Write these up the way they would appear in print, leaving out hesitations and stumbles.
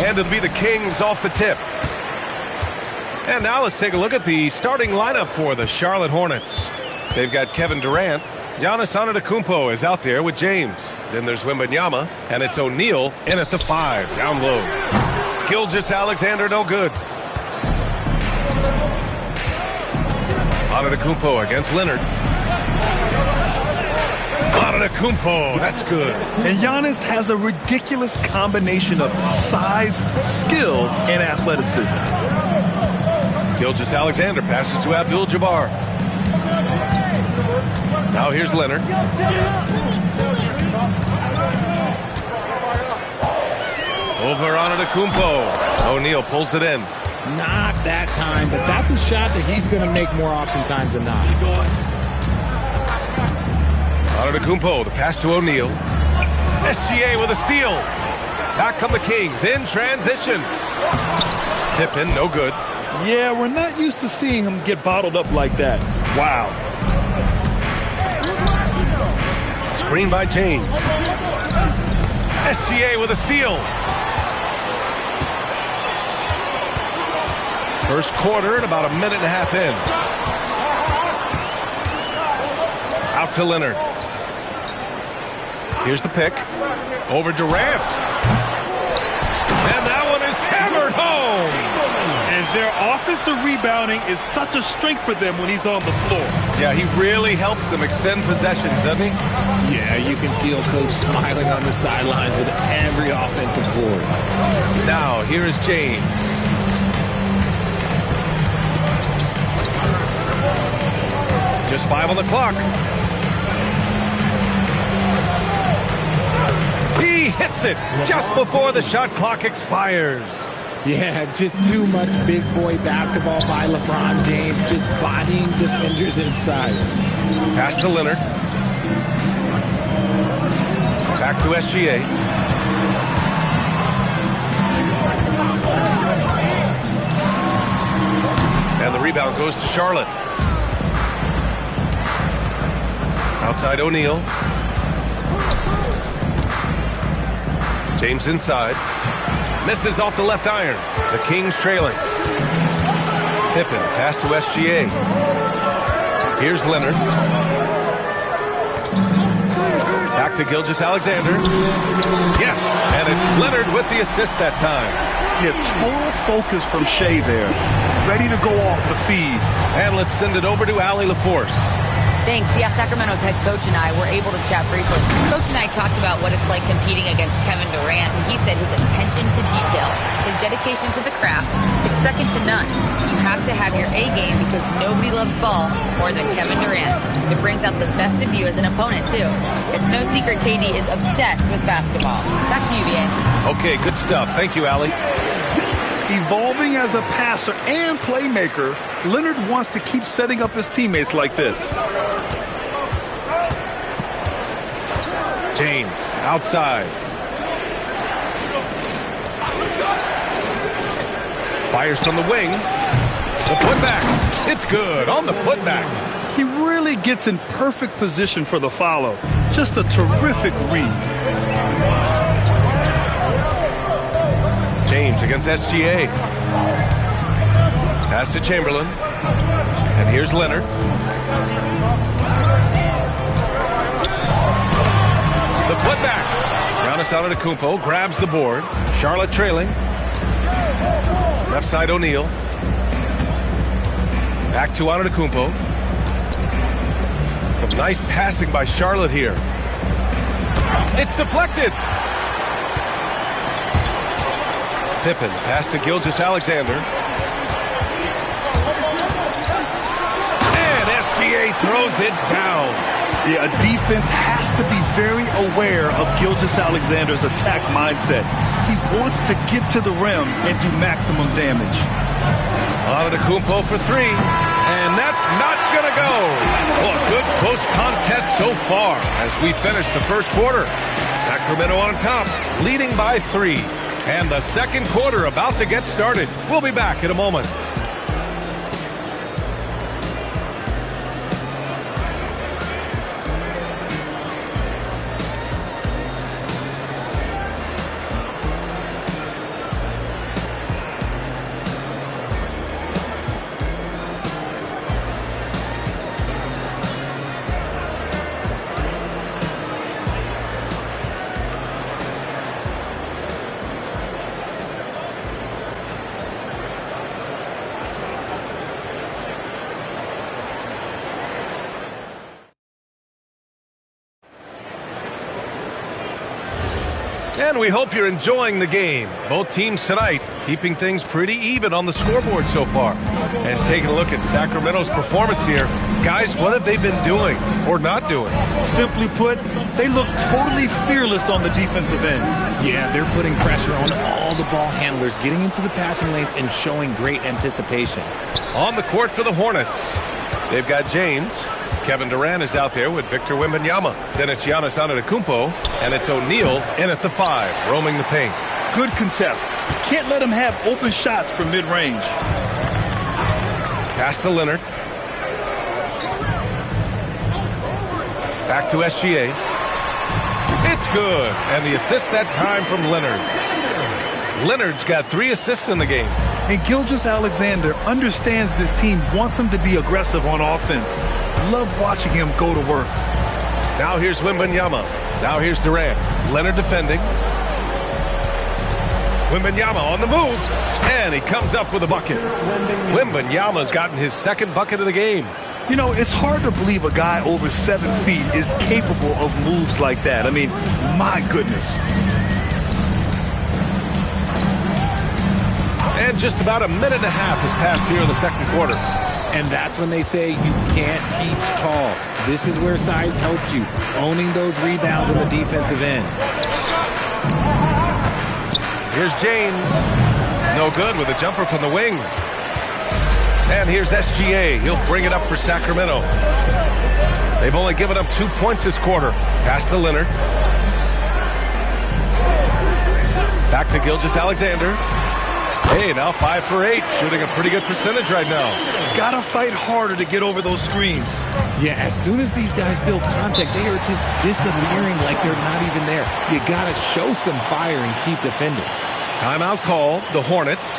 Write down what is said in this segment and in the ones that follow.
And it'll be the Kings off the tip. And now let's take a look at the starting lineup for the Charlotte Hornets. They've got Kevin Durant. Giannis Antetokounmpo is out there with James. Then there's Wembanyama, and it's O'Neal in at the 5, down low. Gilgeous-Alexander, no good. Antetokounmpo against Leonard. Antetokounmpo, that's good. And Giannis has a ridiculous combination of size, skill, and athleticism. Gilgeous-Alexander passes to Abdul-Jabbar. Now here's Leonard. Over Antetokounmpo. O'Neal pulls it in. Not that time, but that's a shot that he's going to make more oftentimes than not. Antetokounmpo, the pass to O'Neal. SGA with a steal. Back come the Kings in transition. Pippen, no good. Yeah, we're not used to seeing him get bottled up like that. Wow. Screen by James. SGA with a steal. First quarter and about a minute and a half in. Out to Leonard. Here's the pick. Over Durant. And that one is hammered home. And their offensive rebounding is such a strength for them when he's on the floor. Yeah, he really helps them extend possessions, doesn't he? Yeah, you can feel Coach smiling on the sidelines with every offensive board. Now, here is James. Just 5 on the clock. He hits it just before the shot clock expires. Yeah, just too much big boy basketball by LeBron James, just bodying defenders inside. Pass to Leonard. Back to SGA. And the rebound goes to Charlotte. Outside O'Neal. James inside. Misses off the left iron. The Kings trailing. Pippen, pass to SGA. Here's Leonard. Back to Gilgeous-Alexander. Yes, and it's Leonard with the assist that time. Yeah, total focus from Shea there. Ready to go off the feed. And let's send it over to Allie LaForce. Thanks. Yeah, Sacramento's head coach and I were able to chat briefly. Coach and I talked about what it's like competing against Kevin Durant, and he said his attention to detail, his dedication to the craft, it's second to none. You have to have your A game because nobody loves ball more than Kevin Durant. It brings out the best of you as an opponent, too. It's no secret KD is obsessed with basketball. Back to you, VA. Okay, good stuff. Thank you, Allie. Evolving as a passer and playmaker, Leonard wants to keep setting up his teammates like this. James, outside. Fires from the wing. The putback. It's good on the putback. He really gets in perfect position for the follow. Just a terrific read. James against SGA. Pass to Chamberlain. And here's Leonard. The putback. Giannis Antetokounmpo grabs the board. Charlotte trailing. Left side O'Neal. Back to Antetokounmpo. Some nice passing by Charlotte here. It's deflected. Pippen, pass to Gilgeous-Alexander. And SGA throws it down. Yeah, a defense has to be very aware of Gilgeous-Alexander's attack mindset. He wants to get to the rim and do maximum damage. Antetokounmpo for 3. And that's not going to go. Well, a good close contest so far as we finish the first quarter. Sacramento on top, leading by 3. And the second quarter about to get started. We'll be back in a moment. And we hope you're enjoying the game. Both teams tonight keeping things pretty even on the scoreboard so far. And taking a look at Sacramento's performance here. Guys, what have they been doing or not doing? Simply put, they look totally fearless on the defensive end. Yeah, they're putting pressure on all the ball handlers, getting into the passing lanes and showing great anticipation. On the court for the Hornets, they've got James. Kevin Durant is out there with Victor Wembanyama. Then it's Giannis Antetokounmpo, and it's O'Neal in at the 5, roaming the paint. Good contest. Can't let him have open shots from mid-range. Pass to Leonard. Back to SGA. It's good, and the assist that time from Leonard. Leonard's got 3 assists in the game. And Gilgeous-Alexander understands this team wants him to be aggressive on offense. Love watching him go to work. Now here's Wembanyama. Now here's Durant. Leonard defending. Wembanyama on the move. And he comes up with a bucket. Wembanyama's gotten his 2nd bucket of the game. You know, it's hard to believe a guy over 7 feet is capable of moves like that. I mean, my goodness. And just about a minute and a half has passed here in the 2nd quarter. And that's when they say you can't teach tall. This is where size helps you, owning those rebounds on the defensive end. Here's James. No good with a jumper from the wing. And here's SGA. He'll bring it up for Sacramento. They've only given up 2 points this quarter. Pass to Leonard. Back to Gilgeous-Alexander. Hey, now 5 for 8, shooting a pretty good percentage right now. Gotta fight harder to get over those screens. Yeah, as soon as these guys build contact, they are just disappearing like they're not even there. You gotta show some fire and keep defending. Timeout call, the Hornets.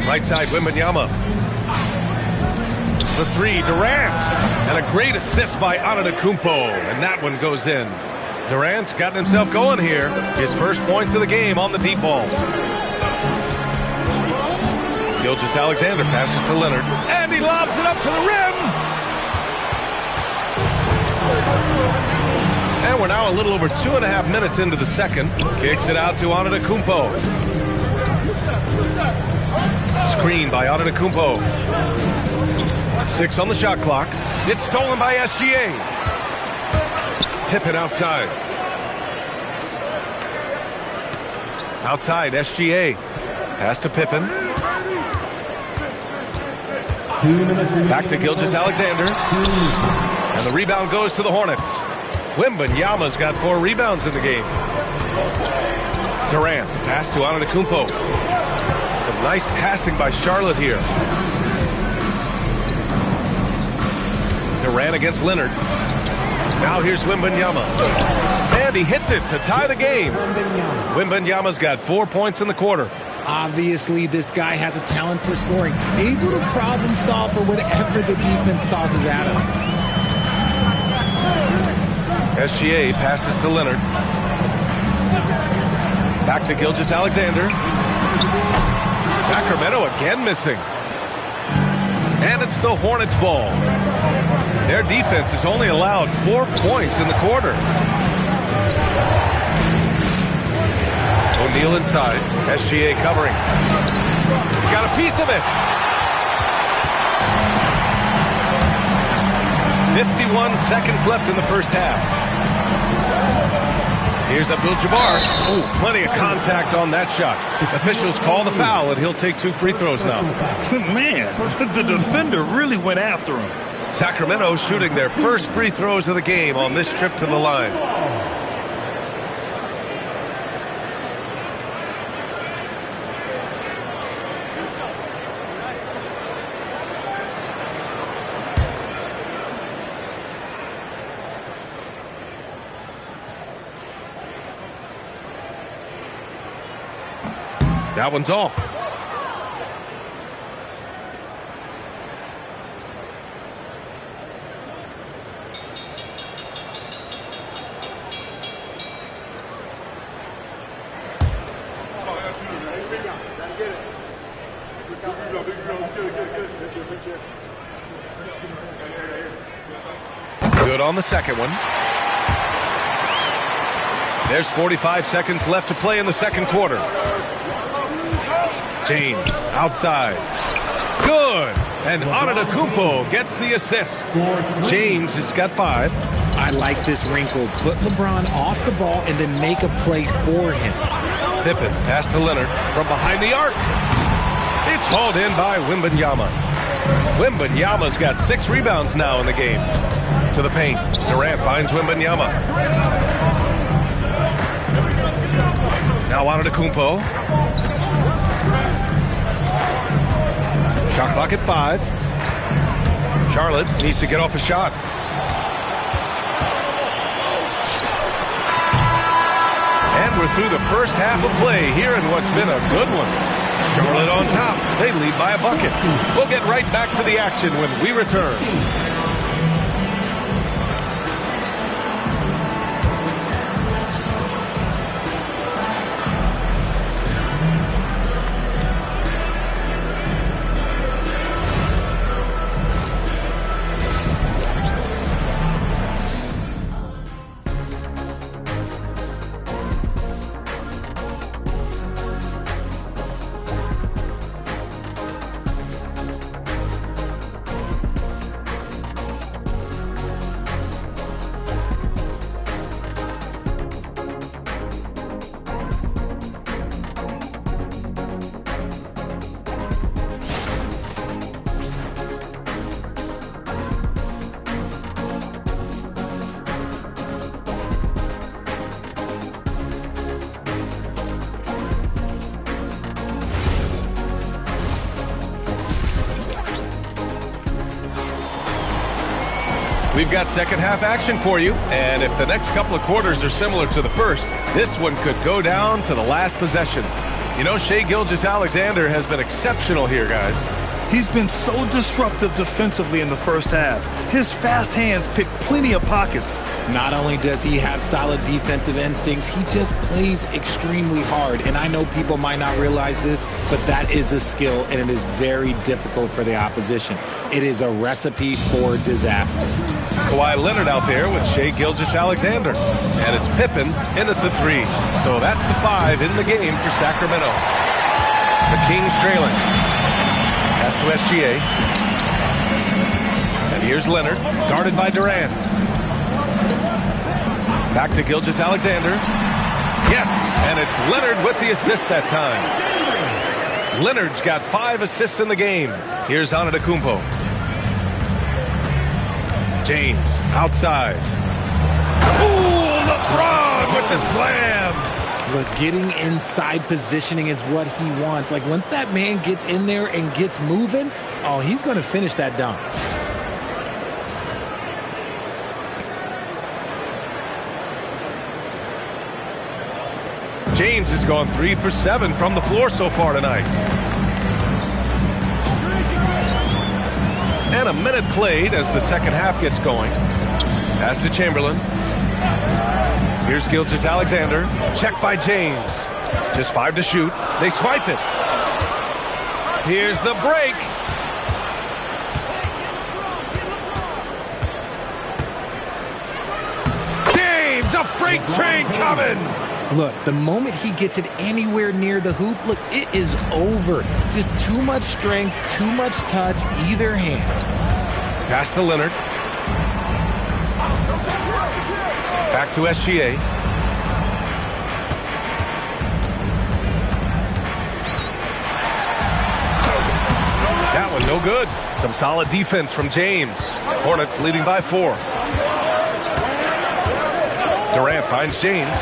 Right side, Wembanyama. The 3, Durant. And a great assist by Antetokounmpo. And that one goes in. Durant's gotten himself going here. His first points of the game on the deep ball. Gilgeous-Alexander passes to Leonard. And he lobs it up to the rim. And we're now a little over 2.5 minutes into the 2nd. Kicks it out to Antetokounmpo. Screen by Antetokounmpo. 6 on the shot clock. It's stolen by SGA. Pippen outside. Outside, SGA. Pass to Pippen. Back to Gilgeous-Alexander. And the rebound goes to the Hornets. Wembanyama's got 4 rebounds in the game. Durant, pass to Antetokounmpo. Some nice passing by Charlotte here. Durant against Leonard. Now here's Wembanyama. And he hits it to tie the game. Wembanyama's got 4 points in the quarter. Obviously, this guy has a talent for scoring. Able to problem solve for whatever the defense tosses at him. SGA passes to Leonard. Back to Gilgeous-Alexander. Sacramento again missing. And it's the Hornets' ball. Their defense has only allowed 4 points in the quarter. O'Neal inside. SGA covering. Got a piece of it. 51 seconds left in the first half. Here's Abdul-Jabbar. Oh, plenty of contact on that shot. Officials call the foul, and he'll take 2 free throws now. Man, the defender really went after him. Sacramento shooting their first free throws of the game on this trip to the line. That one's off. Good on the second one. There's 45 seconds left to play in the second quarter. James outside. Good. And Antetokounmpo gets the assist. James has got 5. I like this wrinkle. Put LeBron off the ball and then make a play for him. Pippen pass to Leonard from behind the arc. It's hauled in by Wembanyama. Wembanyama's got 6 rebounds now in the game. To the paint. Durant finds Wembanyama. Now Antetokounmpo. Shot clock at 5. Charlotte needs to get off a shot. And we're through the first half of play here in what's been a good one. Charlotte on top. They lead by a bucket. We'll get right back to the action when we return. We've got second half action for you, and if the next couple of quarters are similar to the first, this one could go down to the last possession. You know, Shai Gilgeous-Alexander has been exceptional here, guys. He's been so disruptive defensively in the first half. His fast hands pick plenty of pockets. Not only does he have solid defensive instincts, he just plays extremely hard. And I know people might not realize this, but that is a skill, and it is very difficult for the opposition. It is a recipe for disaster. Kawhi Leonard out there with Shai Gilgeous-Alexander. And it's Pippen in at the 3. So that's the 5 in the game for Sacramento. The Kings trailing. Pass to SGA. And here's Leonard, guarded by Durant. Back to Gilgeous-Alexander. Yes, and it's Leonard with the assist that time. Leonard's got 5 assists in the game. Here's Antetokounmpo. James outside. Ooh, LeBron with the slam. Look, getting inside positioning is what he wants. Like, once that man gets in there and gets moving, oh, he's going to finish that dunk. James has gone 3 for 7 from the floor so far tonight. And a minute played as the second half gets going. Pass to Chamberlain. Here's Gilgeous-Alexander. Checked by James. Just 5 to shoot. They swipe it. Here's the break. James, a freight train coming. Look, the moment he gets it anywhere near the hoop, look, it is over. Just too much strength, too much touch, either hand. Pass to Leonard. Back to SGA. That one no good. Some solid defense from James. Hornets leading by 4. Durant finds James.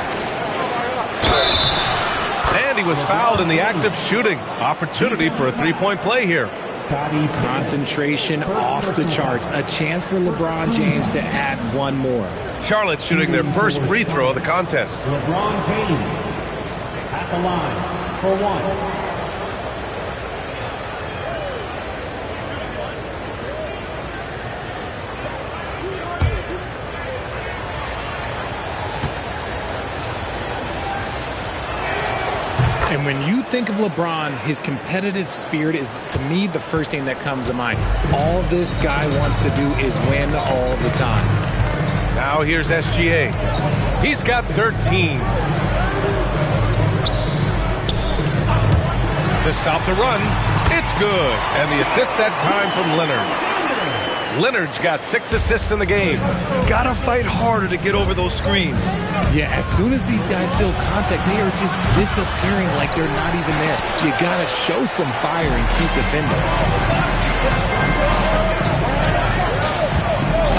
And he was fouled in the act of shooting. Opportunity for a three-point play here. Concentration off the charts. A chance for LeBron James to add one more. Charlotte shooting their first free throw of the contest. LeBron James at the line for 1. And when you think of LeBron, his competitive spirit is, to me, the first thing that comes to mind. All this guy wants to do is win all the time. Now here's SGA. He's got 13. To stop the run, it's good. And the assist that time from Leonard. Leonard's got 6 assists in the game. Gotta fight harder to get over those screens. Yeah, as soon as these guys feel contact, they are just disappearing like they're not even there. You gotta show some fire and keep defending.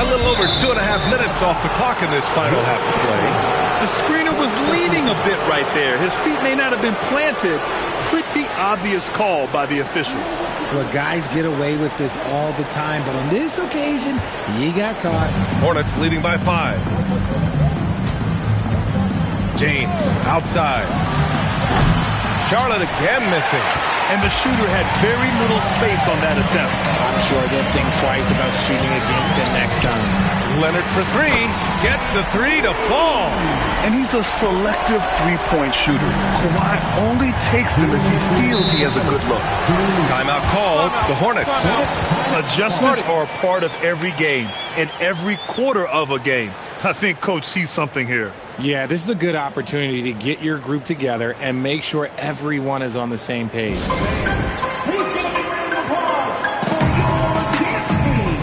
A little over 2.5 minutes off the clock in this final half of play. The screener was leaning a bit right there. His feet may not have been planted. Pretty obvious call by the officials. Look, guys get away with this all the time, but on this occasion, he got caught. Hornets leading by 5. James outside. Charlotte again missing. And the shooter had very little space on that attempt. I'm sure they'll think twice about shooting against him next time. Leonard for 3. Gets the 3 to fall. And he's a selective three-point shooter. Kawhi only takes them if he feels he has a good look. Timeout called. The Hornets. Adjustments are a part of every game and every quarter of a game. I think Coach sees something here. Yeah, this is a good opportunity to get your group together and make sure everyone is on the same page. Please give a round of applause for your dance team.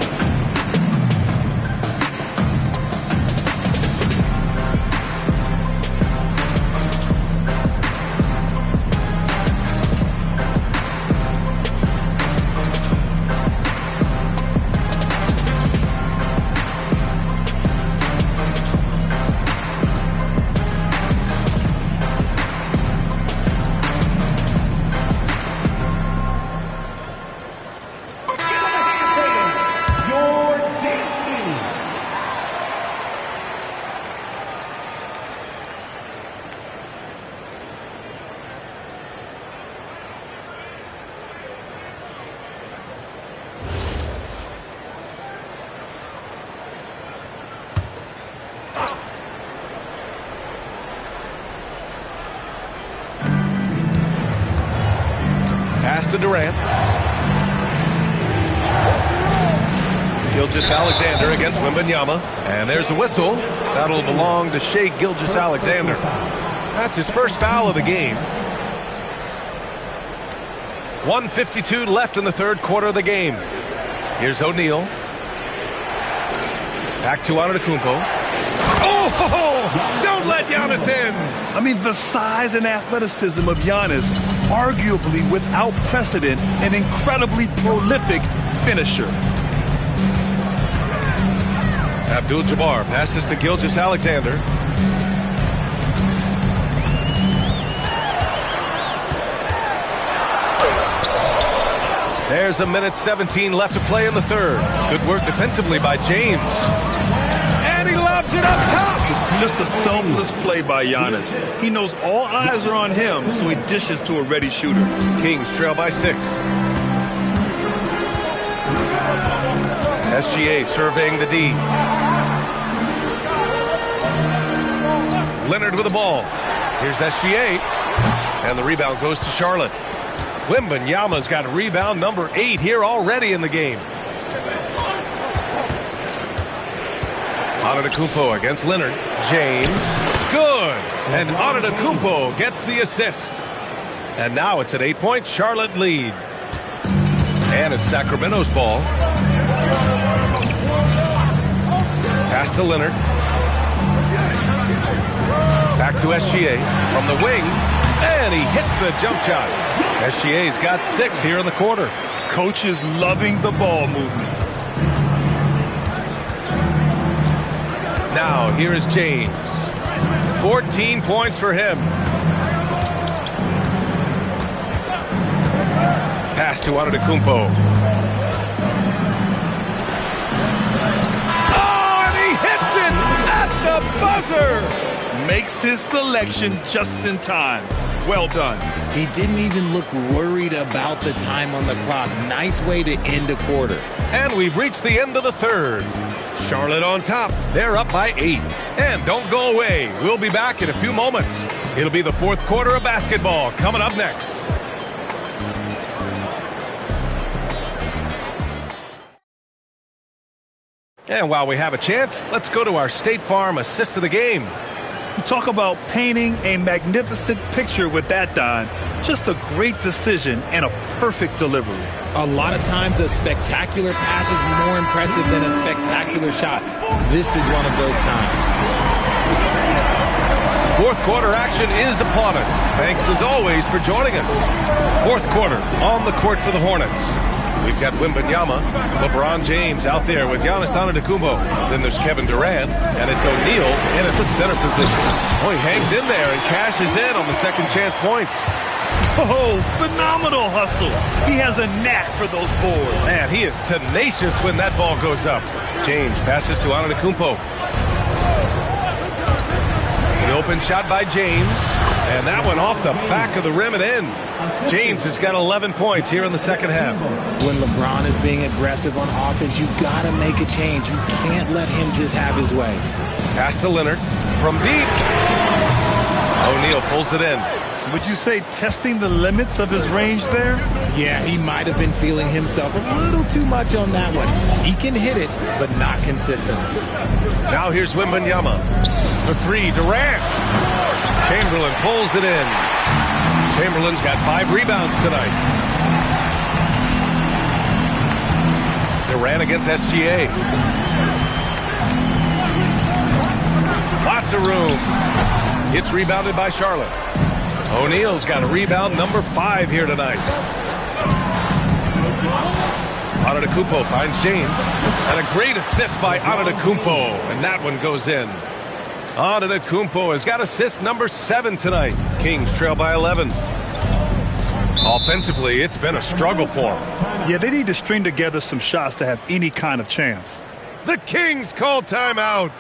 Pass to Durant. Gilgeous-Alexander against Wembanyama. And there's a whistle. That'll belong to Shai Gilgeous-Alexander. That's his first foul of the game. 1:52 left in the third quarter of the game. Here's O'Neal. Back to Antetokounmpo. Oh, don't let Giannis in. I mean, the size and athleticism of Giannis, arguably without precedent, an incredibly prolific finisher. Abdul-Jabbar passes to Gilgeous-Alexander. There's a minute 17 left to play in the third. Good work defensively by James. And And he lobs it up top. Just a selfless play by Giannis. He knows all eyes are on him, so he dishes to a ready shooter. Kings trail by 6. SGA surveying the D. Leonard with the ball. Here's SGA. And the rebound goes to Charlotte. Wembanyama's got rebound number 8 here already in the game. Antetokounmpo against Leonard. James. Good. And Antetokounmpo gets the assist. And now it's an 8-point Charlotte lead. And it's Sacramento's ball. Pass to Leonard. Back to SGA from the wing. And he hits the jump shot. SGA's got 6 here in the quarter. Coach is loving the ball movement. Now, here is James. 14 points for him. Pass to Antetokounmpo. Oh, and he hits it at the buzzer! Makes his selection just in time. Well done. He didn't even look worried about the time on the clock. Nice way to end a quarter. And we've reached the end of the third. Charlotte on top. They're up by 8. And don't go away. We'll be back in a few moments. It'll be the fourth quarter of basketball coming up next. And while we have a chance, let's go to our State Farm assist of the game. You talk about painting a magnificent picture with that, Don. Just a great decision and a perfect delivery. A lot of times a spectacular pass is more impressive than a spectacular shot. This is one of those times. Fourth quarter action is upon us. Thanks as always for joining us. Fourth quarter on the court for the Hornets. We've got Wembanyama, LeBron James out there with Giannis Antetokounmpo. Then there's Kevin Durant, and it's O'Neal in at the center position. Oh, he hangs in there and cashes in on the second chance points. Oh, phenomenal hustle. He has a knack for those boards. Man, he is tenacious when that ball goes up. James passes to Antetokounmpo. The open shot by James, and that one off the back of the rim and in. James has got 11 points here in the second half. When LeBron is being aggressive on offense, you got to make a change. You can't let him just have his way. Pass to Leonard from deep. O'Neal pulls it in. Would you say testing the limits of his range there? Yeah, he might have been feeling himself a little too much on that one. He can hit it, but not consistently. Now here's Wembanyama. For 3, Durant. Chamberlain pulls it in. Chamberlain's got 5 rebounds tonight. Durant against SGA. Lots of room. It's rebounded by Charlotte. O'Neal's got a rebound number 5 here tonight. Antetokounmpo finds James. And a great assist by Antetokounmpo. And that one goes in. Antetokounmpo has got assist number 7 tonight. Kings trail by 11. Offensively, it's been a struggle for them. Yeah, they need to string together some shots to have any kind of chance. The Kings call timeout.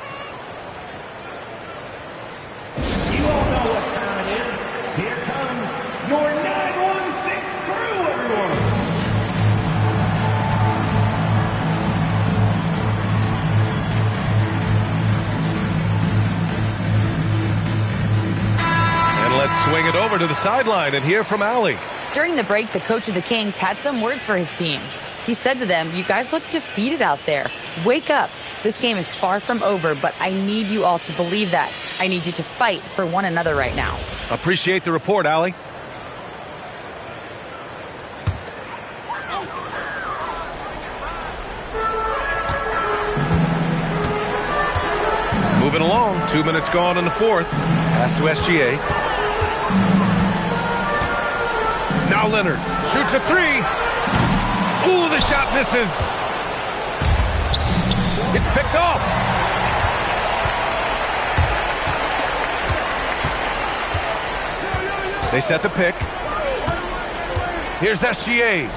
You all know what time it is. Here comes your 916 crew, everyone. And let's swing it over to the sideline and hear from Allie. During the break, the coach of the Kings had some words for his team. He said to them, "You guys look defeated out there. Wake up. This game is far from over, but I need you all to believe that. I need you to fight for one another right now." Appreciate the report, Allie. Moving along, 2 minutes gone in the fourth. Pass to SGA. Now Leonard shoots a 3. Ooh, the shot misses. It's picked off. They set the pick. Here's SGA.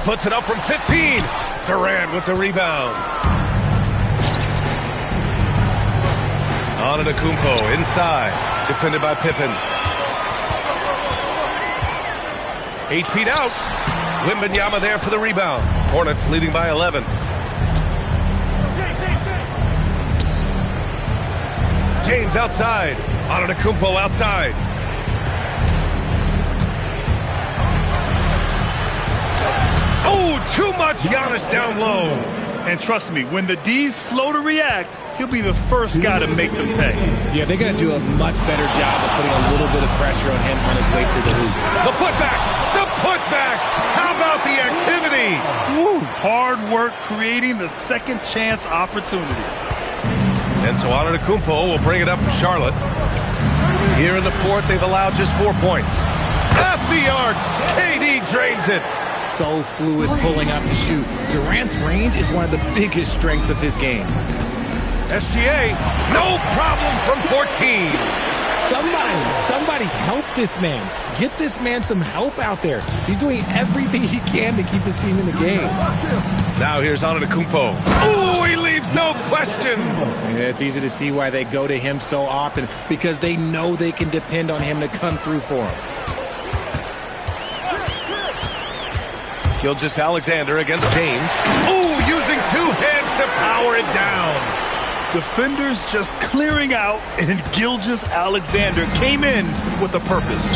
Puts it up from 15. Durant with the rebound. Antetokounmpo inside, defended by Pippen. 8 feet out. Wembanyama there for the rebound. Hornets leading by 11. James outside. Antetokounmpo outside. Oh, too much Giannis down low. And trust me, when the D's slow to react, he'll be the first guy to make them pay. Yeah, they're going to do a much better job of putting a little bit of pressure on him on his way to the hoop. The putback! The putback! How about the activity? Woo, hard work creating the second chance opportunity. And so Antetokounmpo will bring it up for Charlotte. Here in the fourth, they've allowed just 4 points. At the arc, KD drains it. So fluid pulling up to shoot. Durant's range is one of the biggest strengths of his game. SGA, no problem from 14. Somebody help this man. Get this man some help out there. He's doing everything he can to keep his team in the game. Now here's Antetokounmpo. Oh, he leaves no question. Yeah, it's easy to see why they go to him so often, because they know they can depend on him to come through for them. Gilgeous-Alexander against James. Oh, using 2 hands to power it down. Defenders just clearing out, and Gilgeous-Alexander came in with a purpose.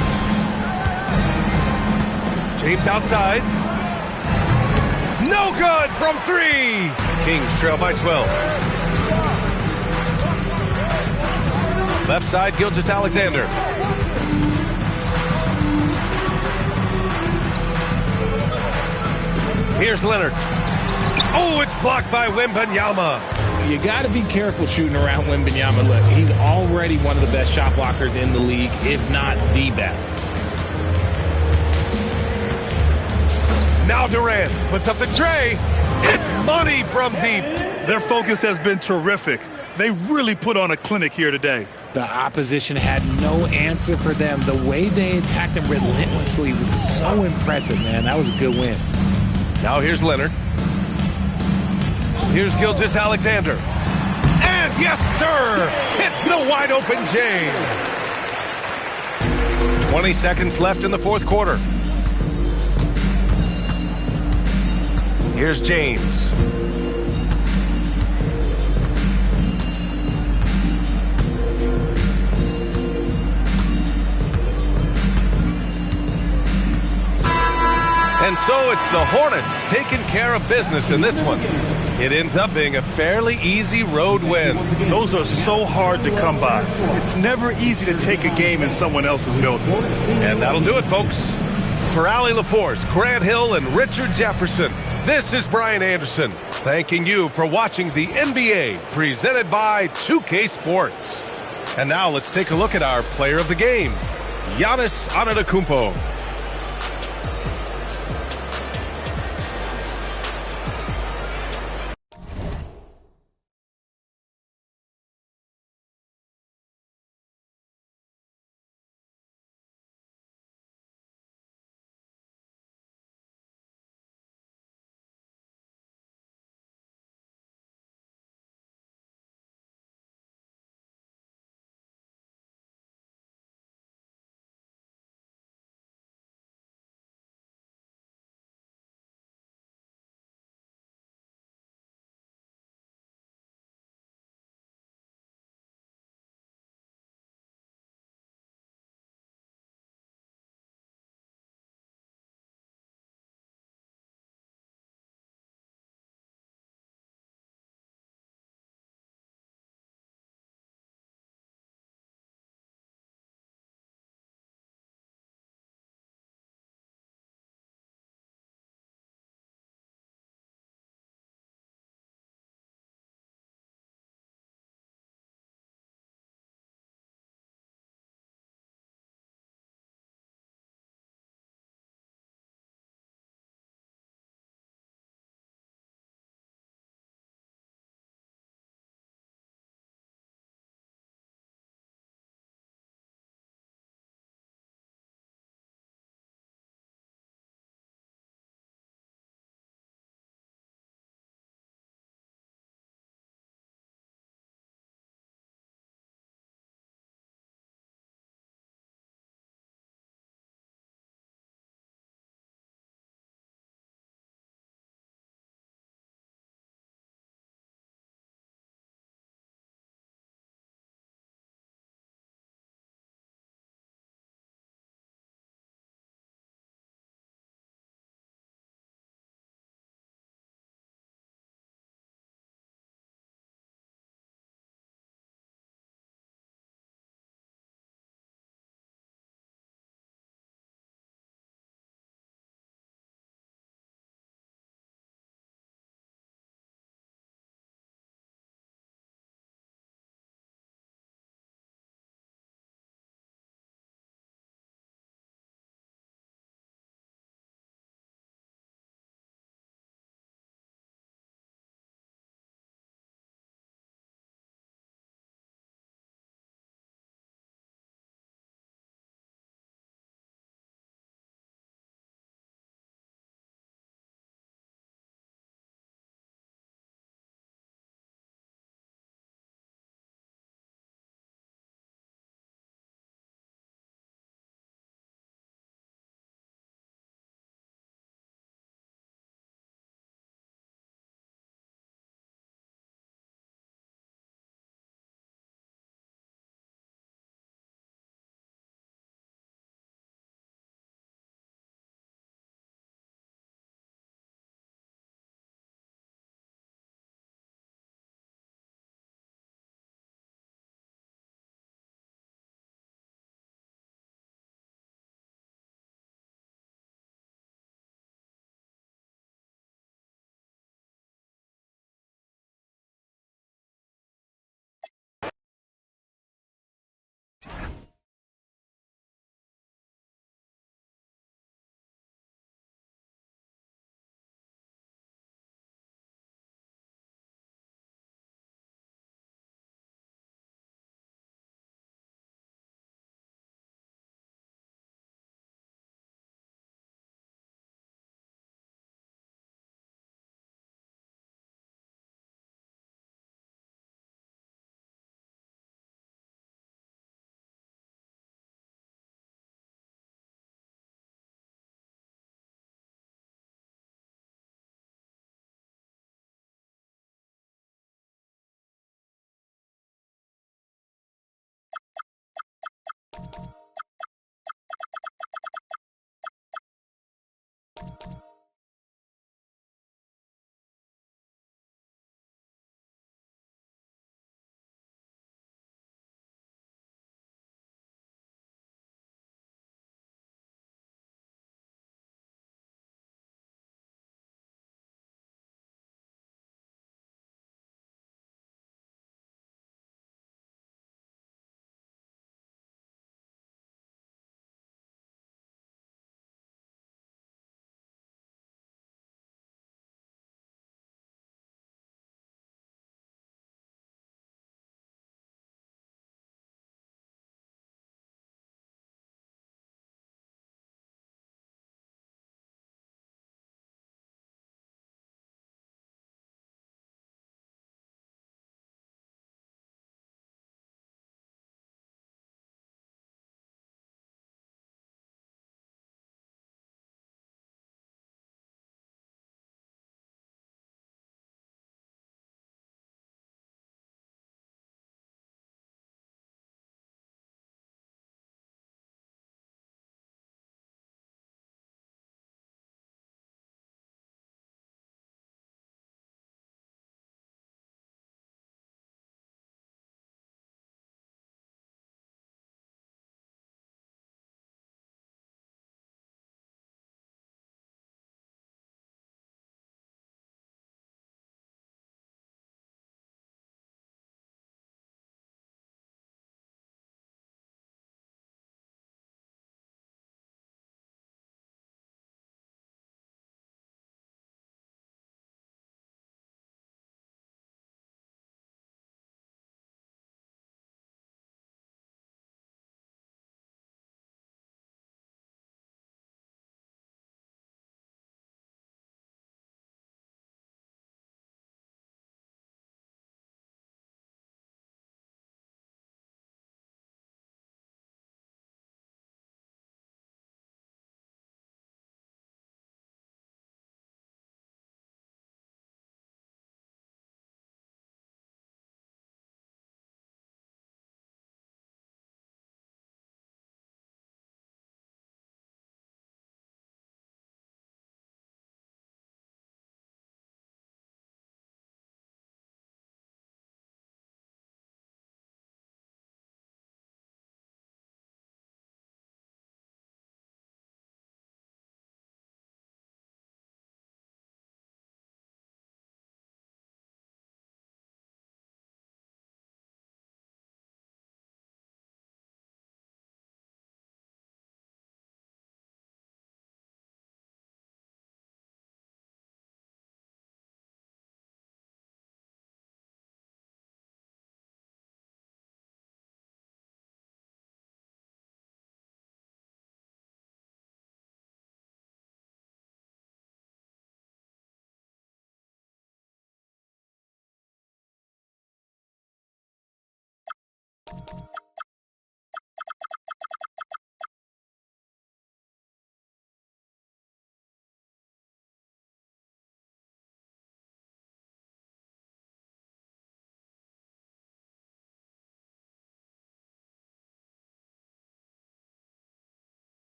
James outside. No good from 3. Kings trail by 12. Left side, Gilgeous-Alexander. Here's Leonard. Oh, it's blocked by Wembanyama. You got to be careful shooting around Wembanyama. Look, he's already one of the best shot blockers in the league, if not the best. Now Durant puts up the tray. It's money from deep. Their focus has been terrific. They really put on a clinic here today. The opposition had no answer for them. The way they attacked them relentlessly was so impressive, man. That was a good win. Now here's Leonard. Here's Gilgeous-Alexander. And yes, sir, it's the wide open James. 20 seconds left in the fourth quarter. Here's James. And so it's the Hornets taking care of business in this one. It ends up being a fairly easy road win. Those are so hard to come by. It's never easy to take a game in someone else's building. And that'll do it, folks. For Allie LaForce, Grant Hill, and Richard Jefferson, this is Brian Anderson, thanking you for watching the NBA presented by 2K Sports. And now let's take a look at our player of the game, Giannis Antetokounmpo.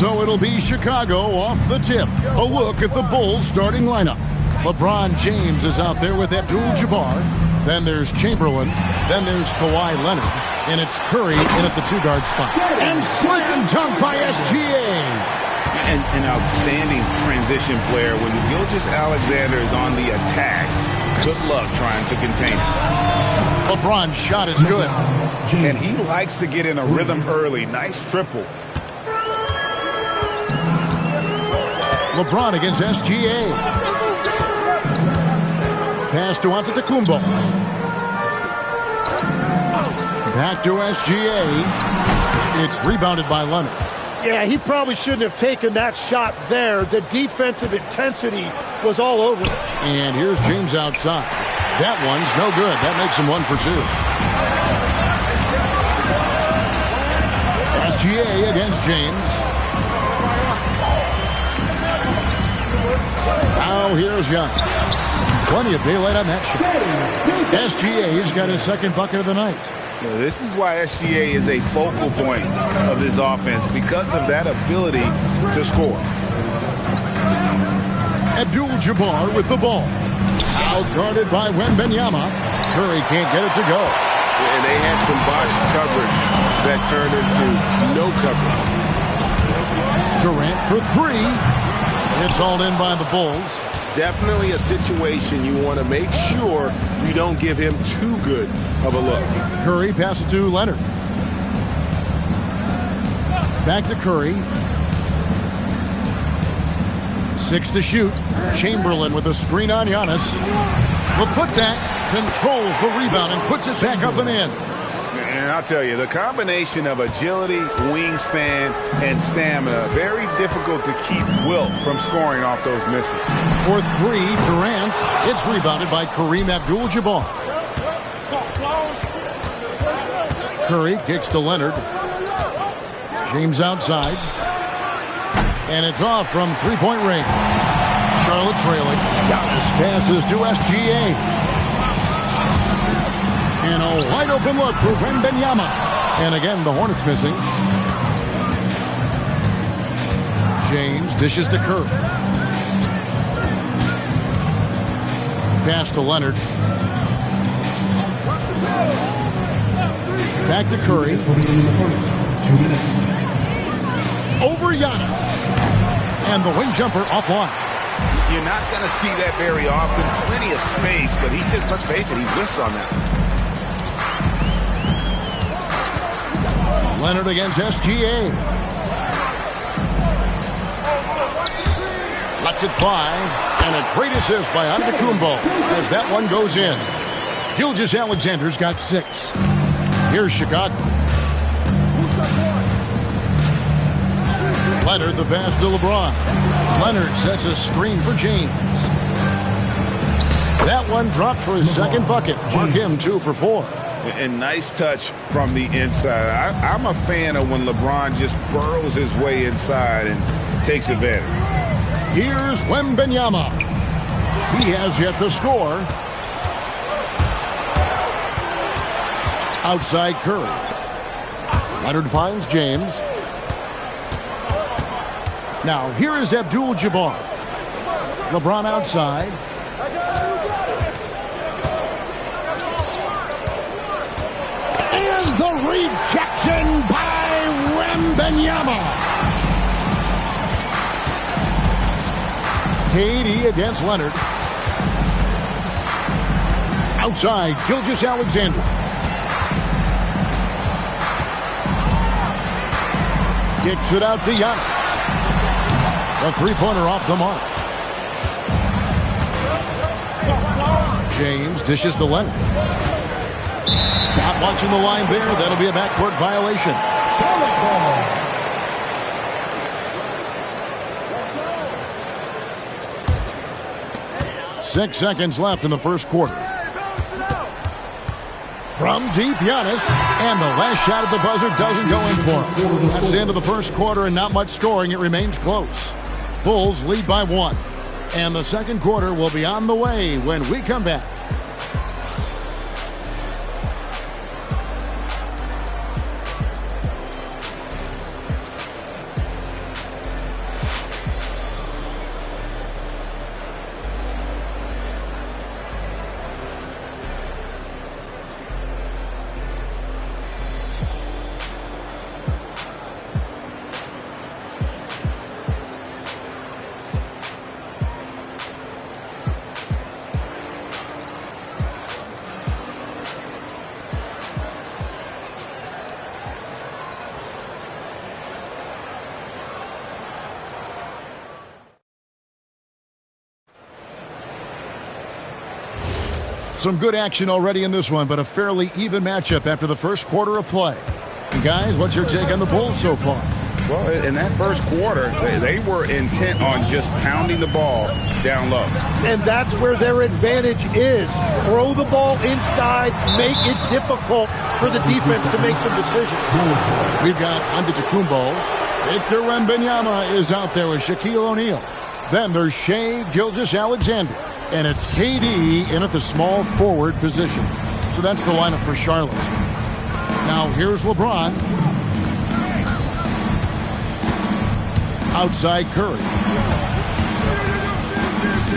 So it'll be Chicago off the tip. A look at the Bulls starting lineup. LeBron James is out there with Abdul-Jabbar. Then there's Chamberlain. Then there's Kawhi Leonard. And it's Curry in at the two-guard spot. And slam dunk by SGA. An outstanding transition player. When Gilgeous-Alexander is on the attack, good luck trying to contain him. LeBron's shot is good. And he likes to get in a rhythm early. Nice triple. LeBron against SGA. Pass to Antetokounmpo. Back to SGA. It's rebounded by Leonard. Yeah, he probably shouldn't have taken that shot there. The defensive intensity was all over it. And here's James outside. That one's no good. That makes him 1 for 2. SGA against James. Now here's Young. Plenty of daylight on that shot. SGA's got his second bucket of the night. Yeah, this is why SGA is a focal point of this offense, because of that ability to score. Abdul-Jabbar with the ball. Out guarded by Wembanyama. Curry can't get it to go. And they had some botched coverage that turned into no coverage. Durant for 3. It's hauled in by the Bulls. Definitely a situation you want to make sure you don't give him too good of a look. Curry passes to Leonard. Back to Curry. 6 to shoot. Chamberlain with a screen on Giannis. The putback controls the rebound and puts it back up and in. And I'll tell you, the combination of agility, wingspan, and stamina, very difficult to keep Wilt from scoring off those misses. For 3, Durant. It's rebounded by Kareem Abdul-Jabbar. Curry kicks to Leonard. James outside. And it's off from three-point range. Charlotte trailing. Giannis passes to SGA. And a wide-open look for Wembanyama. And again, the Hornets missing. James dishes to Curry. Pass to Leonard. Back to Curry. Over Giannis. And the wing jumper offline. You're not going to see that very often. Plenty of space, but he just, let's face it, he whiffs on that. Leonard against SGA. Lets it fly. And a great assist by Antetokounmpo as that one goes in. Gilgeous-Alexander's got 6. Here's Chicago. Leonard the pass to LeBron. Leonard sets a screen for James. That one dropped for his second bucket. Mark him 2 for 4. And nice touch from the inside. I'm a fan of when LeBron just burrows his way inside and takes advantage. Here's Wembanyama. He has yet to score. Outside Curry. Leonard finds James. Now here is Abdul-Jabbar. LeBron outside. And the rejection by Wembanyama. KD against Leonard. Outside, Gilgeous-Alexander. Kicks it out to Giannis. A three-pointer off the mark. James dishes to Leonard. Not watching the line there. That'll be a backcourt violation. 6 seconds left in the first quarter. From deep, Giannis. And the last shot at the buzzer doesn't go in for him. That's the end of the first quarter and not much scoring. It remains close. Bulls lead by 1. And the second quarter will be on the way when we come back. Some good action already in this one, but a fairly even matchup after the first quarter of play. And guys, what's your take on the Bulls so far? Well, in that first quarter, they were intent on just pounding the ball down low. And that's where their advantage is. Throw the ball inside, make it difficult for the defense to make some decisions. We've got Antetokounmpo. Victor Wembanyama is out there with Shaquille O'Neal. Then there's Shai Gilgeous-Alexander. And it's KD in at the small forward position. So that's the lineup for Charlotte. Now here's LeBron. Outside Curry.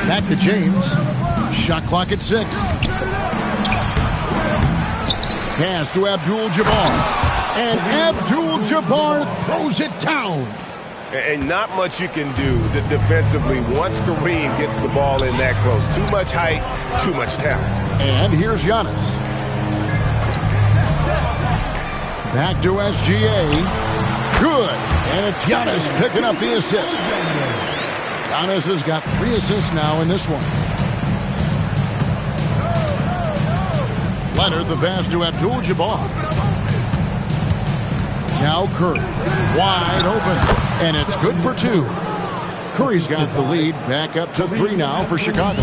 Back to James. Shot clock at 6. Pass to Abdul-Jabbar. And Abdul-Jabbar throws it down. And not much you can do defensively once Kareem gets the ball in that close. Too much height, too much talent. And here's Giannis. Back to SGA. Good. And it's Giannis picking up the assist. Giannis has got 3 assists now in this one. Leonard, the pass to Abdul-Jabbar. Now Curry, wide open, and it's good for 2. Curry's got the lead, back up to 3 now for Chicago.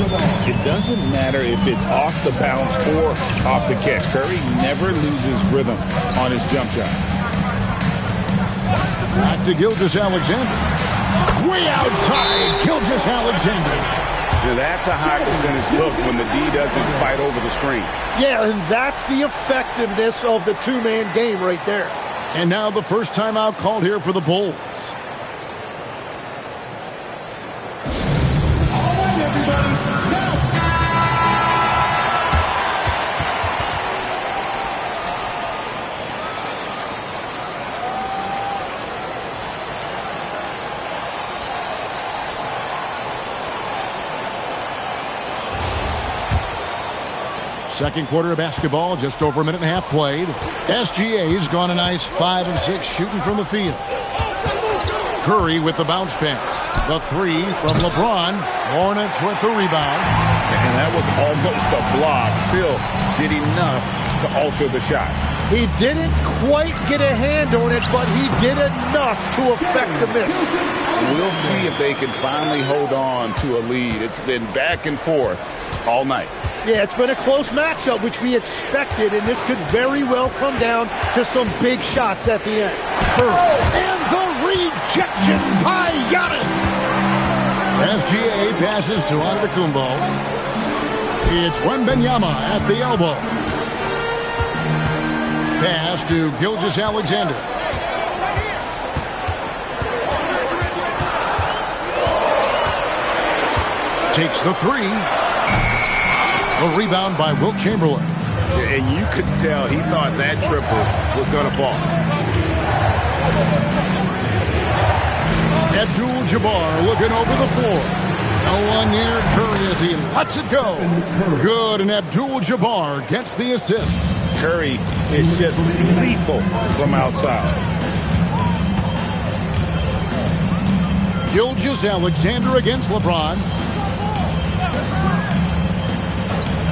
It doesn't matter if it's off the bounce or off the catch. Curry never loses rhythm on his jump shot. Back to Gilgeous-Alexander. Way outside, Gilgeous-Alexander. Now that's a high percentage look when the D doesn't fight over the screen. Yeah, and that's the effectiveness of the two-man game right there. And now the first timeout called here for the Bulls. All right, everybody, now. Second quarter of basketball, just over a minute and a half played. SGA's gone a nice 5 of 6 shooting from the field. Curry with the bounce pass. The 3 from LeBron. Hornets with the rebound. And that was almost a block. Still did enough to alter the shot. He didn't quite get a hand on it, but he did enough to affect the miss. We'll see if they can finally hold on to a lead. It's been back and forth all night. Yeah, it's been a close matchup, which we expected, and this could very well come down to some big shots at the end. And the rejection by Giannis. SGA passes to Antetokounmpo. It's Wembanyama at the elbow. Pass to Gilgeous-Alexander. Takes the 3. A rebound by Wilt Chamberlain. And you could tell he thought that triple was going to fall. Abdul-Jabbar looking over the floor. No one near Curry as he lets it go. Good, and Abdul-Jabbar gets the assist. Curry is just lethal from outside. Gilgeous-Alexander against LeBron.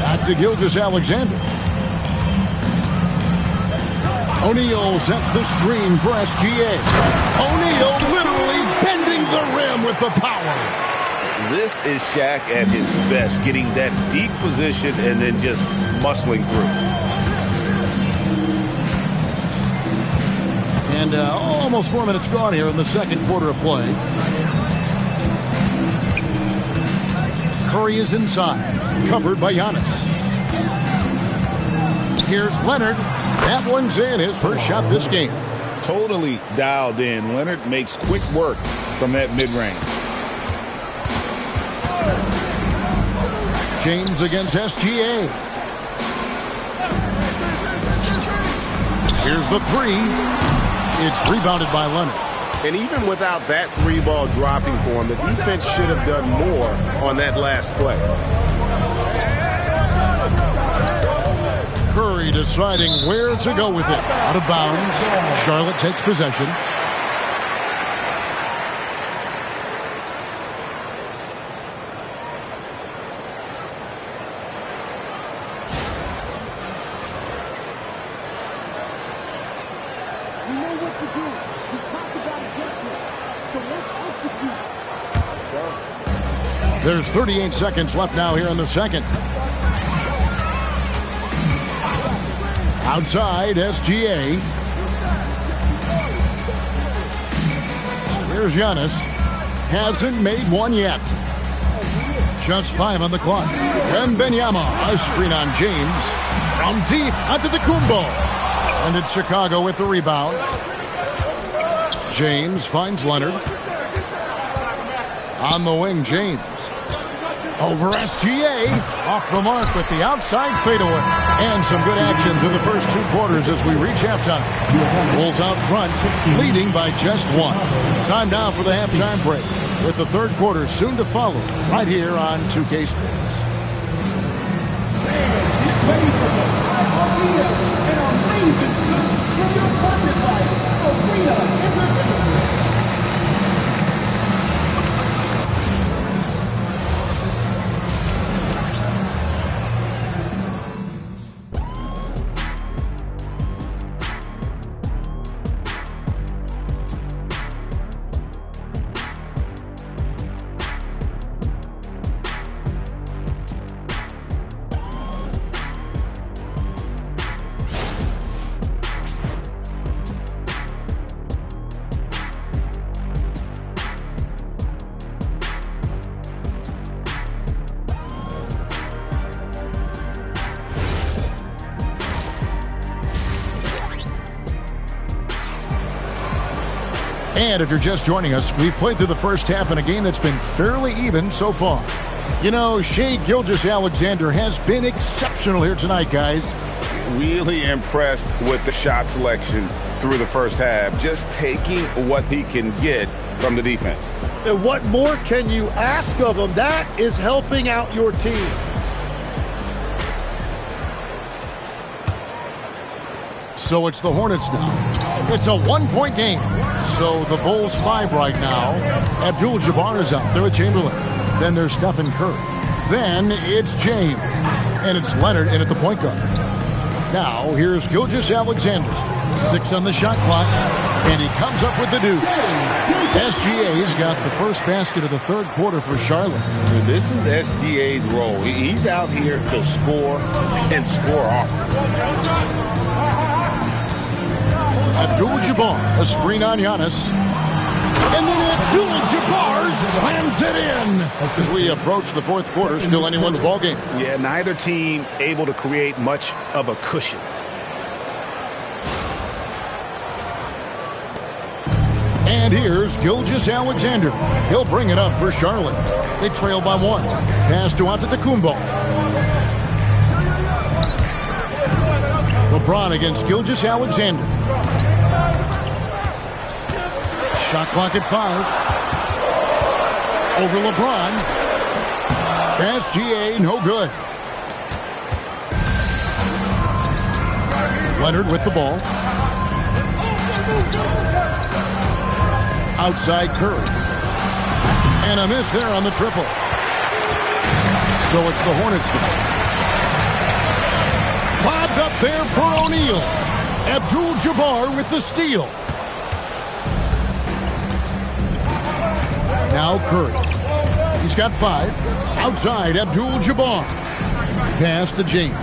Back to Gilgeous-Alexander. O'Neal sets the screen for SGA. O'Neal literally bending the rim with the power. This is Shaq at his best, getting that deep position and then just muscling through. And almost 4 minutes gone here in the second quarter of play. Curry is inside, covered by Giannis. Here's Leonard. That one's in, his first shot this game. Totally dialed in. Leonard makes quick work from that mid-range. James against SGA. Here's the 3. It's rebounded by Leonard. And even without that 3-ball dropping for him, the defense should have done more on that last play. Curry deciding where to go with it. Out of bounds. Charlotte takes possession. There's 38 seconds left now here in the second. Outside, SGA. Here's Giannis. Hasn't made one yet. Just 5 on the clock. Wembanyama, a screen on James. From deep, Antetokounmpo. And it's Chicago with the rebound. James finds Leonard. On the wing, James. Over SGA. Off the mark with the outside fadeaway. And some good action through the first 2 quarters as we reach halftime. Bulls out front, leading by just 1. Time now for the halftime break, with the third quarter soon to follow, right here on 2K Sports. And if you're just joining us, we've played through the first half in a game that's been fairly even so far. You know, Shai Gilgeous-Alexander has been exceptional here tonight, guys. Really impressed with the shot selection through the first half. Just taking what he can get from the defense. And what more can you ask of him? That is helping out your team. So it's the Hornets now. It's a 1-point game. So the Bulls 5 right now. Abdul-Jabbar is out there with Chamberlain. Then there's Stephen Curry. Then it's James. And it's Leonard in at the point guard. Now here's Gilgeous-Alexander. 6 on the shot clock. And he comes up with the deuce. SGA's got the first basket of the third quarter for Charlotte. This is SGA's role. He's out here to score and score often. Abdul-Jabbar, a screen on Giannis. And then Abdul-Jabbar slams it in. As we approach the fourth quarter, still anyone's ballgame. Yeah, neither team able to create much of a cushion. And here's Gilgeous-Alexander. He'll bring it up for Charlotte. They trail by 1. Pass to Antetokounmpo. LeBron against Gilgeous-Alexander. Shot clock at 5. Over LeBron. SGA, no good. Leonard with the ball. Outside Curry. And a miss there on the triple. So it's the Hornets now. Bobbed up there for O'Neal. Abdul-Jabbar with the steal. Now Curry. He's got 5. Outside Abdul-Jabbar. Pass to James.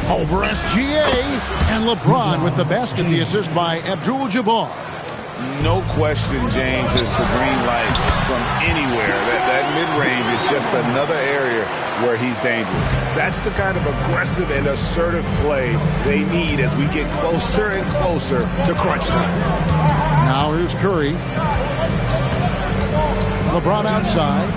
Over SGA. And LeBron with the basket. The assist by Abdul-Jabbar. No question, James is the green light from anywhere. That mid-range is just another area where he's dangerous. That's the kind of aggressive and assertive play they need as we get closer and closer to crunch time. Now here's Curry. LeBron outside.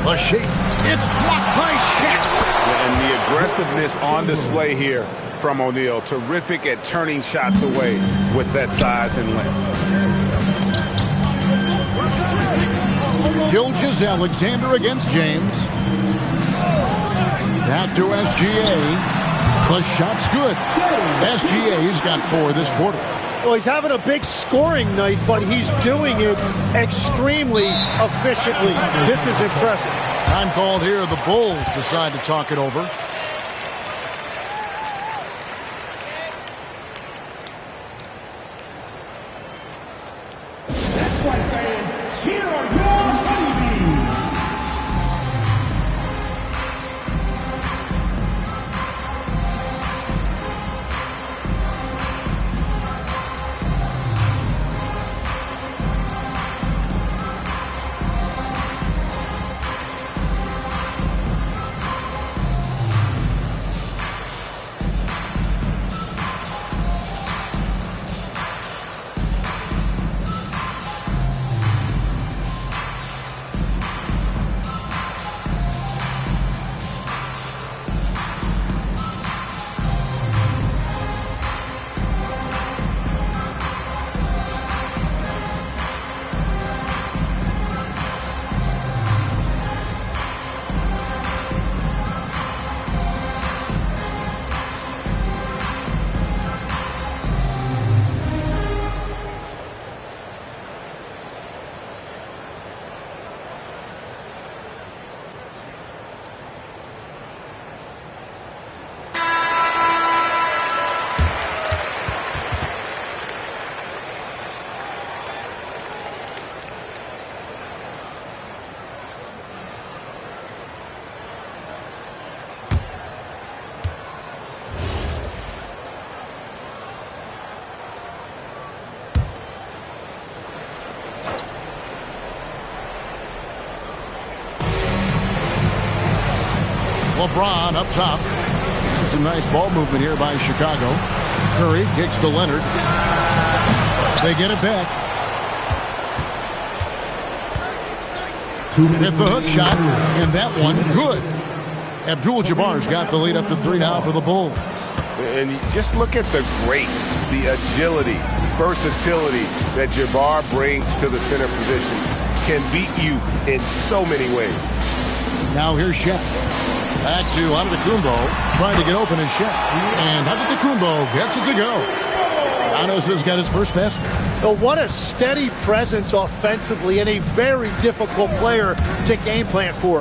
A shake. It's blocked by Shaq. And the aggressiveness on display here from O'Neal. Terrific at turning shots away with that size and length. Gilgeous-Alexander against James. Back to SGA. The shot's good. SGA's got 4 this quarter. Well, he's having a big scoring night, but he's doing it extremely efficiently. This is impressive. Time called here. The Bulls decide to talk it over. LeBron up top. Some nice ball movement here by Chicago. Curry kicks to Leonard. They get it back. With the hook shot, and that one good. Abdul-Jabbar's got the lead up to 3 now for the Bulls. And just look at the grace, the agility, versatility that Jabbar brings to the center position. Can beat you in so many ways. Now here's Shaq. Back to Antetokounmpo, trying to get open as Shaq. And Antetokounmpo gets it to go. Giannis has got his first basket. Oh, what a steady presence offensively and a very difficult player to game plan for.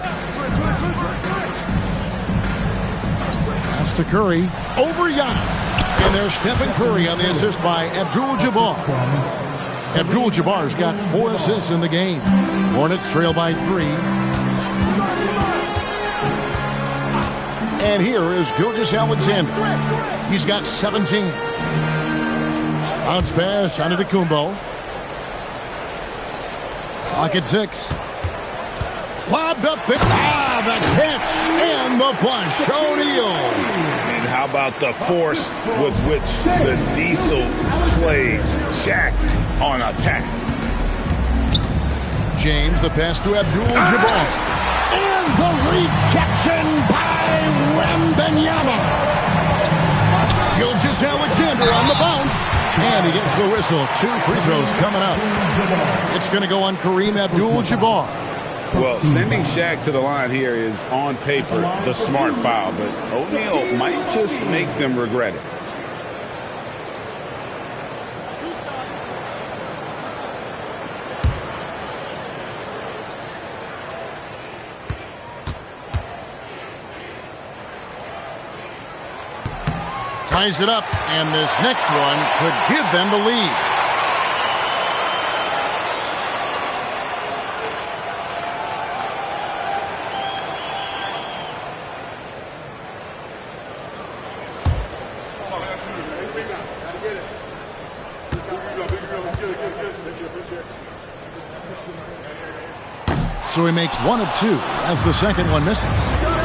Pass to Curry. Over Giannis. And there's Stephen Curry on the assist by Abdul-Jabbar. Abdul-Jabbar's got 4 assists in the game. Hornets trail by 3. And here is Gilgeous-Alexander. He's got 17. Bounce pass, Antetokounmpo. Clock at 6. Lobbed up the catch and the flush. O'Neal. And how about the force with which the Diesel plays Shaq on attack? James, the pass to Abdul-Jabbar. And the rejection by Wembanyama. Gilgeous-Alexander on the bounce. And he gets the whistle. 2 free throws coming up. It's going to go on Kareem Abdul-Jabbar. Well, sending Shaq to the line here is, on paper, the smart foul. But O'Neal might just make them regret it. Ties it up, and this next one could give them the lead. So he makes 1 of 2 as the second one misses.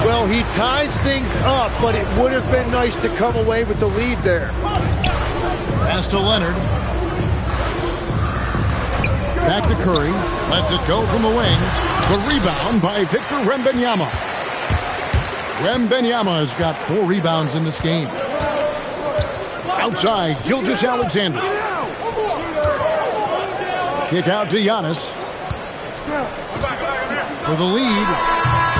Well, he ties things up, but it would have been nice to come away with the lead there. Pass to Leonard. Back to Curry. Lets it go from the wing. The rebound by Victor Wembanyama. Wembanyama has got 4 rebounds in this game. Outside, Gilgeous-Alexander. Kick out to Giannis. For the lead.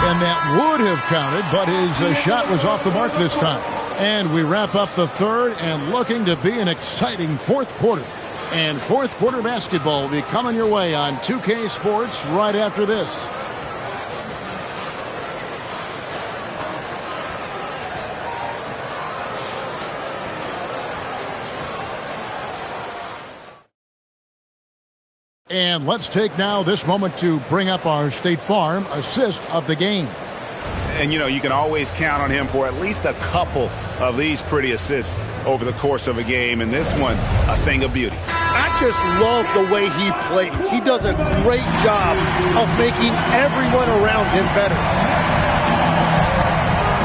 And that would have counted, but his shot was off the mark this time. And we wrap up the third and looking to be an exciting fourth quarter. And fourth quarter basketball will be coming your way on 2K Sports right after this. And let's take now this moment to bring up our State Farm assist of the game. And, you know, you can always count on him for at least a couple of these pretty assists over the course of a game. And this one, a thing of beauty. I just love the way he plays. He does a great job of making everyone around him better.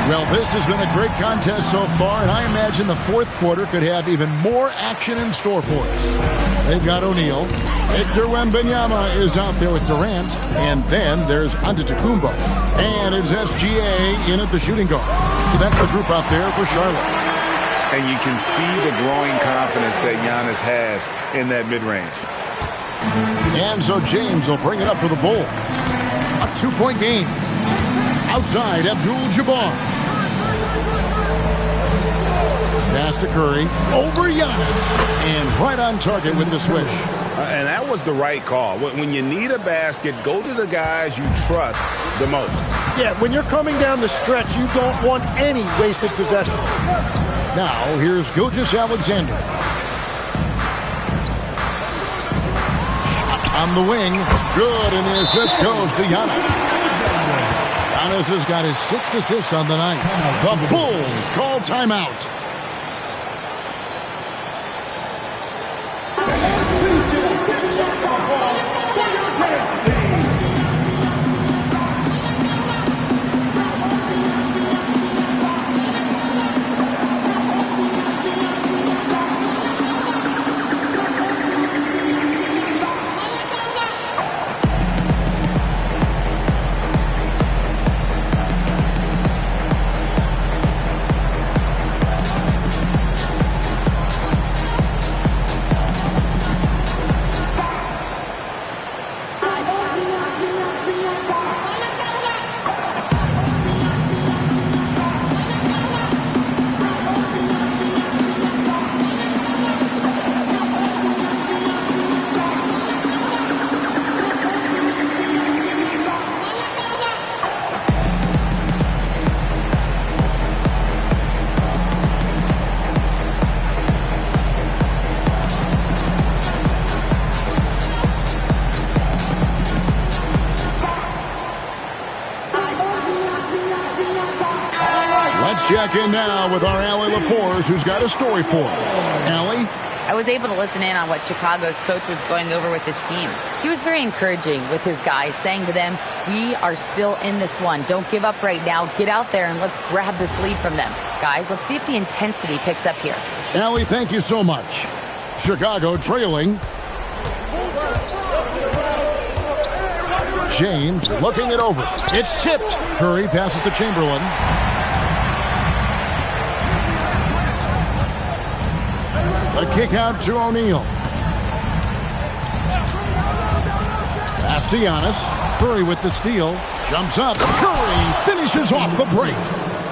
Well, this has been a great contest so far, and I imagine the fourth quarter could have even more action in store for us. They've got O'Neal. Victor Wembanyama is out there with Durant, and then there's Antetokounmpo. And it's SGA in at the shooting guard. So that's the group out there for Charlotte. And you can see the growing confidence that Giannis has in that mid-range. And so James will bring it up for the Bulls. A 2-point game. Outside, Abdul-Jabbar. Pass to Curry. Over Giannis. And right on target with the swish. And that was the right call. When you need a basket, go to the guys you trust the most. Yeah, when you're coming down the stretch, you don't want any wasted possession. Now, here's Gilgeous-Alexander. Shot on the wing. Good, and the assist goes to Giannis. Giannis has got his 6th assist on the night. The Bulls call timeout. Let's check in now with our Allie LaForce, who's got a story for us. Allie? I was able to listen in on what Chicago's coach was going over with his team. He was very encouraging with his guys, saying to them, we are still in this one. Don't give up right now. Get out there and let's grab this lead from them. Guys, let's see if the intensity picks up here. Allie, thank you so much. Chicago trailing. James looking it over. It's tipped. Curry passes to Chamberlain. A kick out to O'Neal. Pass to Giannis. Curry with the steal. Jumps up. Curry finishes off the break.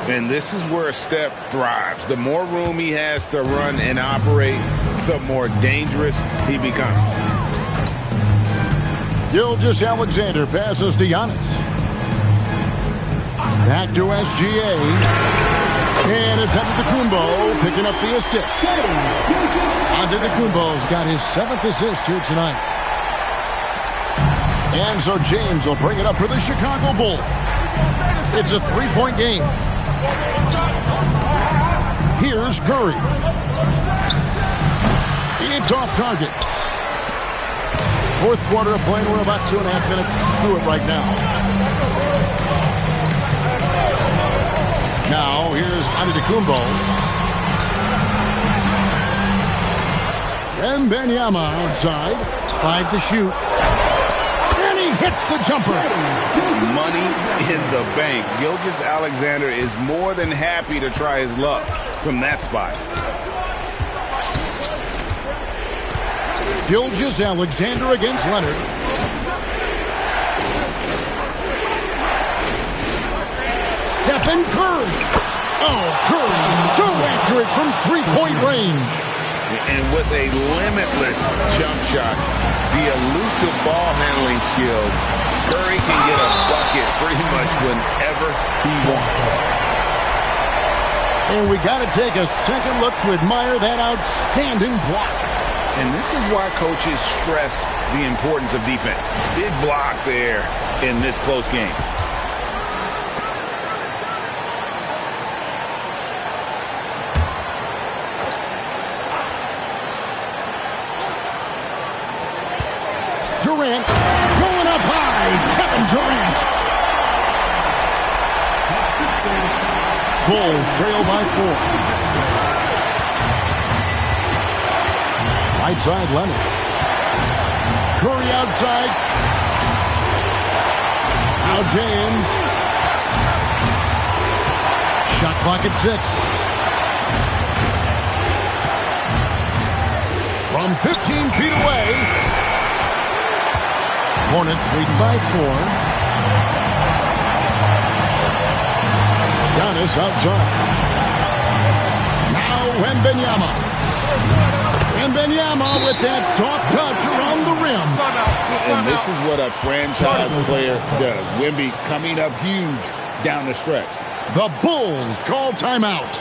And this is where Steph thrives. The more room he has to run and operate, the more dangerous he becomes. Gilgeous-Alexander passes to Giannis. Back to SGA. And it's Antetokounmpo picking up the assist. Antetokounmpo's got his 7th assist here tonight. And so James will bring it up for the Chicago Bulls. It's a 3-point game. Here's Curry. It's off target. Fourth quarter of play. We're about 2.5 minutes through it right now. Now, here's Antetokounmpo. Wembanyama outside. 5 to shoot. And he hits the jumper. Money in the bank. Gilgeous-Alexander is more than happy to try his luck from that spot. Gilgeous-Alexander against Leonard. Stephen Curry. Oh, Curry so accurate from 3-point range. And with a limitless jump shot, the elusive ball handling skills, Curry can get a bucket pretty much whenever he wants. And we got to take a second look to admire that outstanding block. And this is why coaches stress the importance of defense. Big block there in this close game. Durant going up high. Kevin Durant. Bulls trail by 4. Right side, Leonard. Curry outside. Now James. Shot clock at 6. From 15 feet away. Hornets leading by 4. Giannis outside. Now Wembanyama. Wembanyama with that soft touch around the rim. And this is what a franchise player does. Wemby coming up huge down the stretch. The Bulls call timeout.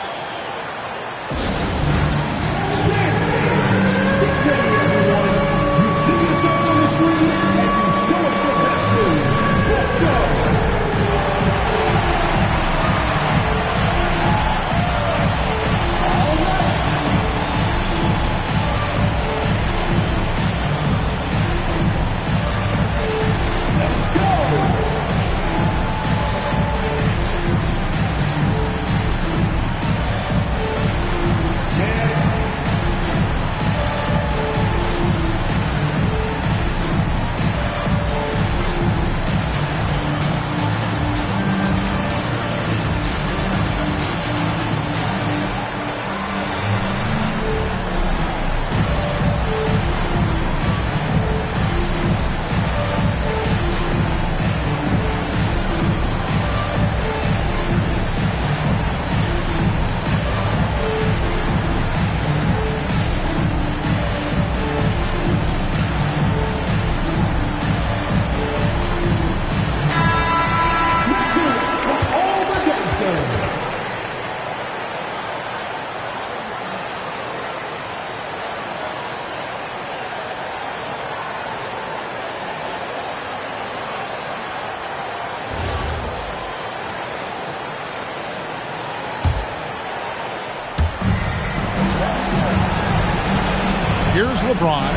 Here's LeBron.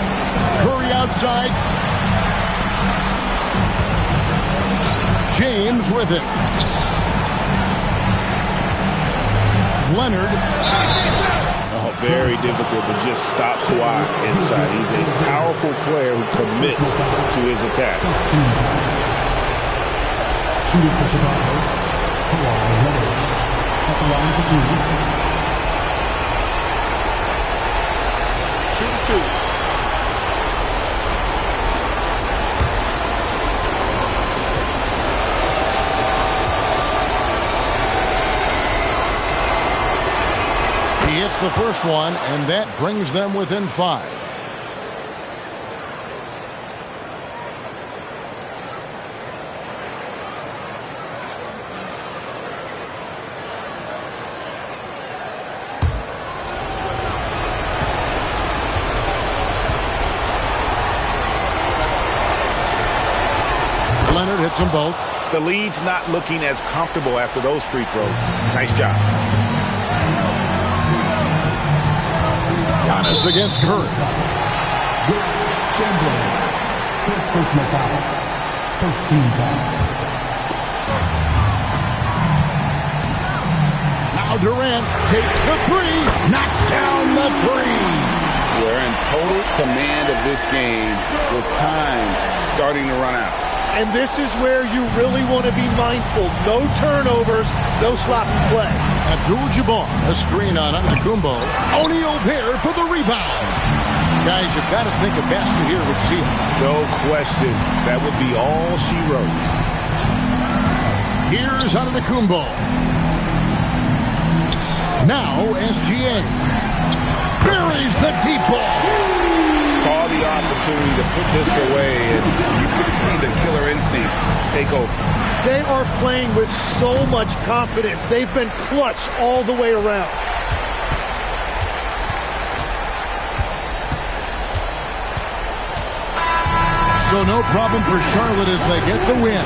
Curry outside. James with it. Leonard. Oh, very difficult to just stop Kawhi inside. He's a powerful player who commits to his attack. Shooting for Chicago, Kawhi Leonard at the line for two. Shooting two. He hits the first one, and that brings them within 5. Leonard hits them both. The lead's not looking as comfortable after those free throws. Nice job. Giannis against Curry. Chamberlain. First personal foul. First team foul. Now Durant takes the 3. Knocks down the 3. We're in total command of this game with time starting to run out. And this is where you really want to be mindful. No turnovers, no sloppy play. Abdul-Jabbar, a screen on Antetokounmpo. O'Neal there for the rebound. Guys, you've got to think a basket here would seal it. No question. That would be all she wrote. Here's Antetokounmpo. Now SGA. Buries the deep ball. Saw the opportunity to put this away, and you could see the killer instinct take over. They are playing with so much confidence. They've been clutch all the way around. So no problem for Charlotte as they get the win.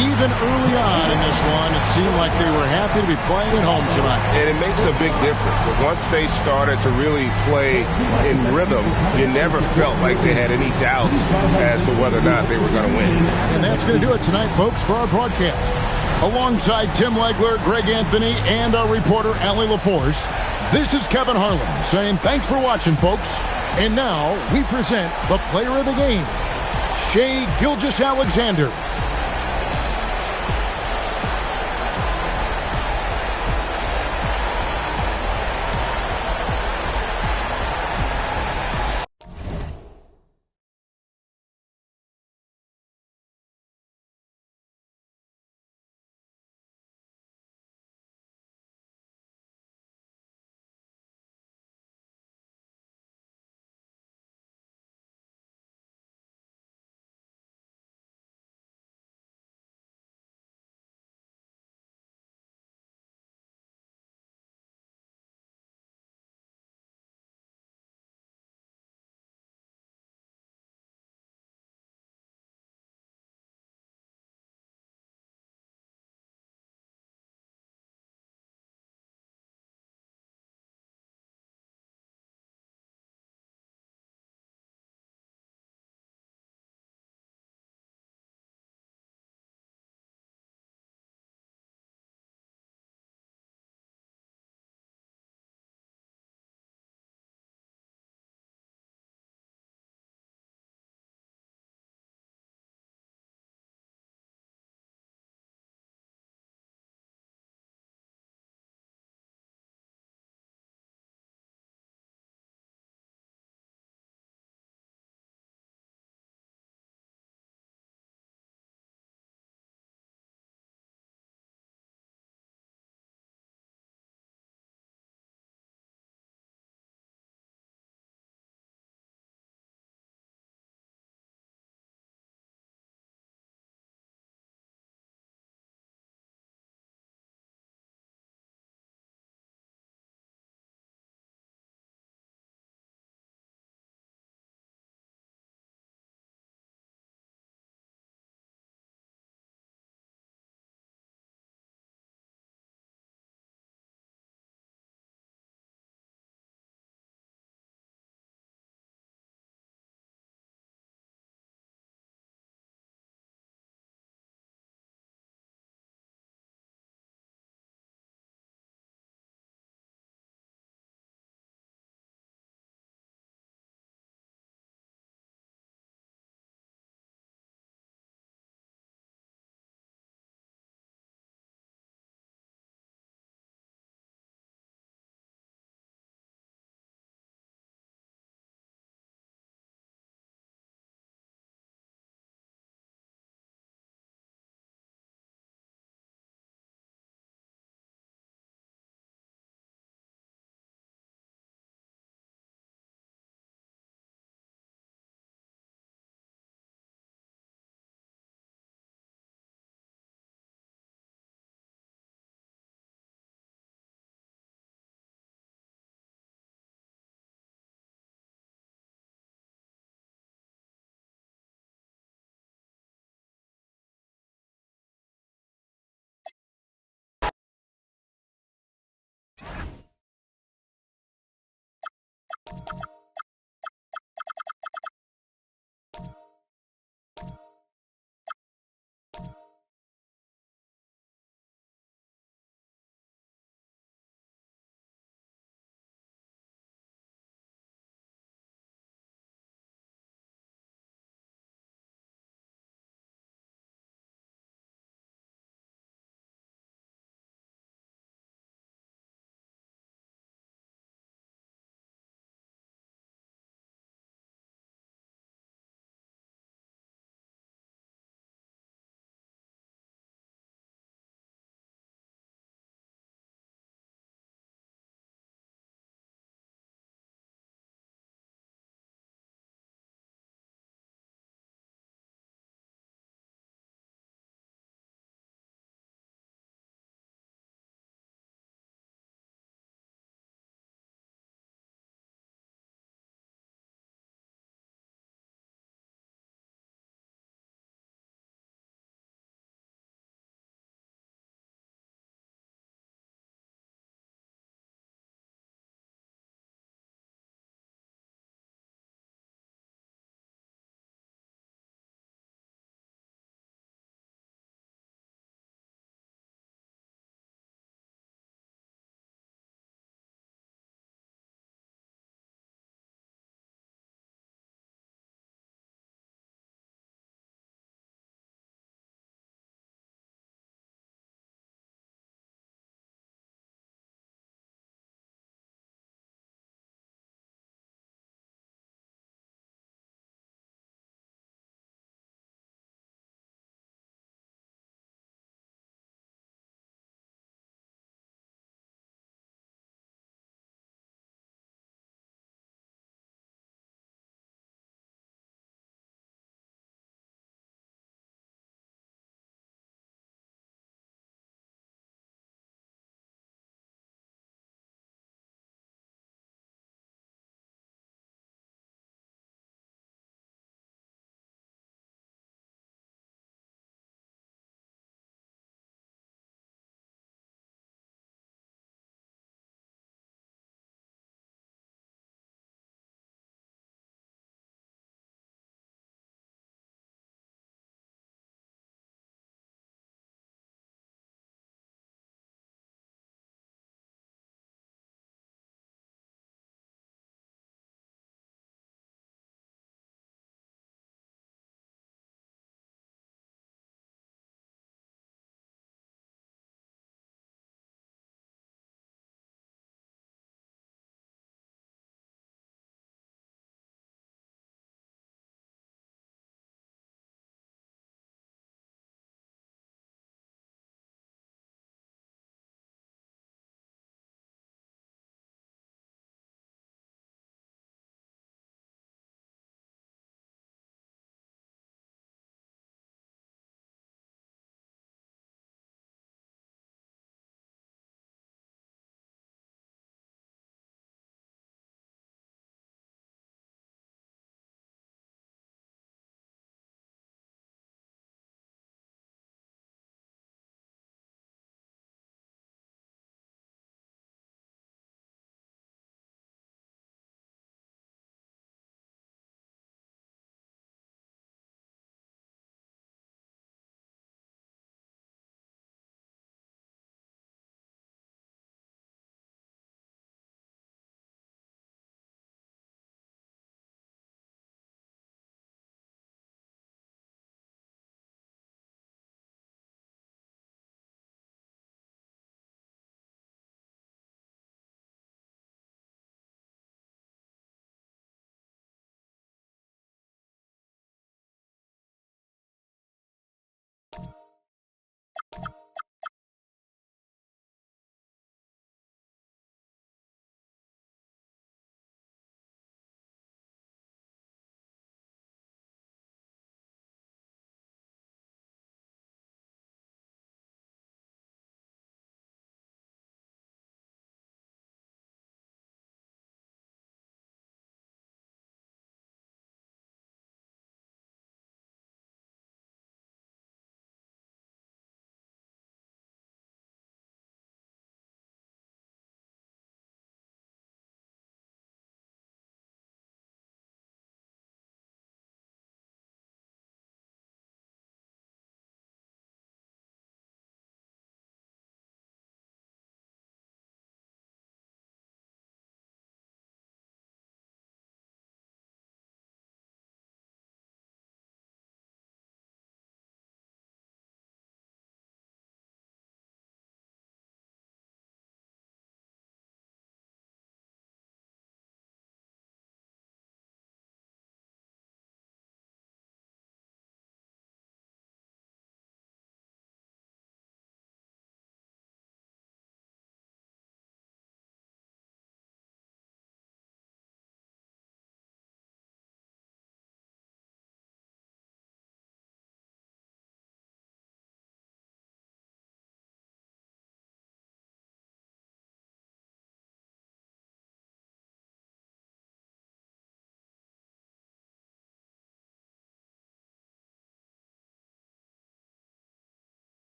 Even early on in this one, it seemed like they were happy to be playing at home tonight. And it makes a big difference. Once they started to really play in rhythm, you never felt like they had any doubts as to whether or not they were going to win. And that's going to do it tonight, folks, for our broadcast. Alongside Tim Legler, Greg Anthony, and our reporter, Allie LaForce, this is Kevin Harlan saying thanks for watching, folks. And now we present the player of the game, Shai Gilgeous-Alexander.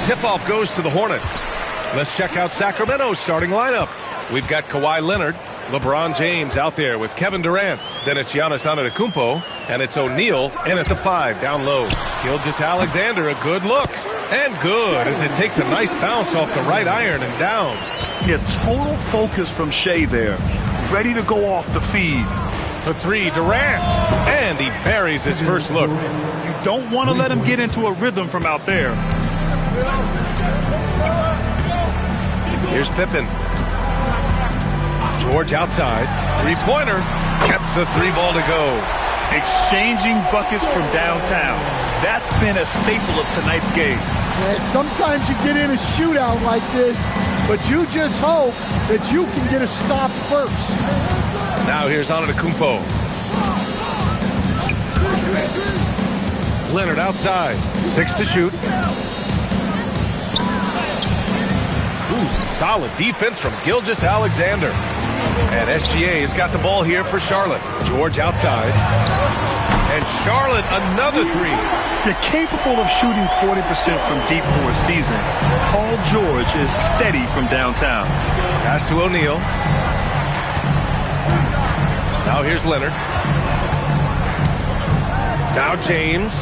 Tip-off goes to the Hornets. Let's check out Sacramento's starting lineup. We've got Kawhi Leonard, LeBron James out there with Kevin Durant. Then it's Giannis Antetokounmpo, and it's O'Neal in at the 5 down low. Gilgeous-Alexander, a good look. And good as it takes a nice bounce off the right iron and down. Yeah, total focus from Shea there. Ready to go off the feed. For 3, Durant. And he buries his first look. You don't want to let him get into a rhythm from out there. Here's Pippen. George outside. Three-pointer. Gets the 3-ball to go. Exchanging buckets from downtown. That's been a staple of tonight's game. Yeah, sometimes you get in a shootout like this, but you just hope that you can get a stop first. Now here's Antetokounmpo. Leonard outside. 6 to shoot. Ooh, some solid defense from Gilgeous-Alexander. And SGA has got the ball here for Charlotte. George outside. And Charlotte, another 3. You're capable of shooting 40% from deep for a season. Paul George is steady from downtown. Pass to O'Neal. Now here's Leonard. Now James.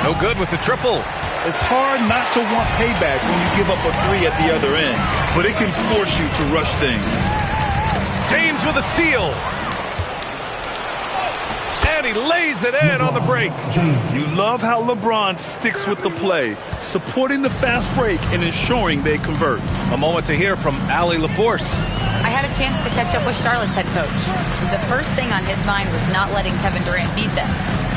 No good with the triple. It's hard not to want payback when you give up a 3 at the other end, but it can force you to rush things. James with a steal. And he lays it in on the break. You love how LeBron sticks with the play, supporting the fast break and ensuring they convert. A moment to hear from Allie LaForce. I had a chance to catch up with Charlotte's head coach. The first thing on his mind was not letting Kevin Durant beat them.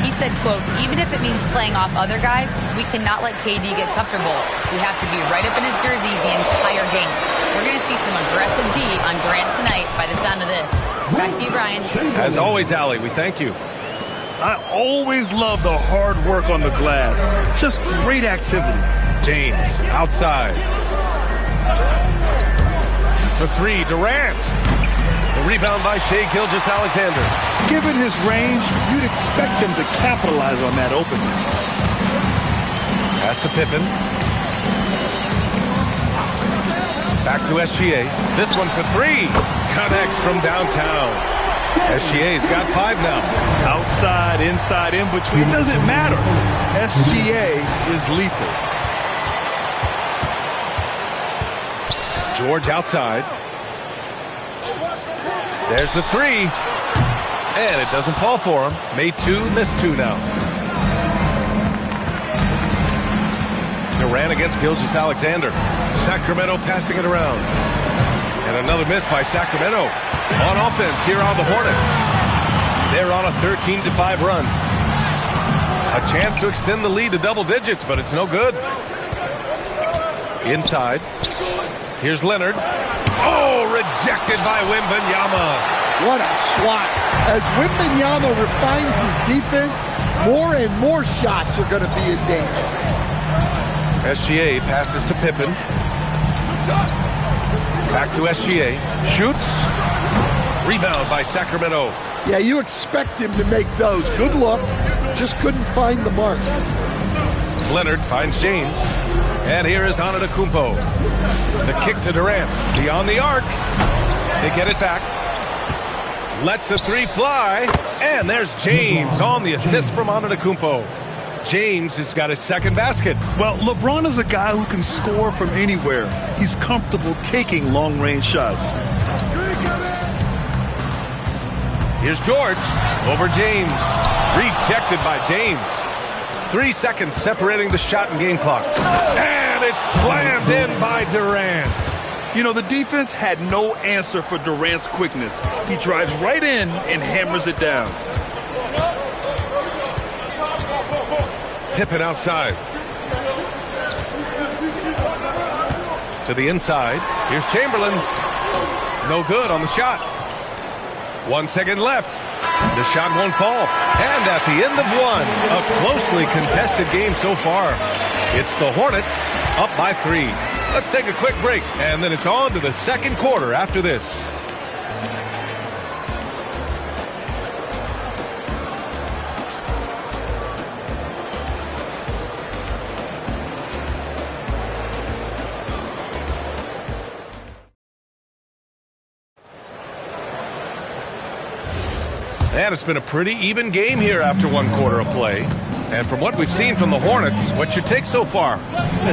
He said, quote, even if it means playing off other guys, we cannot let KD get comfortable. We have to be right up in his jersey the entire game. We're going to see some aggressive D on Durant tonight by the sound of this. Back to you, Brian. As always, Allie, we thank you. I always love the hard work on the glass. Just great activity. James outside. For 3, Durant. The rebound by Shai Gilgeous-Alexander. Given his range, you'd expect him to capitalize on that opening. Pass to Pippen. Back to SGA. This one for 3. Connects from downtown. SGA's got 5 now. Outside, inside, in between, doesn't matter. SGA is lethal. George outside. There's the 3. And it doesn't fall for him. Made 2, missed 2 now. Durant against Gilgeous-Alexander. Sacramento passing it around. And another miss by Sacramento. On offense, here are the Hornets. They're on a 13-5 run. A chance to extend the lead to double digits, but it's no good. Inside. Here's Leonard. Oh, rejected by Wembanyama. What a swat. As Wembanyama refines his defense, more and more shots are going to be in danger. SGA passes to Pippen. Back to SGA. Shoots. Rebound by Sacramento. Yeah, you expect him to make those. Good luck. Just couldn't find the mark. Leonard finds James. And here is Antetokounmpo. The kick to Durant. Beyond the arc. They get it back. Lets the 3 fly. And there's James on the assist from Antetokounmpo. James has got his second basket. Well, LeBron is a guy who can score from anywhere. He's comfortable taking long-range shots. Here's George over James. Rejected by James. 3 seconds separating the shot and game clock. And it's slammed in by Durant. You know, the defense had no answer for Durant's quickness. He drives right in and hammers it down. Pippen outside. To the inside. Here's Chamberlain. No good on the shot. 1 second left. The shot won't fall. And at the end of 1, a closely contested game so far. It's the Hornets up by 3. Let's take a quick break, and then it's on to the second quarter after this. And it's been a pretty even game here after 1 quarter of play. And from what we've seen from the Hornets, what's your take so far?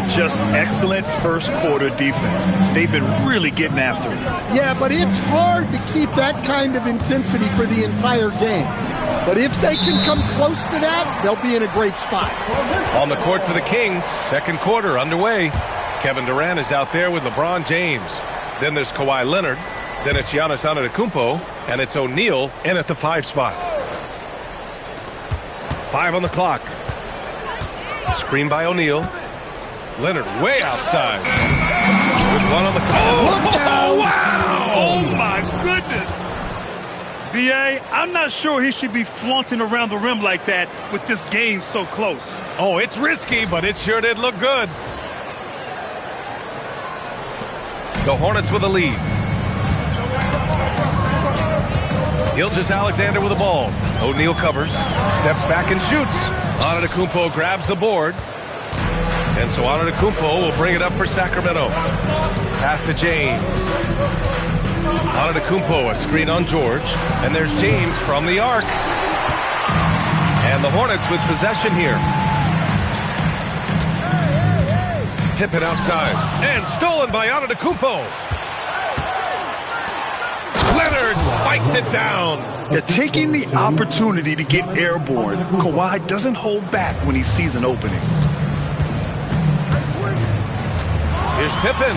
Just excellent first quarter defense. They've been really getting after it. Yeah, but it's hard to keep that kind of intensity for the entire game. But if they can come close to that, they'll be in a great spot. On the court for the Kings, second quarter underway. Kevin Durant is out there with LeBron James. Then there's Kawhi Leonard. Then it's Giannis Antetokounmpo. And it's O'Neal in at the 5 spot. 5 on the clock. Screen by O'Neal. Leonard way outside. With 1 on the clock. Oh, wow! Oh, my goodness. B.A., I'm not sure he should be flaunting around the rim like that with this game so close. Oh, it's risky, but it sure did look good. The Hornets with a lead. Gilgeous-Alexander with the ball. O'Neal covers, steps back and shoots. Antetokounmpo grabs the board. And so Antetokounmpo will bring it up for Sacramento. Pass to James. Antetokounmpo, a screen on George. And there's James from the arc. And the Hornets with possession here. Pippen outside. And stolen by Antetokounmpo. Leonard spikes it down. They're taking the opportunity to get airborne. Kawhi doesn't hold back when he sees an opening. Here's Pippen.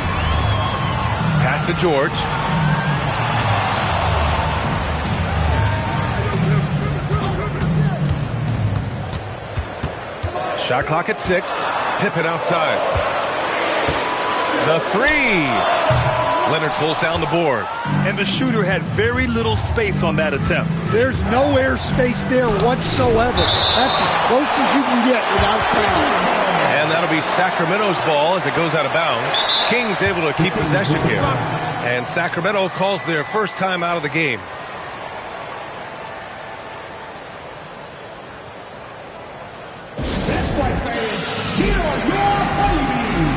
Pass to George. Shot clock at 6. Pippen outside. The 3. Leonard pulls down the board. And the shooter had very little space on that attempt. There's no air space there whatsoever. That's as close as you can get without fouling. And that'll be Sacramento's ball as it goes out of bounds. Kings able to keep possession here. And Sacramento calls their first time out of the game. That's right, fans. Here are your honeybees.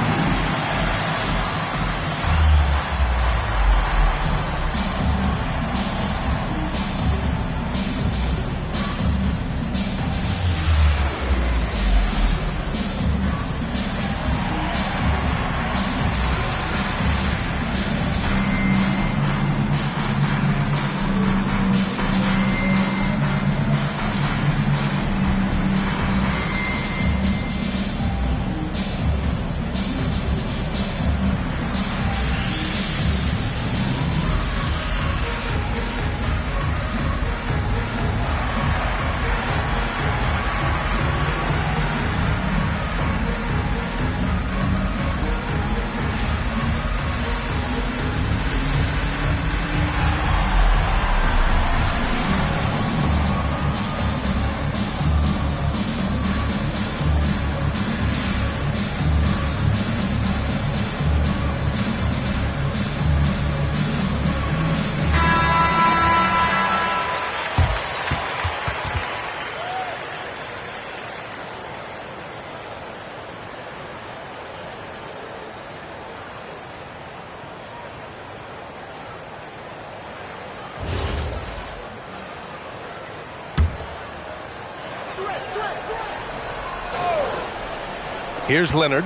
Here's Leonard.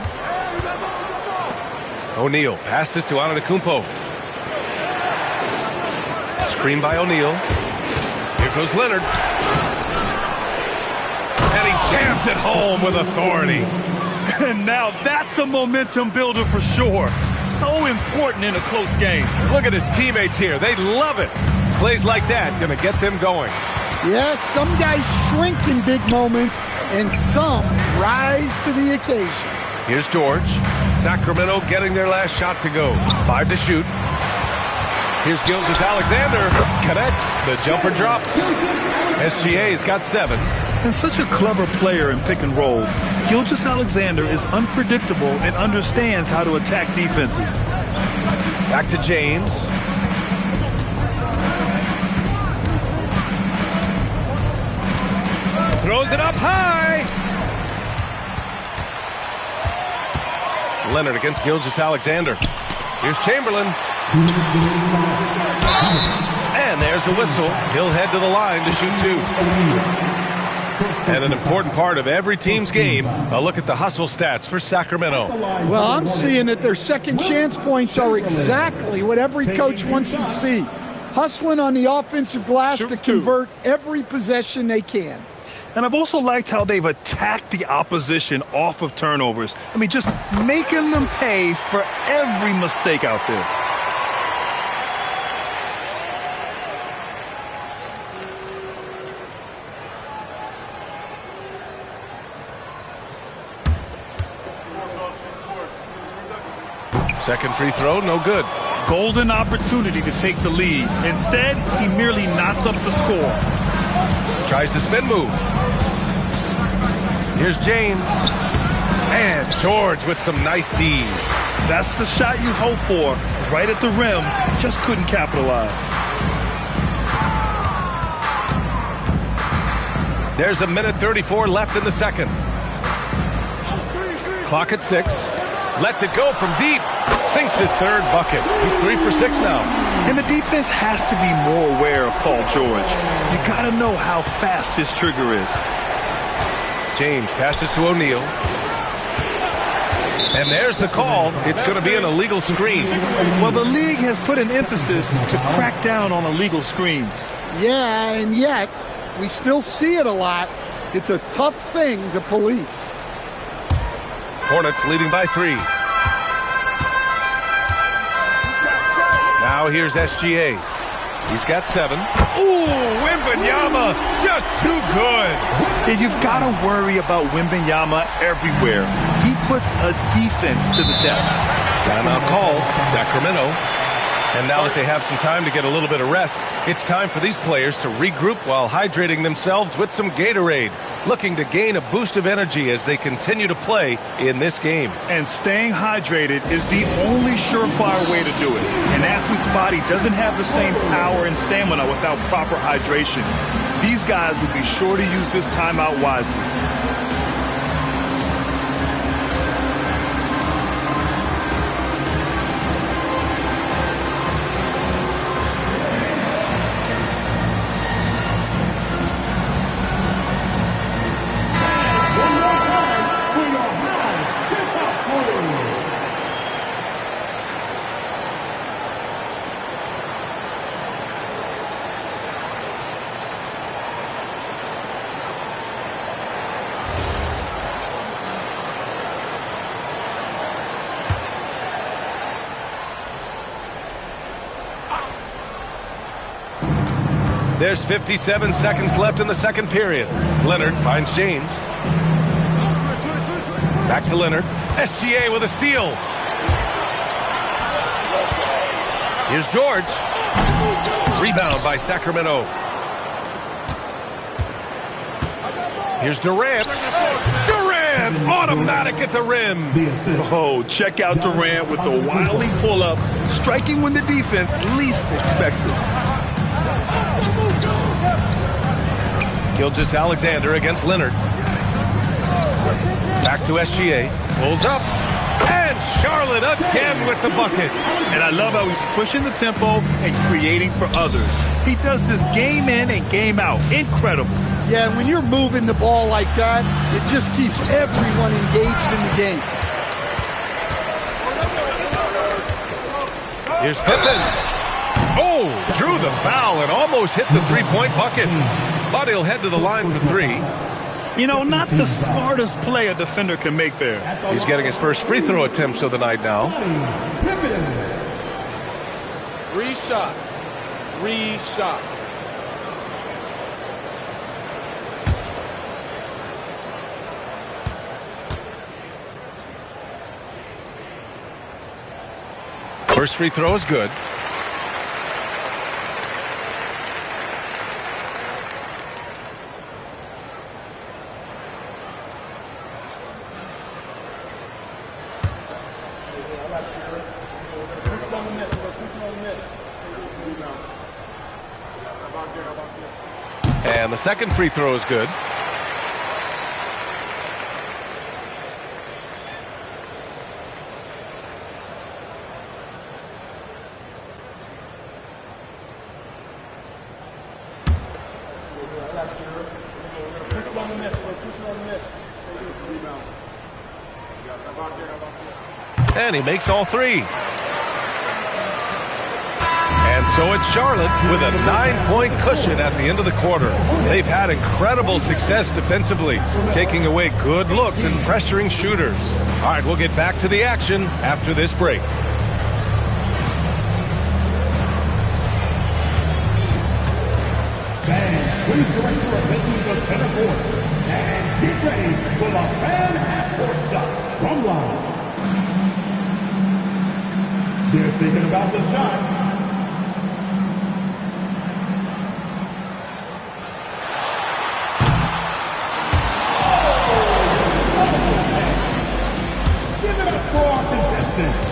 O'Neal passes to Antetokounmpo. Screen by O'Neal. Here goes Leonard. And he jams it home with authority. And now that's a momentum builder for sure. So important in a close game. Look at his teammates here. They love it. Plays like that going to get them going. Yes, some guys shrink in big moments, and some rise to the occasion. Here's George. Sacramento getting their last shot to go. 5 to shoot. Here's Gilgeous-Alexander. Connects. The jumper drops. SGA's got 7. And such a clever player in pick and rolls. Gilgeous-Alexander is unpredictable and understands how to attack defenses. Back to James. Throws it up high. Leonard against Gilgeous-Alexander. Here's Chamberlain. And there's a whistle. He'll head to the line to shoot 2. And an important part of every team's game, a look at the hustle stats for Sacramento. Well, I'm seeing that their second chance points are exactly what every coach wants to see. Hustling on the offensive glass to convert every possession they can. And I've also liked how they've attacked the opposition off of turnovers. I mean, just making them pay for every mistake out there. Second free throw, no good. Golden opportunity to take the lead. Instead, he merely knots up the score. Tries the spin move. Here's James. And George with some nice D. That's the shot you hope for. Right at the rim. Just couldn't capitalize. There's a minute 34 left in the second. Clock at 6. Lets it go from deep. Sinks his third bucket. He's 3 for 6 now. And the defense has to be more aware of Paul George. You got to know how fast his trigger is. James passes to O'Neal. And there's the call. It's going to be an illegal screen. Well, the league has put an emphasis to crack down on illegal screens. Yeah, and yet we still see it a lot. It's a tough thing to police. Hornets leading by 3. Now here's SGA. He's got 7. Ooh, Wembanyama, just too good. And you've got to worry about Wembanyama everywhere. He puts a defense to the test. Timeout called, Sacramento. And now that they have some time to get a little bit of rest, it's time for these players to regroup while hydrating themselves with some Gatorade, looking to gain a boost of energy as they continue to play in this game. And staying hydrated is the only surefire way to do it. An athlete's body doesn't have the same power and stamina without proper hydration. These guys will be sure to use this timeout wisely. There's 57 seconds left in the second period. Leonard finds James. Back to Leonard. SGA with a steal. Here's George. Rebound by Sacramento. Here's Durant. Durant, automatic at the rim. Oh, check out Durant with the wily pull-up, striking when the defense least expects it. Gilgeous-Alexander against Leonard. Back to SGA. Pulls up. And Charlotte again with the bucket. And I love how he's pushing the tempo and creating for others. He does this game in and game out. Incredible. Yeah, and when you're moving the ball like that, it just keeps everyone engaged in the game. Here's Pippen. Oh, drew the foul and almost hit the three-point bucket. But he'll head to the line for 3. You know, not the smartest play a defender can make there. He's getting his first free throw attempts of the night now. 3 shots. 3 shots. First free throw is good. And the second free throw is good. And he makes all three. And so it's Charlotte with a 9-point cushion at the end of the quarter. They've had incredible success defensively, taking away good looks and pressuring shooters. All right, we'll get back to the action after this break. Fans, please direct your attention to center court and get ready for the fan half-court shots from Live. They're thinking about the shot. Give it up for our contestants.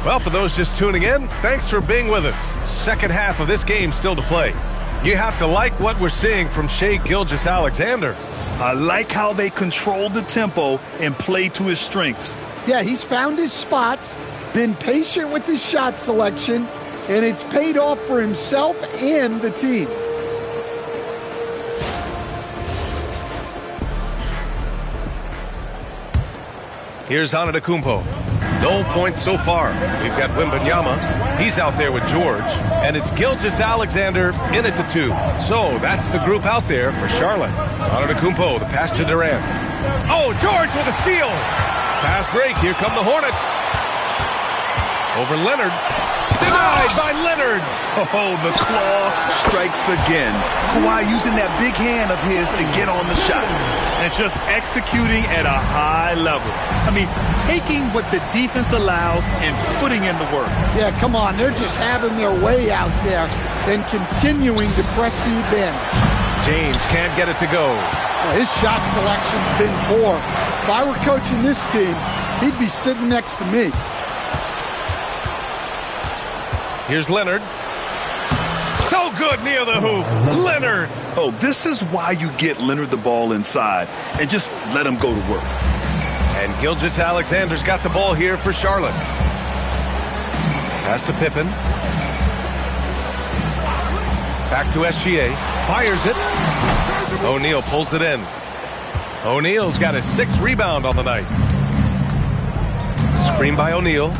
Well, for those just tuning in, thanks for being with us. Second half of this game still to play. You have to like what we're seeing from Shai Gilgeous-Alexander. I like how they control the tempo and play to his strengths. Yeah, he's found his spots, been patient with his shot selection, and it's paid off for himself and the team. Here's Antetokounmpo. No points so far. We've got Wembanyama. He's out there with George. And it's Gilgeous-Alexander in at the 2. So that's the group out there for Charlotte. Antetokounmpo, the pass to Durant. Oh, George with a steal. Fast break. Here come the Hornets. Over Leonard. Denied by Leonard. Oh, the claw strikes again. Kawhi using that big hand of his to get on the shot. And just executing at a high level. I mean, taking what the defense allows and putting in the work. Yeah, come on. They're just having their way out there and continuing to press the advantage. James can't get it to go. Well, his shot selection's been poor. If I were coaching this team, he'd be sitting next to me. Here's Leonard. So good near the hoop. Leonard. Oh, this is why you get Leonard the ball inside and just let him go to work. And Gilgeous-Alexander's got the ball here for Charlotte. Pass to Pippen. Back to SGA. Fires it. O'Neal pulls it in. O'Neal's got his 6th rebound on the night. Screen by O'Neal.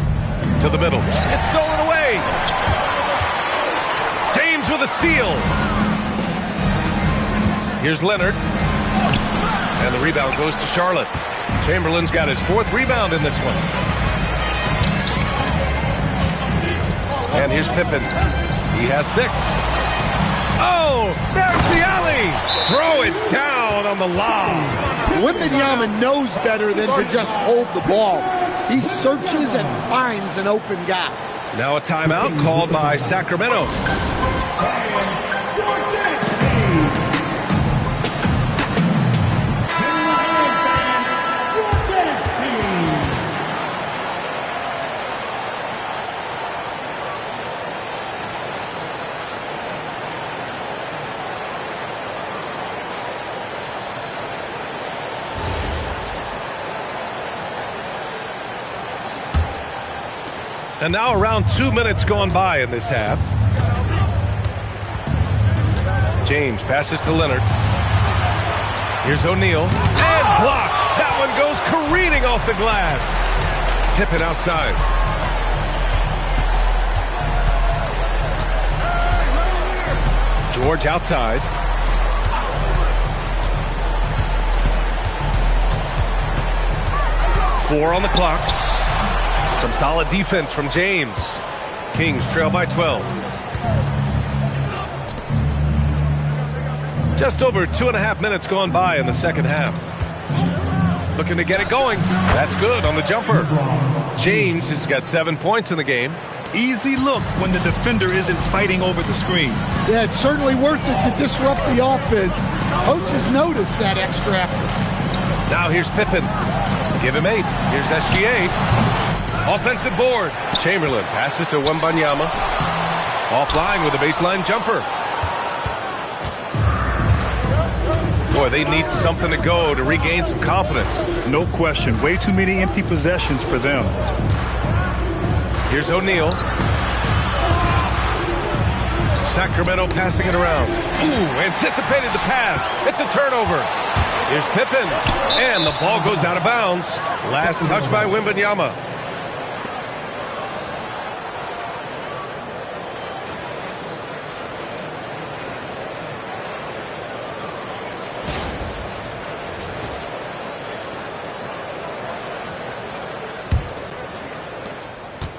To the middle. It's stolen away. James with a steal. Here's Leonard. And the rebound goes to Charlotte. Chamberlain's got his 4th rebound in this one. And here's Pippen. He has 6. Oh, there's the alley. Throw it down on the lob. Wembanyama knows better than to just hold the ball. He searches and finds an open guy. Now a timeout called by Sacramento. And now around 2 minutes gone by in this half. James passes to Leonard. Here's O'Neal. And blocked. That one goes careening off the glass. Pippen outside. George outside. 4 on the clock. Some solid defense from James. Kings trail by 12. Just over 2.5 minutes gone by in the second half. Looking to get it going. That's good on the jumper. James has got 7 points in the game. Easy look when the defender isn't fighting over the screen. Yeah, it's certainly worth it to disrupt the offense. Coaches notice that extra effort. Now here's Pippen. Give him 8. Here's SGA. Offensive board. Chamberlain passes to Wembanyama. Offline with a baseline jumper. Boy, they need something to go to regain some confidence. No question. Way too many empty possessions for them. Here's O'Neal. Sacramento passing it around. Ooh, anticipated the pass. It's a turnover. Here's Pippen. And the ball goes out of bounds. Last touch by Wembanyama.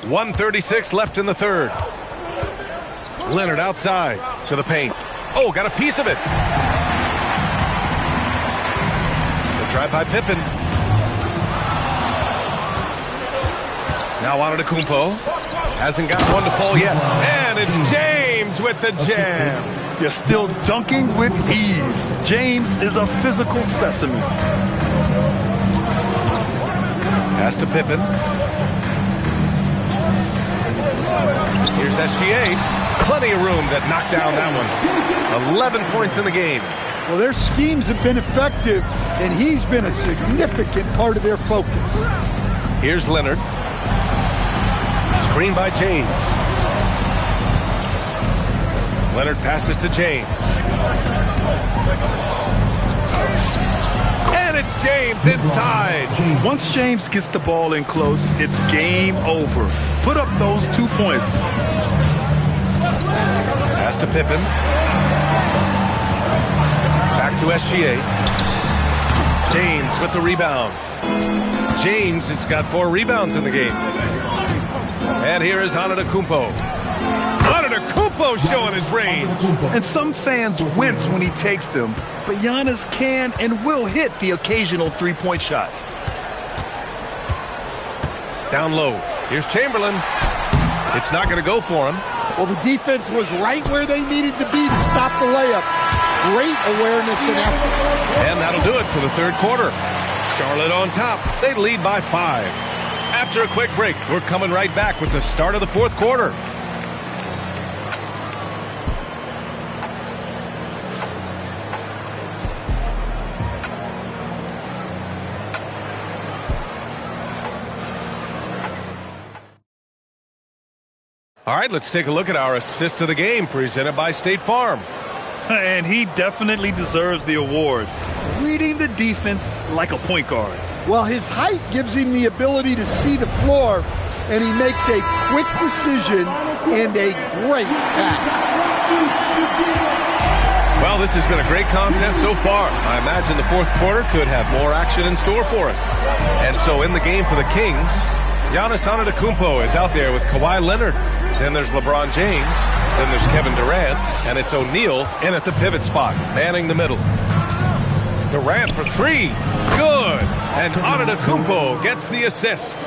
.136 left in the third. Leonard outside to the paint. Oh, got a piece of it. The drive by Pippen. Now Antetokounmpo. Hasn't got one to fall yet. And it's James with the jam. You're still dunking with ease. James is a physical specimen. Pass to Pippen. Here's SGA. Plenty of room that knocked down that one. 11 points in the game. Well, their schemes have been effective, and he's been a significant part of their focus. Here's Leonard. Screen by James. Leonard passes to James. And it's James inside. Once James gets the ball in close, it's game over. Put up those 2 points. Pass to Pippen. Back to SGA. James with the rebound. James has got 4 rebounds in the game. And here is Antetokounmpo. Antetokounmpo showing his range. And some fans wince when he takes them, but Giannis can and will hit the occasional three-point shot. Down low. Here's Chamberlain. It's not going to go for him. Well, the defense was right where they needed to be to stop the layup. Great awareness and effort. And that'll do it for the third quarter. Charlotte on top. They lead by 5. After a quick break, we're coming right back with the start of the fourth quarter. All right, let's take a look at our assist of the game presented by State Farm. And he definitely deserves the award. Reading the defense like a point guard. Well, his height gives him the ability to see the floor, and he makes a quick decision and a great pass. Well, this has been a great contest so far. I imagine the fourth quarter could have more action in store for us. And so in the game for the Kings, Giannis Antetokounmpo is out there with Kawhi Leonard. Then there's LeBron James. Then there's Kevin Durant. And it's O'Neal in at the pivot spot, manning the middle. Durant for 3. Good. And Antetokounmpo gets the assist.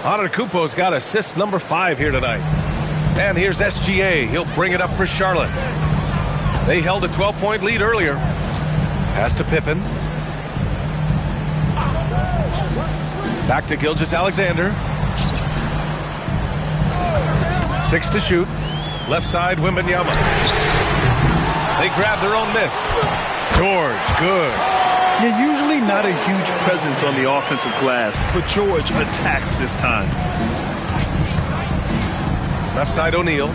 Antetokounmpo's got assist number 5 here tonight. And here's SGA. He'll bring it up for Charlotte. They held a 12-point lead earlier. Pass to Pippen. Back to Gilgeous-Alexander. 6 to shoot. Left side, Wembanyama. They grab their own miss. George, good. You're usually not a huge presence on the offensive glass, but George attacks this time. Left side, O'Neal.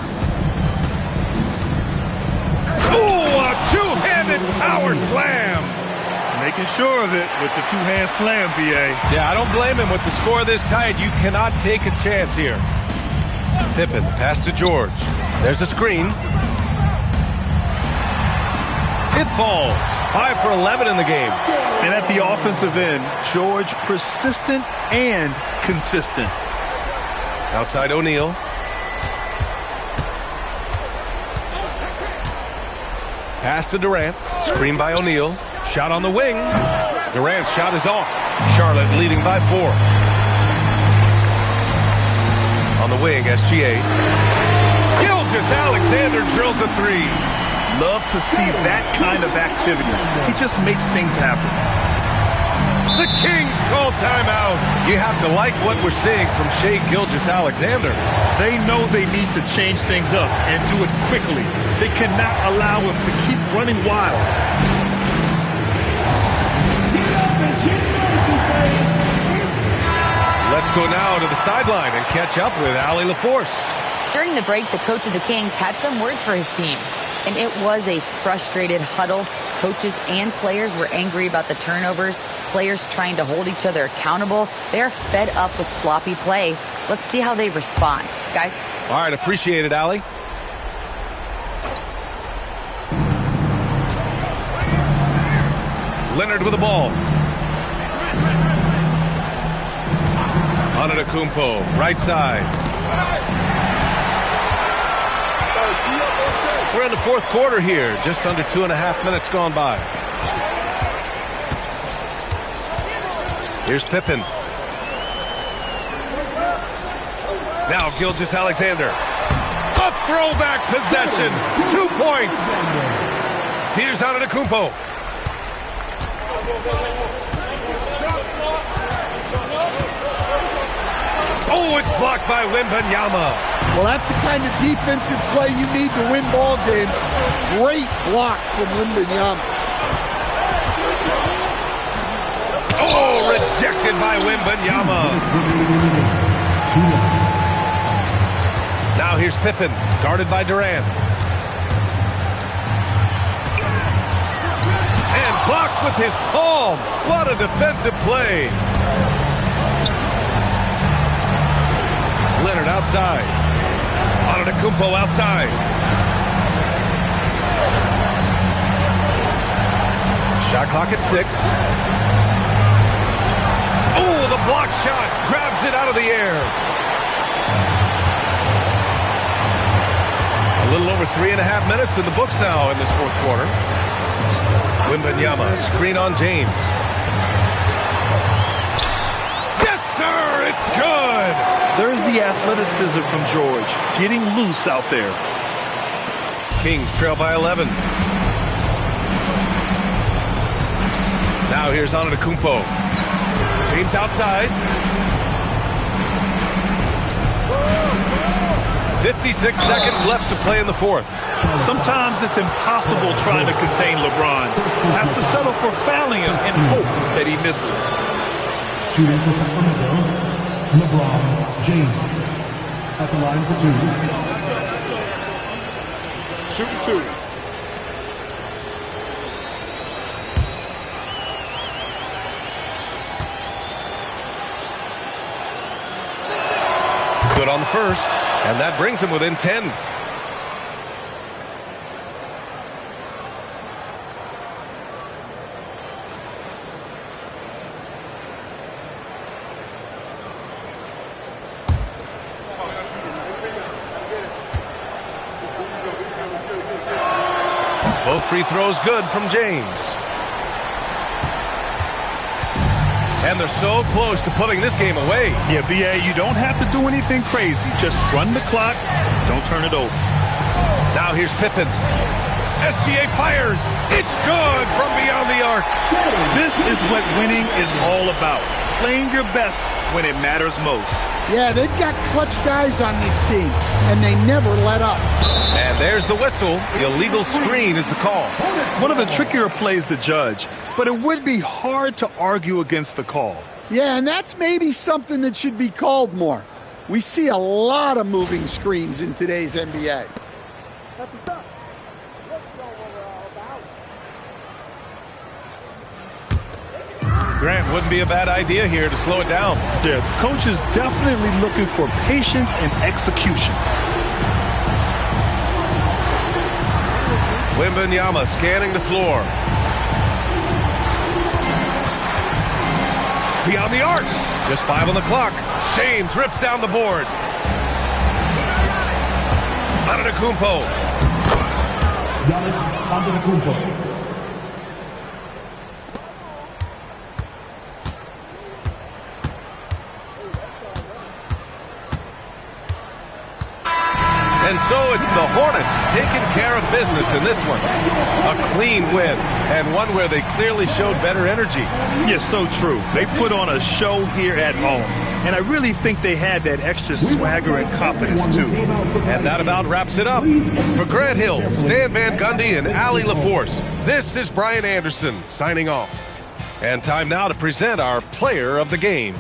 Ooh, a two-handed power slam. Making sure of it with the two-hand slam, B.A. Yeah, I don't blame him with the score this tight. You cannot take a chance here. Pippen, pass to George. There's a screen. It falls. 5 for 11 in the game. And at the offensive end, George persistent and consistent. Outside O'Neal. Pass to Durant. Screen by O'Neal. Shot on the wing. Durant's shot is off. Charlotte leading by 4. On the wing, SGA. Gilgeous-Alexander drills a 3. Love to see that kind of activity. He just makes things happen. The Kings call timeout. You have to like what we're seeing from Shai Gilgeous-Alexander. They know they need to change things up and do it quickly. They cannot allow him to keep running wild. Let's go now to the sideline and catch up with Allie LaForce. During the break, the coach of the Kings had some words for his team. And it was a frustrated huddle. Coaches and players were angry about the turnovers. Players trying to hold each other accountable. They're fed up with sloppy play. Let's see how they respond. Guys? All right, appreciate it, Allie. Leonard with the ball. Antetokounmpo, right side. We're in the fourth quarter here. Just under 2.5 minutes gone by. Here's Pippen. Now Gilgeous-Alexander. A throwback possession. 2 points. Here's Antetokounmpo. Oh, it's blocked by Wembanyama. Well, that's the kind of defensive play you need to win ball games. Great block from Wembanyama. Oh, rejected by Wembanyama. Now here's Pippen, guarded by Durant. And blocked with his palm. What a defensive play. Leonard outside. Antetokounmpo outside. Shot clock at 6. Oh, the block shot. Grabs it out of the air. A little over 3.5 minutes in the books now in this fourth quarter. Wembanyama, screen on James. Yes, sir, it's good. There's the athleticism from George, getting loose out there. Kings trail by 11. Now here's Antetokounmpo. James outside. 56 seconds left to play in the fourth. Sometimes it's impossible trying to contain LeBron. You have to settle for fouling him and hope that he misses. Shooting for Sacramento, LeBron James at the line for 2. Shooting 2. Good on the first, and that brings him within 10. Both free throws good from James. And they're so close to putting this game away. Yeah, B.A., you don't have to do anything crazy. Just run the clock. Don't turn it over. Now here's Pippen. SGA fires. It's good from beyond the arc. This is what winning is all about. Playing your best when it matters most. Yeah, they've got clutch guys on this team, and they never let up. And there's the whistle. The illegal screen is the call. One of the trickier plays to judge, but it would be hard to argue against the call. Yeah, and that's maybe something that should be called more. We see a lot of moving screens in today's NBA. Grant, wouldn't be a bad idea here to slow it down. Yeah, the coach is definitely looking for patience and execution. Wembanyama scanning the floor. Beyond the arc. Just 5 on the clock. James rips down the board. Antetokounmpo. Giannis Antetokounmpo. And so it's the Hornets taking care of business in this one. A clean win, and one where they clearly showed better energy. Yes, so true. They put on a show here at home, and I really think they had that extra swagger and confidence, too. And that about wraps it up. For Grant Hill, Stan Van Gundy, and Allie LaForce, this is Brian Anderson signing off. And time now to present our player of the game.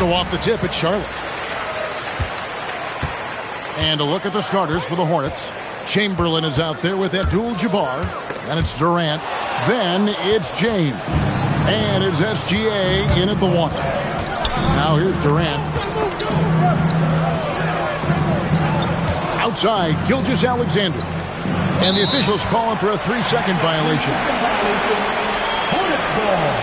So off the tip, it's Charlotte. And a look at the starters for the Hornets. Chamberlain is out there with Abdul-Jabbar. And it's Durant. Then it's James. And it's SGA in at the 1. Now here's Durant. Outside, Gilgeous-Alexander. And the officials calling for a 3-second violation. Hornets ball.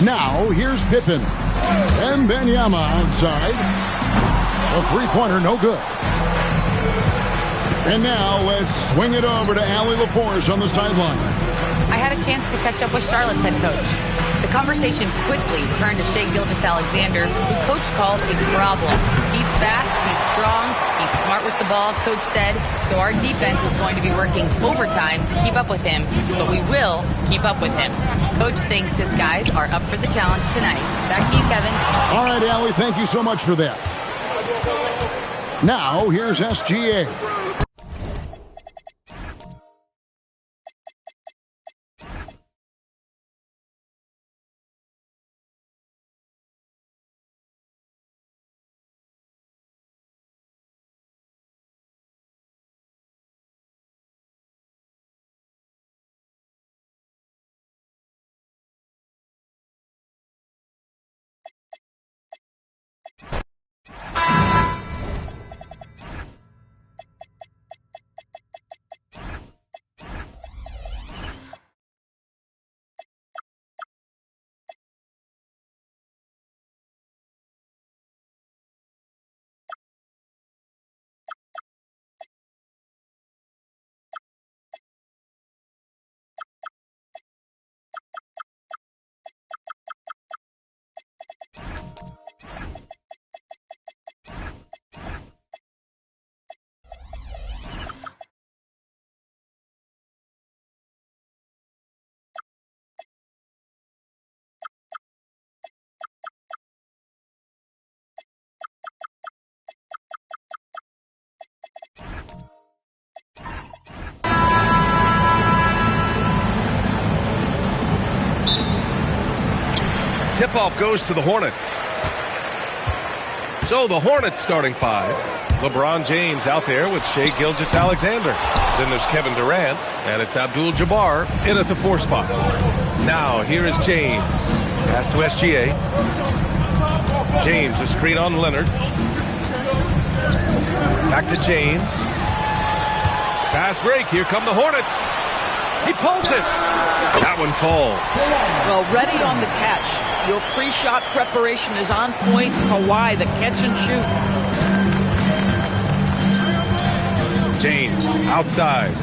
Now, here's Pippen. And Benyama outside. A three-pointer, no good. And now, let's swing it over to Allie LaForce on the sideline. I had a chance to catch up with Charlotte's head coach. The conversation quickly turned to Shai Gilgeous-Alexander, who coach called a problem. He's fast, he's strong, he's smart with the ball, coach said, so our defense is going to be working overtime to keep up with him, but we will keep up with him. Coach thinks his guys are up for the challenge tonight. Back to you, Kevin. All right, Allie, thank you so much for that. Now, here's SGA. Tip-off goes to the Hornets. So the Hornets starting 5. LeBron James out there with Shai Gilgeous-Alexander. Then there's Kevin Durant, and it's Abdul-Jabbar in at the 4 spot. Now here is James. Pass to SGA. James, a screen on Leonard. Back to James. Fast break. Here come the Hornets. He pulls it. That one falls. Well, ready on the catch. Your pre-shot preparation is on point. Kawhi, the catch and shoot. James outside.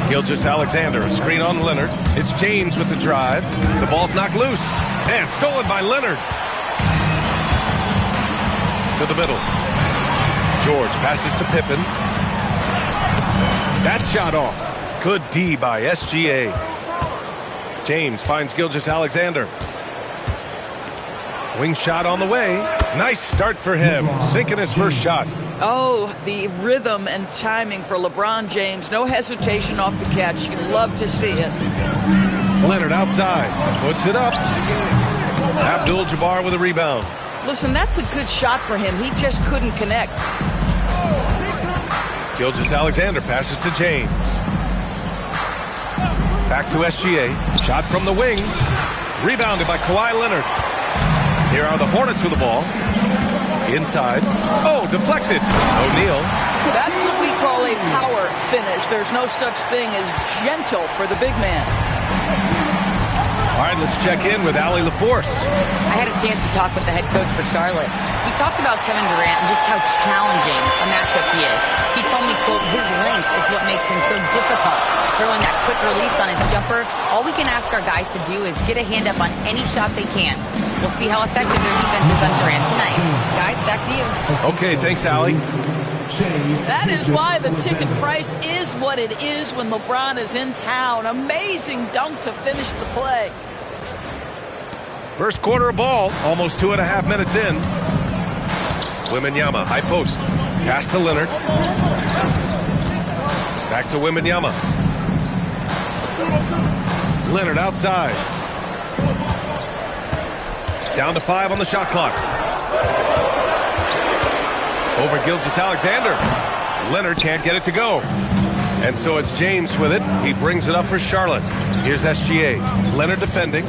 Gilgeous-Alexander, a screen on Leonard. It's James with the drive. The ball's knocked loose. And stolen by Leonard. To the middle. George passes to Pippen. That shot off. Good D by SGA. James finds Gilgeous-Alexander. Wing shot on the way. Nice start for him. Sinking his first shot. Oh, the rhythm and timing for LeBron James. No hesitation off the catch. You love to see it. Leonard outside. Puts it up. Abdul-Jabbar with a rebound. Listen, that's a good shot for him. He just couldn't connect. Gilgeous-Alexander passes to James. Back to SGA. Shot from the wing. Rebounded by Kawhi Leonard. Here are the Hornets with the ball. Inside. Oh, deflected. O'Neal. That's what we call a power finish. There's no such thing as gentle for the big man. All right, let's check in with Allie LaForce. I had a chance to talk with the head coach for Charlotte. We talked about Kevin Durant and just how challenging a matchup he is. He told me, quote, his length is what makes him so difficult. Throwing that quick release on his jumper, all we can ask our guys to do is get a hand up on any shot they can. We'll see how effective their defense is on Durant tonight. Guys, back to you. Okay, thanks, Allie. That is why the ticket price is what it is when LeBron is in town. Amazing dunk to finish the play. First quarter of ball, almost 2.5 minutes in. Wembanyama, high post. Pass to Leonard. Back to Wembanyama. Leonard outside. Down to 5 on the shot clock. Over Gilgeous-Alexander. Leonard can't get it to go. And so it's James with it. He brings it up for Charlotte. Here's SGA. Leonard defending.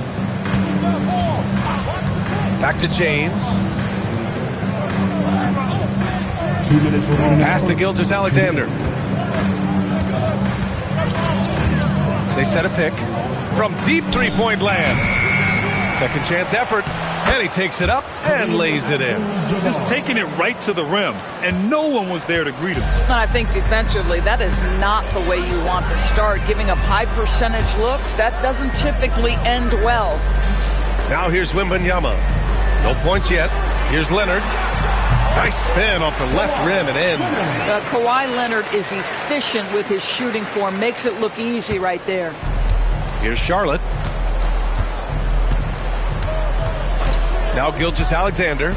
Back to James. 2 minutes remaining. Pass to Gilgeous-Alexander. They set a pick from deep three-point land. Second chance effort. And he takes it up and lays it in. Just taking it right to the rim, and no one was there to greet him. I think defensively, that is not the way you want to start. Giving up high percentage looks, that doesn't typically end well. Now here's Wembanyama. No points yet. Here's Leonard. Nice spin off the left rim and in. Kawhi Leonard is efficient with his shooting form. Makes it look easy right there. Here's Charlotte. Now Gilgeous-Alexander.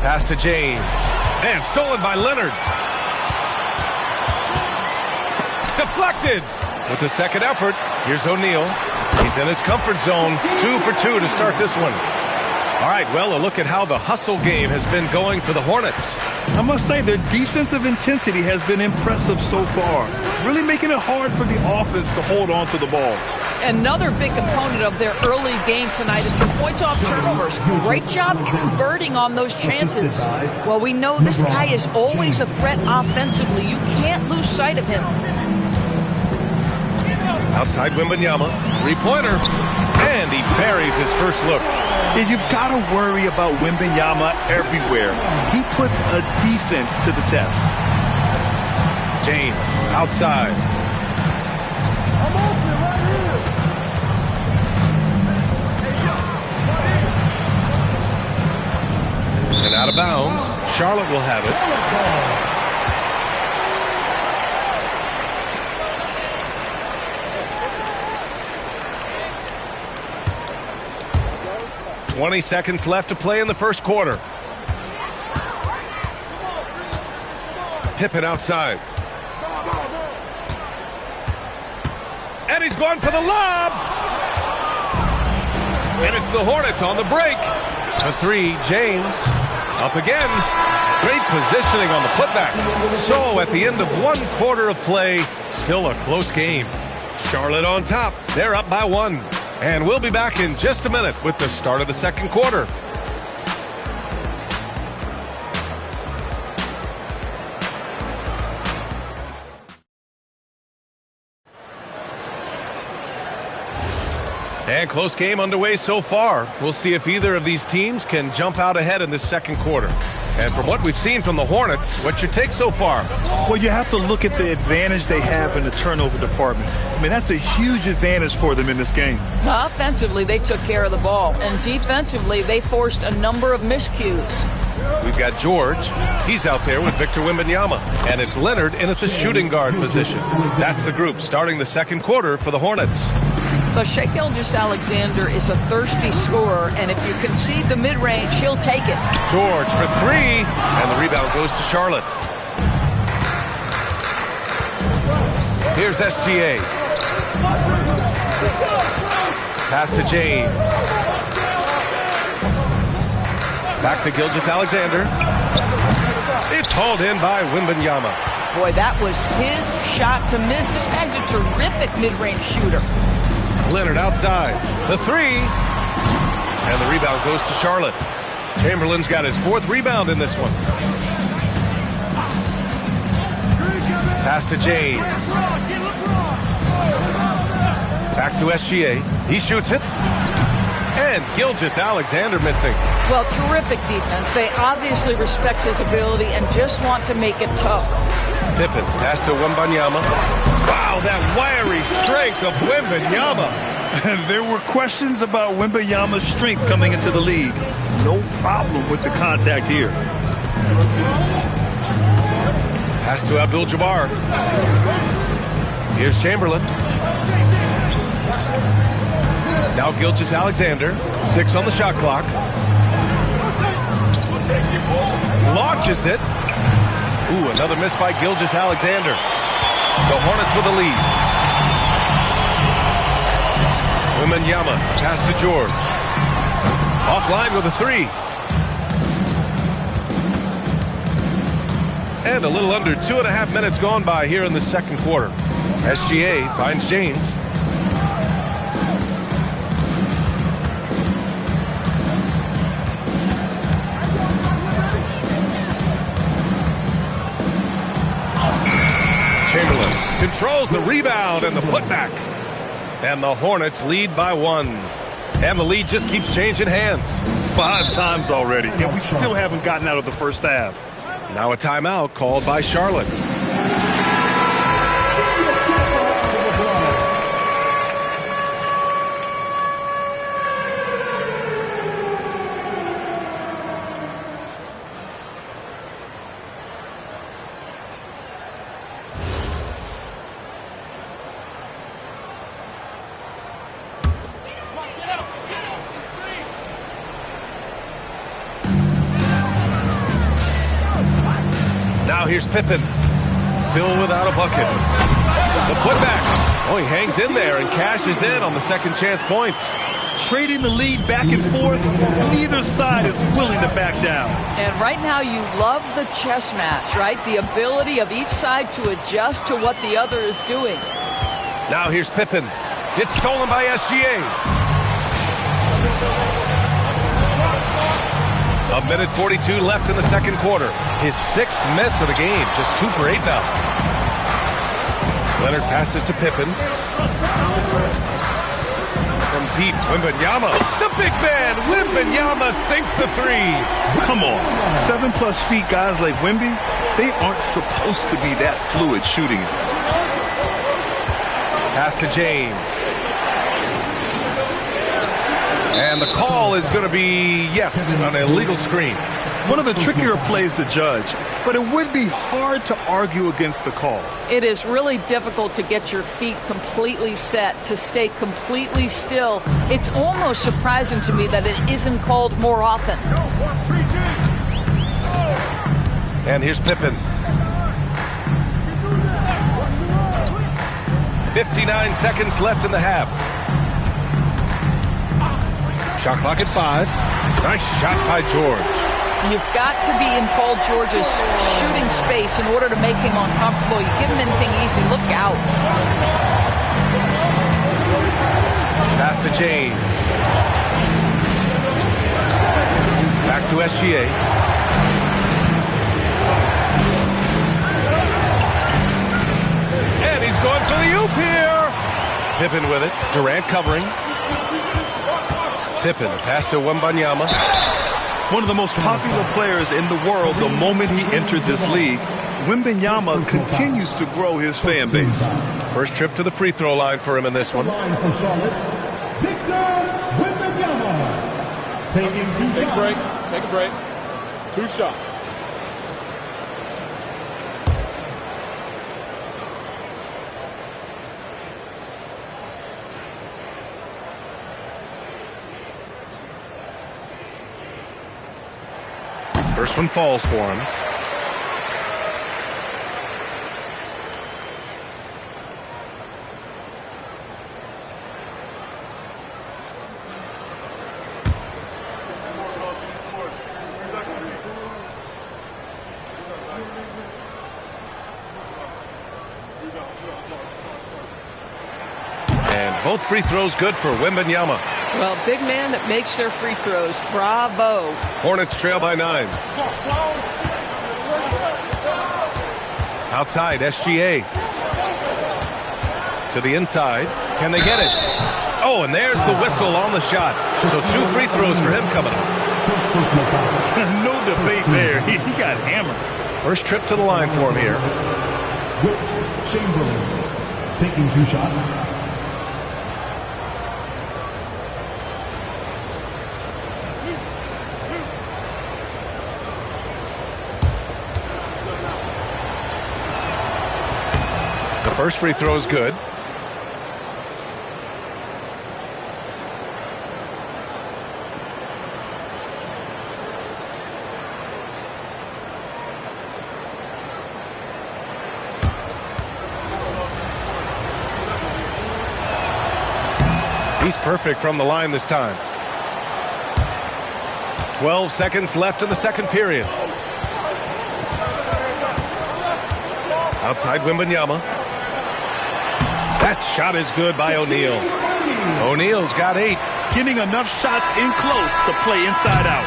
Pass to James. And stolen by Leonard. Deflected. With the second effort, here's O'Neal. He's in his comfort zone. 2 for 2 to start this one. All right, well, a look at how the hustle game has been going for the Hornets. I must say, their defensive intensity has been impressive so far, really making it hard for the offense to hold on to the ball. Another big component of their early game tonight is the points off turnovers. Great job converting on those chances. Well, we know this guy is always a threat offensively. You can't lose sight of him. Outside Wembanyama, three-pointer, and he buries his first look. And you've got to worry about Wembanyama everywhere. He puts a defense to the test. James, outside. And out of bounds, Charlotte will have it. 20 seconds left to play in the first quarter. Pippen outside. And he's going for the lob. And it's the Hornets on the break. A three, James. Up again. Great positioning on the putback. So at the end of one quarter of play, still a close game. Charlotte on top. They're up by 1. And we'll be back in just a minute with the start of the second quarter. And close game underway so far. We'll see if either of these teams can jump out ahead in this second quarter. And from what we've seen from the Hornets, what's your take so far? Well, you have to look at the advantage they have in the turnover department. I mean, that's a huge advantage for them in this game. Offensively, they took care of the ball. And defensively, they forced a number of miscues. We've got George. He's out there with Victor Wembanyama. And it's Leonard in at the shooting guard position. That's the group starting the second quarter for the Hornets. But Shai Gilgeous-Alexander is a thirsty scorer, and if you concede the mid-range, he'll take it. George for 3, and the rebound goes to Charlotte. Here's SGA. Pass to James. Back to Gilgeous-Alexander. It's hauled in by Wembanyama. Boy, that was his shot to miss. This guy's a terrific mid-range shooter. Leonard outside. The 3. And the rebound goes to Charlotte. Chamberlain's got his 4th rebound in this one. Pass to James. Back to SGA. He shoots it. And Gilgeous-Alexander missing. Well, terrific defense. They obviously respect his ability and just want to make it tough. Pippen, pass to Wembanyama. Wow, that wiry strength of Wembanyama. There were questions about Wembanyama's strength coming into the league. No problem with the contact here. Pass to Abdul-Jabbar. Here's Chamberlain. Now Gilgeous-Alexander. 6 on the shot clock. Launches it. Ooh, another miss by Gilgeous-Alexander. The Hornets with the lead. Wembanyama, pass to George. Offline with a three. And a little under 2.5 minutes gone by here in the second quarter. SGA finds James. Chamberlain controls the rebound and the putback. And the Hornets lead by 1. And the lead just keeps changing hands. 5 times already, and we still haven't gotten out of the first half. Now a timeout called by Charlotte. Now here's Pippen, still without a bucket. The putback. Oh, he hangs in there and cashes in on the second chance points. Trading the lead back and forth, neither side is willing to back down. And right now you love the chess match, right? The ability of each side to adjust to what the other is doing. Now here's Pippen. It's stolen by SGA. 1:42 left in the second quarter. His 6th miss of the game, just 2 for 8 now. Leonard passes to Pippen. From deep, Wembanyama. The big man, Wembanyama sinks the 3. Come on, 7+ feet guys like Wemby, they aren't supposed to be that fluid shooting it. Pass to James. And the call is going to be, yes, an illegal screen. One of the trickier plays to judge, but it would be hard to argue against the call. It is really difficult to get your feet completely set, to stay completely still. It's almost surprising to me that it isn't called more often. And here's Pippen. 59 seconds left in the half. Shot clock at 5. Nice shot by George. You've got to be in Paul George's shooting space in order to make him uncomfortable. You give him anything easy, look out. Pass to James. Back to SGA. And he's going for the oop here. Pippen with it. Durant covering. Pippen, pass to Wembanyama. One of the most popular players in the world the moment he entered this league. Wembanyama continues to grow his fan base. First trip to the free throw line for him in this one. Take a break. Take a break. 2 shots. First one falls for him. And both free throws good for Wembanyama. Well, big man that makes their free throws. Bravo. Hornets trail by 9. Outside, SGA. To the inside. Can they get it? Oh, and there's the whistle on the shot. So 2 free throws for him coming up. No debate there. He got hammered. First trip to the line for him here. Chamberlain taking 2 shots. First free throw is good. He's perfect from the line this time. 12 seconds left in the second period. Outside Wembanyama. That shot is good by O'Neal. O'Neal's got 8. Getting enough shots in close to play inside out.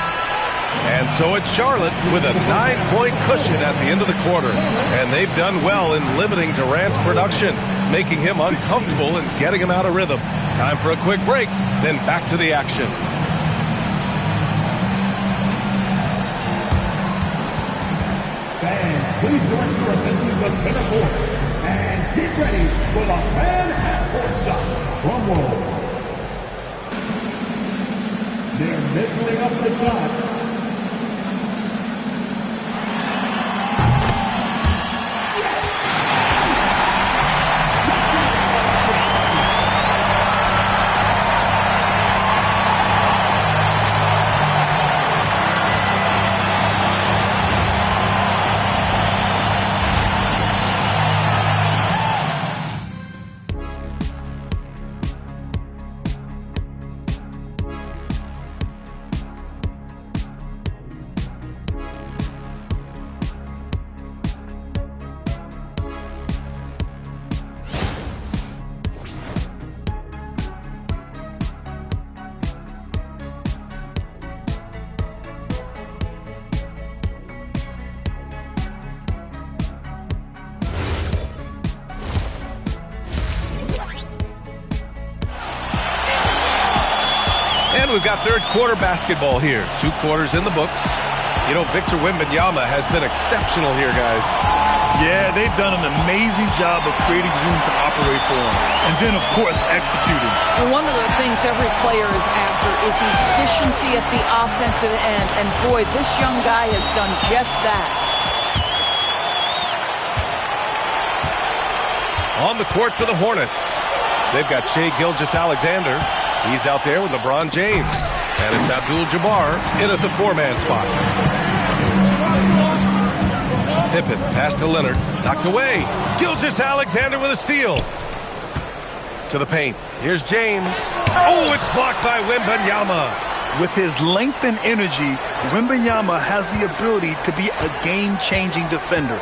And so it's Charlotte with a 9-point cushion at the end of the quarter. And they've done well in limiting Durant's production, making him uncomfortable and getting him out of rhythm. Time for a quick break, then back to the action. Fans, please direct your attention to the center court and get ready for the fan half-court shot. Drum roll. They're measuring up the shot. And we've got third quarter basketball here. 2 quarters in the books. You know, Victor Wembanyama has been exceptional here, guys. Yeah, they've done an amazing job of creating room to operate for him. And then, of course, executing. And one of the things every player is after is efficiency at the offensive end. And boy, this young guy has done just that. On the court for the Hornets, they've got Shai Gilgeous-Alexander. He's out there with LeBron James. And it's Abdul-Jabbar in at the 4-man spot. Pippen, pass to Leonard, knocked away. Gilgeous-Alexander with a steal. To the paint. Here's James. Oh, it's blocked by Wembanyama. With his length and energy, Wembanyama has the ability to be a game-changing defender.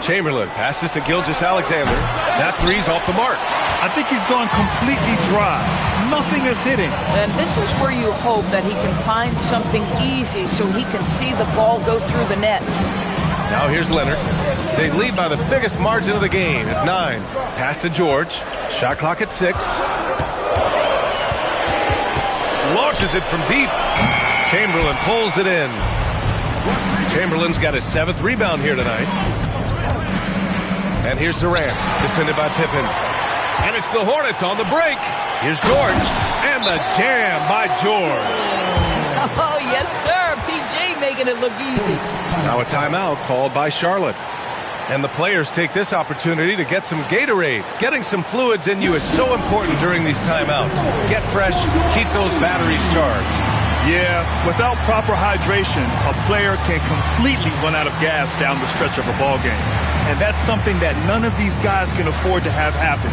Chamberlain passes to Gilgeous-Alexander. That three's off the mark. I think he's gone completely dry. Nothing is hitting. And this is where you hope that he can find something easy so he can see the ball go through the net. Now here's Leonard. They lead by the biggest margin of the game at 9. Pass to George. Shot clock at 6. Launches it from deep. Chamberlain pulls it in. Chamberlain's got his 7th rebound here tonight. And here's Durant, defended by Pippen. And it's the Hornets on the break. Here's George, and the jam by George. Oh, yes, sir. PJ making it look easy. Now a timeout called by Charlotte. And the players take this opportunity to get some Gatorade. Getting some fluids in you is so important during these timeouts. Get fresh, keep those batteries charged. Yeah, without proper hydration, a player can completely run out of gas down the stretch of a ball game. And that's something that none of these guys can afford to have happen.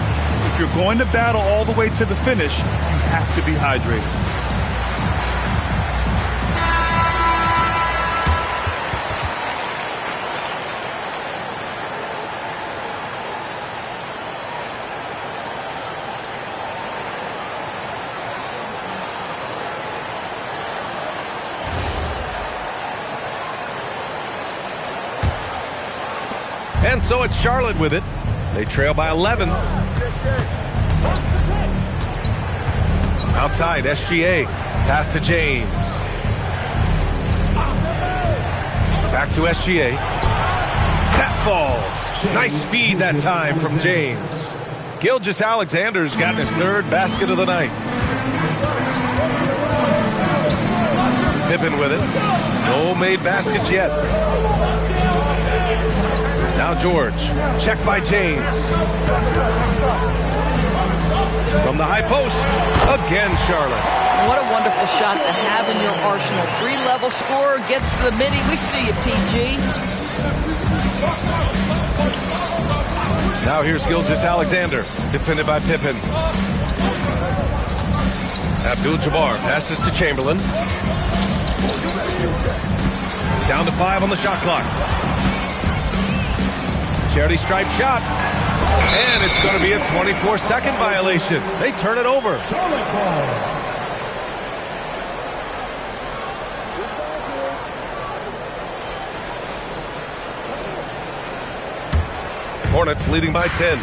If you're going to battle all the way to the finish, you have to be hydrated. And so it's Charlotte with it. They trail by 11. Outside, SGA. Pass to James. Back to SGA. That falls. Nice feed that time from James. Gilgeous-Alexander's gotten his 3rd basket of the night. Pippen with it. No made baskets yet. Now George, checked by James. From the high post, again Charlotte. What a wonderful shot to have in your arsenal. 3-level scorer, gets to the midi. We see you, PG. Now here's Gilgeous-Alexander, defended by Pippen. Abdul-Jabbar passes to Chamberlain. Down to 5 on the shot clock. Charity stripe shot. And it's going to be a 24-second violation. They turn it over. Hornets leading by 10.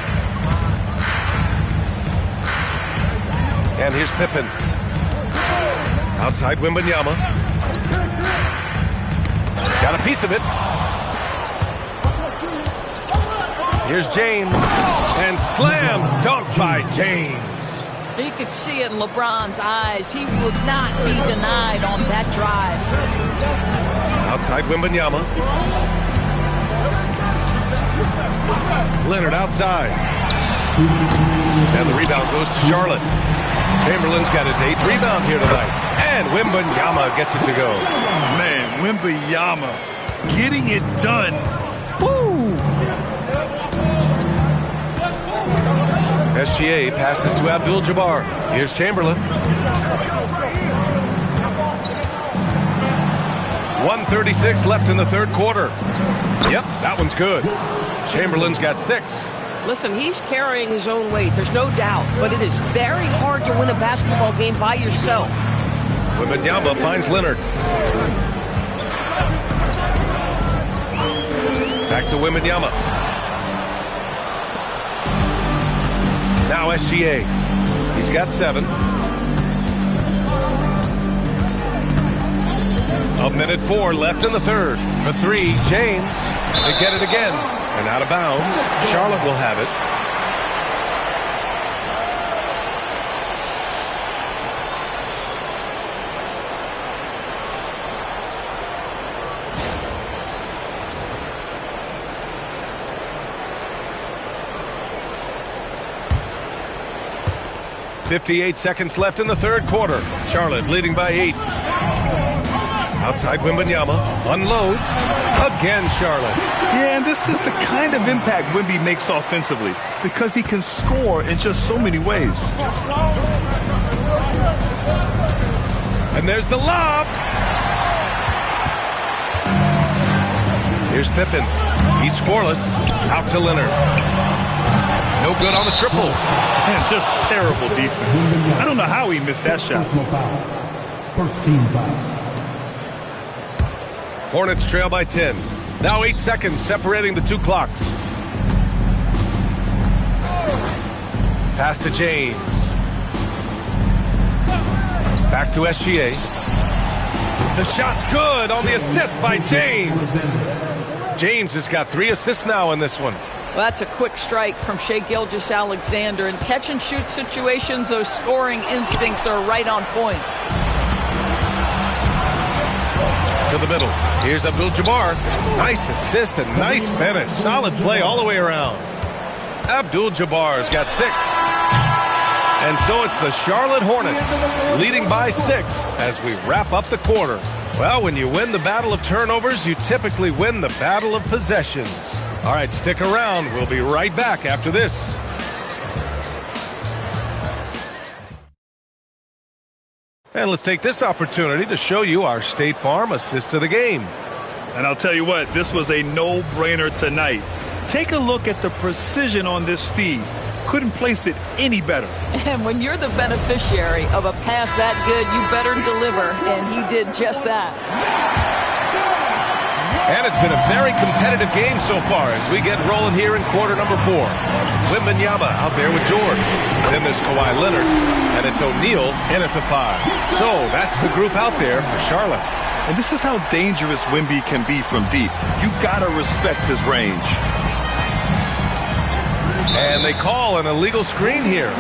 And here's Pippen. Outside Wembanyama. Got a piece of it. Here's James. And slam dunk by James. You could see it in LeBron's eyes. He would not be denied on that drive. Outside Wembanyama. Leonard outside. And the rebound goes to Charlotte. Chamberlain's got his 8th rebound here tonight. And Wembanyama gets it to go. Man, Wembanyama getting it done. Woo! SGA passes to Abdul-Jabbar. Here's Chamberlain. 1:36 left in the third quarter. Yep, that one's good. Chamberlain's got 6. Listen, he's carrying his own weight. There's no doubt. But it is very hard to win a basketball game by yourself. Wembanyama finds Leonard. Back to Wembanyama. Now SGA. He's got 7. A minute 4 left in the third. For 3, James. They get it again. And out of bounds. Charlotte will have it. .58 seconds left in the third quarter. Charlotte leading by 8. Outside Wembanyama. Unloads. Again, Charlotte. Yeah, and this is the kind of impact Wemby makes offensively because he can score in just so many ways. And there's the lob. Here's Pippen. He's scoreless. Out to Leonard. No good on the triple. And just terrible defense. I don't know how he missed that shot. First team foul. Hornets trail by 10. Now 8 seconds separating the 2 clocks. Pass to James. Back to SGA. The shot's good on the assist by James. James has got 3 assists now in this one. Well, that's a quick strike from Shai Gilgeous-Alexander. In catch-and-shoot situations, those scoring instincts are right on point. To the middle. Here's Abdul-Jabbar. Nice assist and nice finish. Solid play all the way around. Abdul-Jabbar's got 6. And so it's the Charlotte Hornets leading by 6 as we wrap up the quarter. Well, when you win the battle of turnovers, you typically win the battle of possessions. All right, stick around. We'll be right back after this. And let's take this opportunity to show you our State Farm assist of the game. And I'll tell you what, this was a no-brainer tonight. Take a look at the precision on this feed. Couldn't place it any better. And when you're the beneficiary of a pass that good, you better deliver, and he did just that. And it's been a very competitive game so far as we get rolling here in quarter number 4. Wembanyama out there with George. Then there's Kawhi Leonard, and it's O'Neal in at the 5. So that's the group out there for Charlotte. And this is how dangerous Wemby can be from deep. You gotta respect his range. And they call an illegal screen here.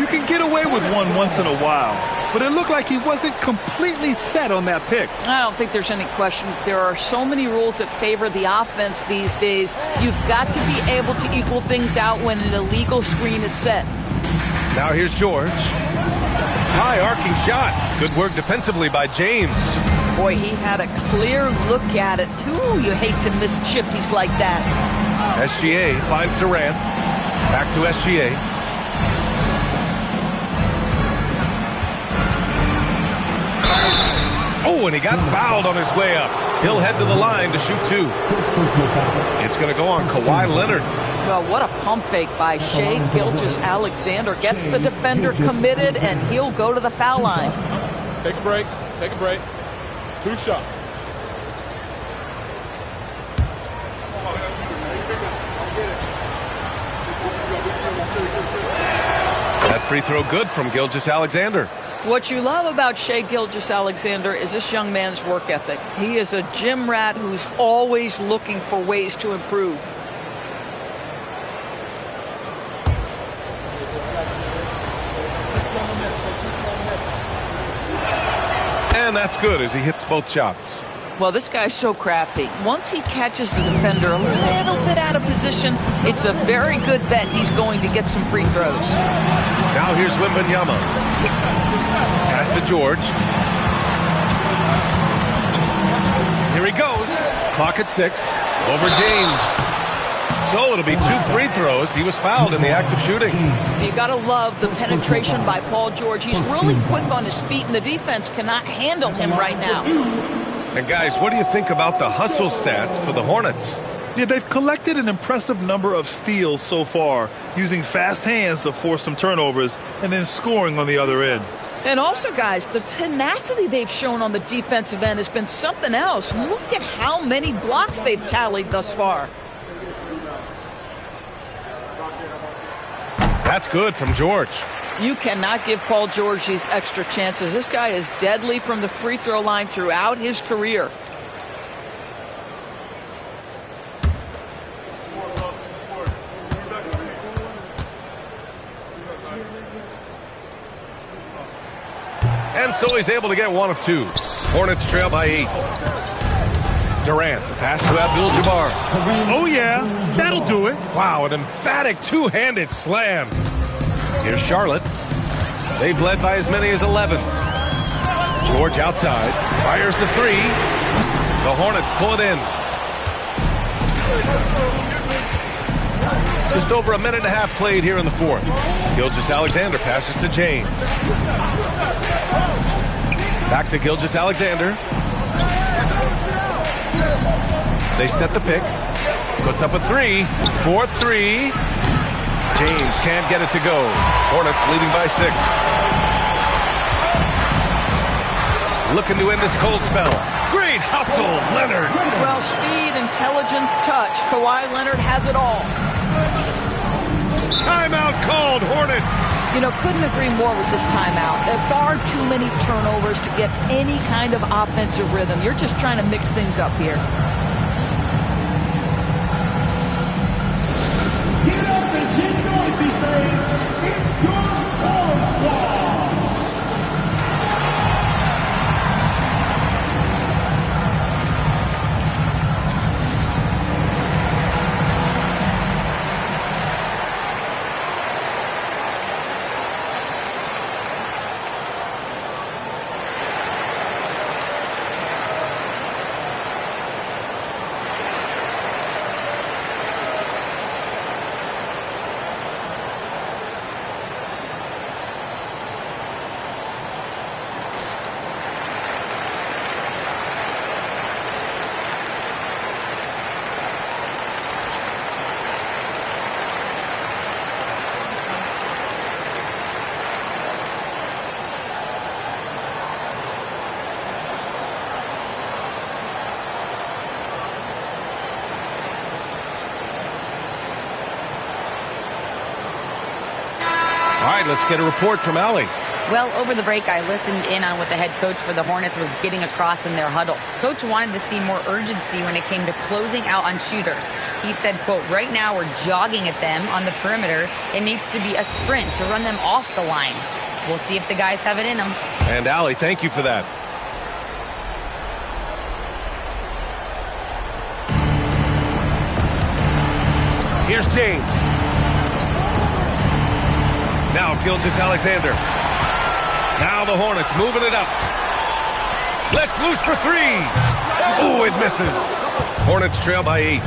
You can get away with one once in a while, but it looked like he wasn't completely set on that pick. I don't think there's any question. There are so many rules that favor the offense these days. You've got to be able to equal things out when an illegal screen is set. Now here's George. High arcing shot. Good work defensively by James. Boy, he had a clear look at it. Ooh, you hate to miss chippies like that. SGA finds Durant. Back to SGA. Oh, and he got fouled on his way up. He'll head to the line to shoot 2. It's going to go on Kawhi Leonard. Well, what a pump fake by Shai Gilgeous-Alexander. Gets the defender committed, and he'll go to the foul line. Take a break. Take a break. 2 shots. That free throw good from Gilgeous-Alexander. What you love about Shai Gilgeous-Alexander is this young man's work ethic. He is a gym rat who's always looking for ways to improve. And that's good as he hits both shots. Well, this guy's so crafty. Once he catches the defender a little bit out of position, it's a very good bet he's going to get some free throws. Now here's Wembanyama. Pass to George. Here he goes. Clock at 6. Over James. So it'll be 2 free throws. He was fouled in the act of shooting. You got to love the penetration by Paul George. He's really quick on his feet, and the defense cannot handle him right now. And guys, what do you think about the hustle stats for the Hornets? Yeah, they've collected an impressive number of steals so far, using fast hands to force some turnovers and then scoring on the other end. And also, guys, the tenacity they've shown on the defensive end has been something else. Look at how many blocks they've tallied thus far. That's good from George. You cannot give Paul George these extra chances. This guy is deadly from the free throw line throughout his career. And so he's able to get 1 of 2. Hornets trail by 8. Durant, the pass to Abdul-Jabbar. Oh, yeah, that'll do it. Wow, an emphatic two-handed slam. Here's Charlotte. They've led by as many as 11. George outside, fires the 3. The Hornets pull it in. Just over a minute and a half played here in the 4th. Gilgeous-Alexander passes to James. Back to Gilgeous-Alexander. They set the pick. Puts up a 3. 4-3. James can't get it to go. Hornets leading by 6. Looking to end this cold spell. Great hustle, Leonard. Well, speed, intelligence, touch. Kawhi Leonard has it all. Timeout called, Hornets. You know, couldn't agree more with this timeout. There are far too many turnovers to get any kind of offensive rhythm. You're just trying to mix things up here. Get up and get noisy, fans. It's your Storm Squad. All right, let's get a report from Allie. Well, over the break, I listened in on what the head coach for the Hornets was getting across in their huddle. Coach wanted to see more urgency when it came to closing out on shooters. He said, quote, right now we're jogging at them on the perimeter. It needs to be a sprint to run them off the line. We'll see if the guys have it in them. And Allie, thank you for that. Here's James. Now Gilgeous-Alexander. Now the Hornets moving it up. Let's loose for 3. Oh, it misses. Hornets trail by 8.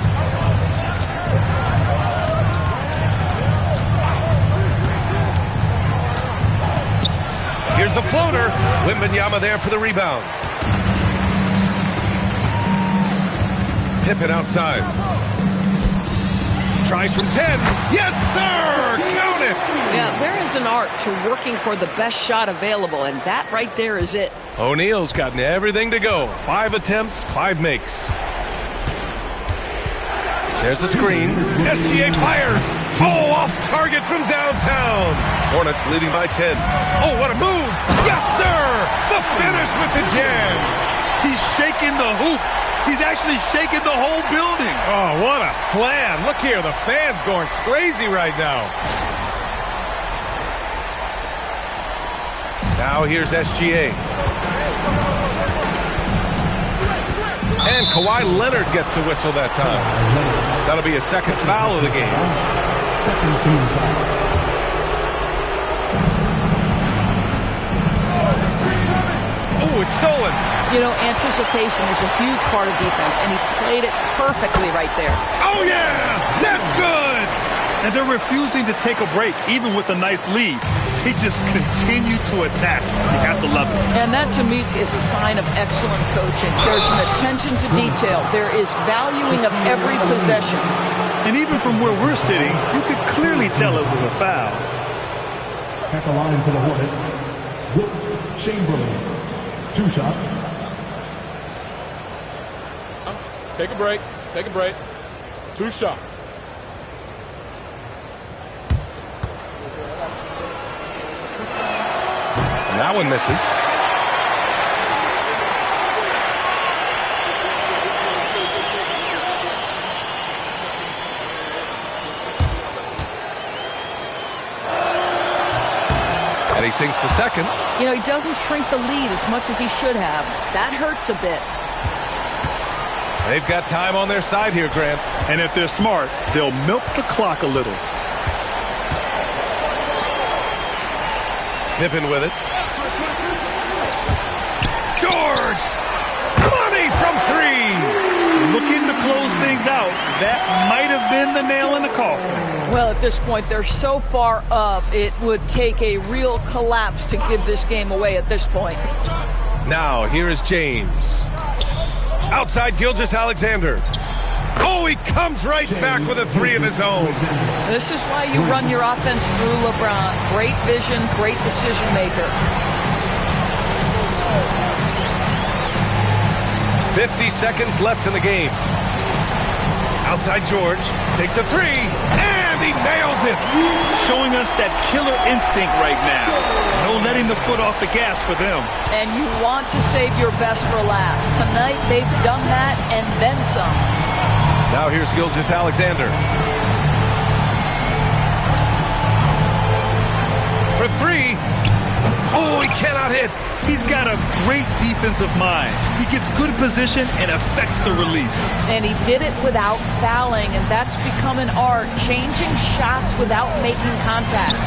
Here's the floater. Wembanyama there for the rebound. Pippen outside. Tries from 10. Yes, sir! Count it! Yeah, there is an art to working for the best shot available, and that right there is it. O'Neal's gotten everything to go. 5 attempts, 5 makes. There's a screen. SGA fires. Oh, off target from downtown. Hornets leading by 10. Oh, what a move. Yes, sir! The finish with the jam. He's shaking the hoop. He's actually shaking the whole building. Oh, what a slam. Look here, the fans going crazy right now. Now here's SGA. And Kawhi Leonard gets a whistle that time. That'll be a second foul of the game. Second team foul. Oh, it's stolen. You know, anticipation is a huge part of defense, and he played it perfectly right there. Oh, yeah! That's good! And they're refusing to take a break, even with a nice lead. They just continue to attack. You have to love it. And that, to me, is a sign of excellent coaching. There's an attention to detail. There is valuing of every possession. And even from where we're sitting, you could clearly tell it was a foul. At the line for the Hornets, Wilt Chamberlain. 2 shots. Take a break. Take a break. 2 shots. And that one misses. And he sinks the second. You know, he doesn't shrink the lead as much as he should have. That hurts a bit. They've got time on their side here, Grant. And if they're smart, they'll milk the clock a little. Pippen with it. George! Money from 3! Looking to close things out. That might have been the nail in the coffin. Well, at this point, they're so far up, it would take a real collapse to give this game away at this point. Now, here is James. Outside Gilgeous-Alexander. Oh, he comes right back with a 3 of his own. This is why you run your offense through LeBron. Great vision, great decision maker. 50 seconds left in the game. Outside George. Takes a 3. And he nails it. Showing us that killer instinct right now. No letting the foot off the gas for them. And you want to save your best for last. Tonight, they've done that and then some. Now here's Gilgeous-Alexander. For 3. Oh, he cannot hit. He's got a great defensive mind. He gets good position and affects the release. And he did it without fouling, and that's become an art, changing shots without making contact.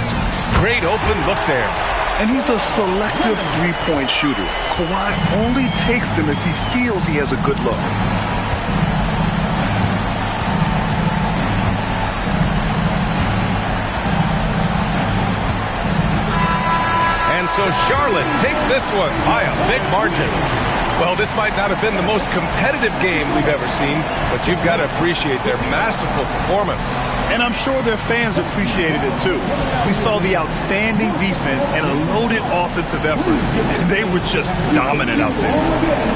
Great open look there. And he's a selective three-point shooter. Kawhi only takes them if he feels he has a good look. So Charlotte takes this one by a big margin. Well, this might not have been the most competitive game we've ever seen, but you've got to appreciate their masterful performance. And I'm sure their fans appreciated it too. We saw the outstanding defense and a loaded offensive effort, and they were just dominant out there.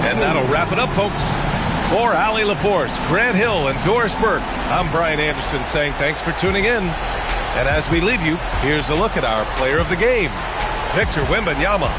And that'll wrap it up, folks. For Allie LaForce, Grant Hill, and Doris Burke, I'm Brian Anderson saying thanks for tuning in. And as we leave you, here's a look at our player of the game, Victor Wembanyama.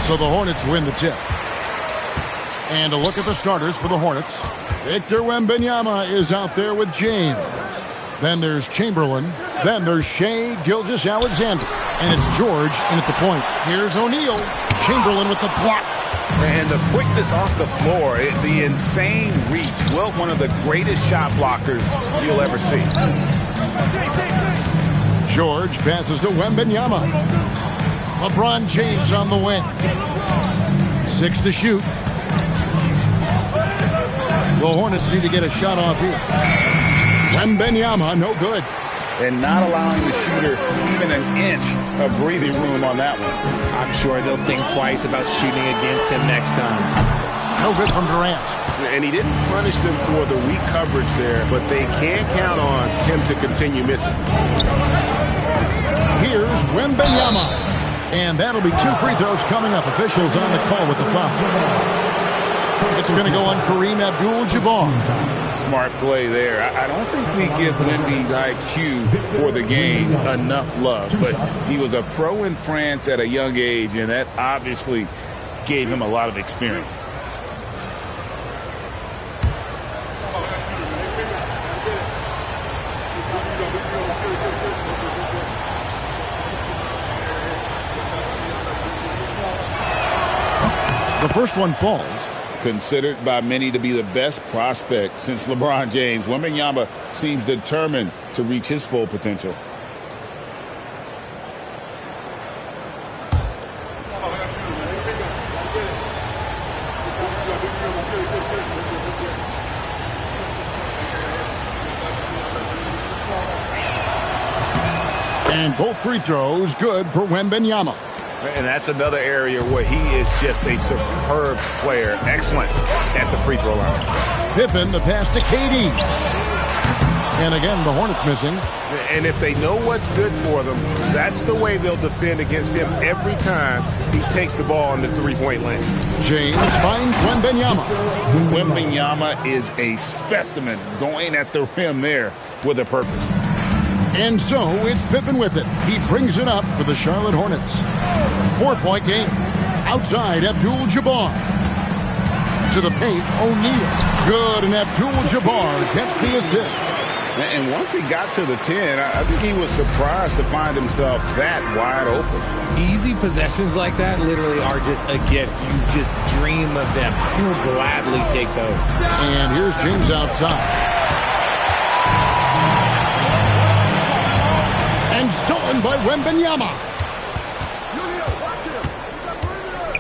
So the Hornets win the tip. And a look at the starters for the Hornets. Victor Wembanyama is out there with James. Then there's Chamberlain. Then there's Shai Gilgeous-Alexander. And it's George in at the point. Here's O'Neal. Chamberlain with the block. And the quickness off the floor, the insane reach. Well, one of the greatest shot blockers you'll ever see. George passes to Wembanyama. LeBron James on the wing. 6 to shoot. The Hornets need to get a shot off here. Wembanyama, no good. And not allowing the shooter even an inch of breathing room on that one. I'm sure they'll think twice about shooting against him next time. No good from Durant. And he didn't punish them for the weak coverage there, but they can't count on him to continue missing. Here's Wembanyama. And that'll be 2 free throws coming up. Officials on the call with the foul. It's going to go on Kareem Abdul-Jabbar. Smart play there. I don't think we give Wemby's IQ for the game enough love, but he was a pro in France at a young age, and that obviously gave him a lot of experience. The first one falls. Considered by many to be the best prospect since LeBron James, Wembanyama seems determined to reach his full potential. And both free throws good for Wembanyama. And that's another area where he is just a superb player. Excellent at the free throw line. Pippen, the pass to KD. And again, the Hornets missing. And if they know what's good for them, that's the way they'll defend against him every time he takes the ball in the three-point lane. James finds Wembanyama. Wembanyama is a specimen going at the rim there with a purpose. And so it's Pippen with it. He brings it up for the Charlotte Hornets. 4-point game. Outside, Abdul-Jabbar. To the paint, O'Neal. Good, and Abdul-Jabbar gets the assist. And once he got to the 10, I think he was surprised to find himself that wide open. Easy possessions like that literally are just a gift. You just dream of them. He'll gladly take those. And here's James outside. Stolen by Wembanyama.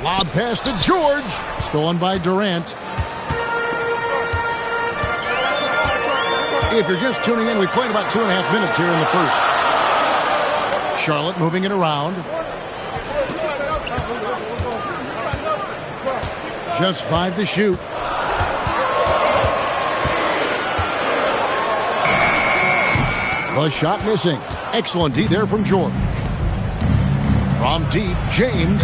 Lob pass to George. Stolen by Durant. If you're just tuning in, we played about 2.5 minutes here in the first. Charlotte moving it around. Just 5 to shoot. The shot missing. Excellent D there from George. From deep, James.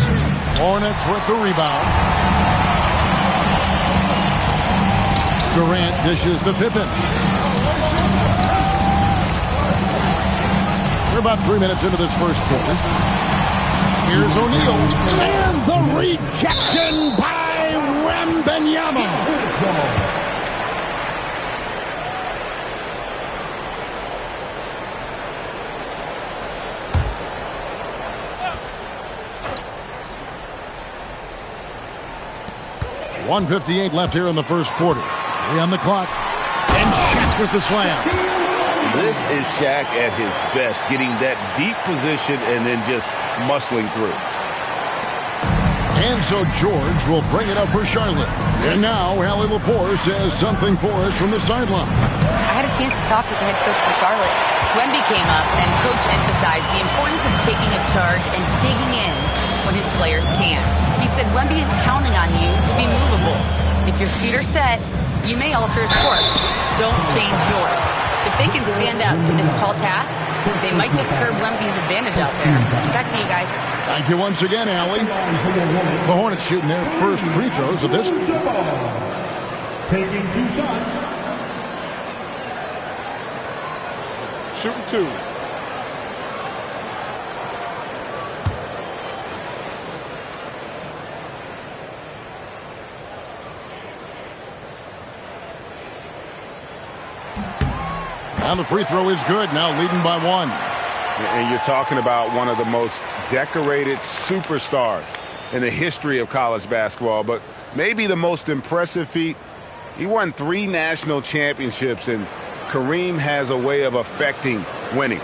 Hornets with the rebound. Durant dishes to Pippen. We're about 3 minutes into this first quarter. Here's O'Neal. And the rejection by Wembanyama. .158 left here in the first quarter. 3 on the clock. And Shaq with the slam. This is Shaq at his best, getting that deep position and then just muscling through. And so George will bring it up for Charlotte. And now Allie LaForce has something for us from the sideline. I had a chance to talk with the head coach for Charlotte. Wemby came up and coach emphasized the importance of taking a charge and digging in when his players can. He said Wemby is counting on you to be movable. If your feet are set, you may alter his course. Don't change yours. If they can stand up to this tall task, they might just curb Wemby's advantage out there. Back to you guys. Thank you once again, Allie. The Hornets shooting their first free throws of this. Taking 2 shots. Shooting 2. And the free throw is good, now leading by 1. And you're talking about one of the most decorated superstars in the history of college basketball, but maybe the most impressive feat. He won 3 national championships, and Kareem has a way of affecting winning.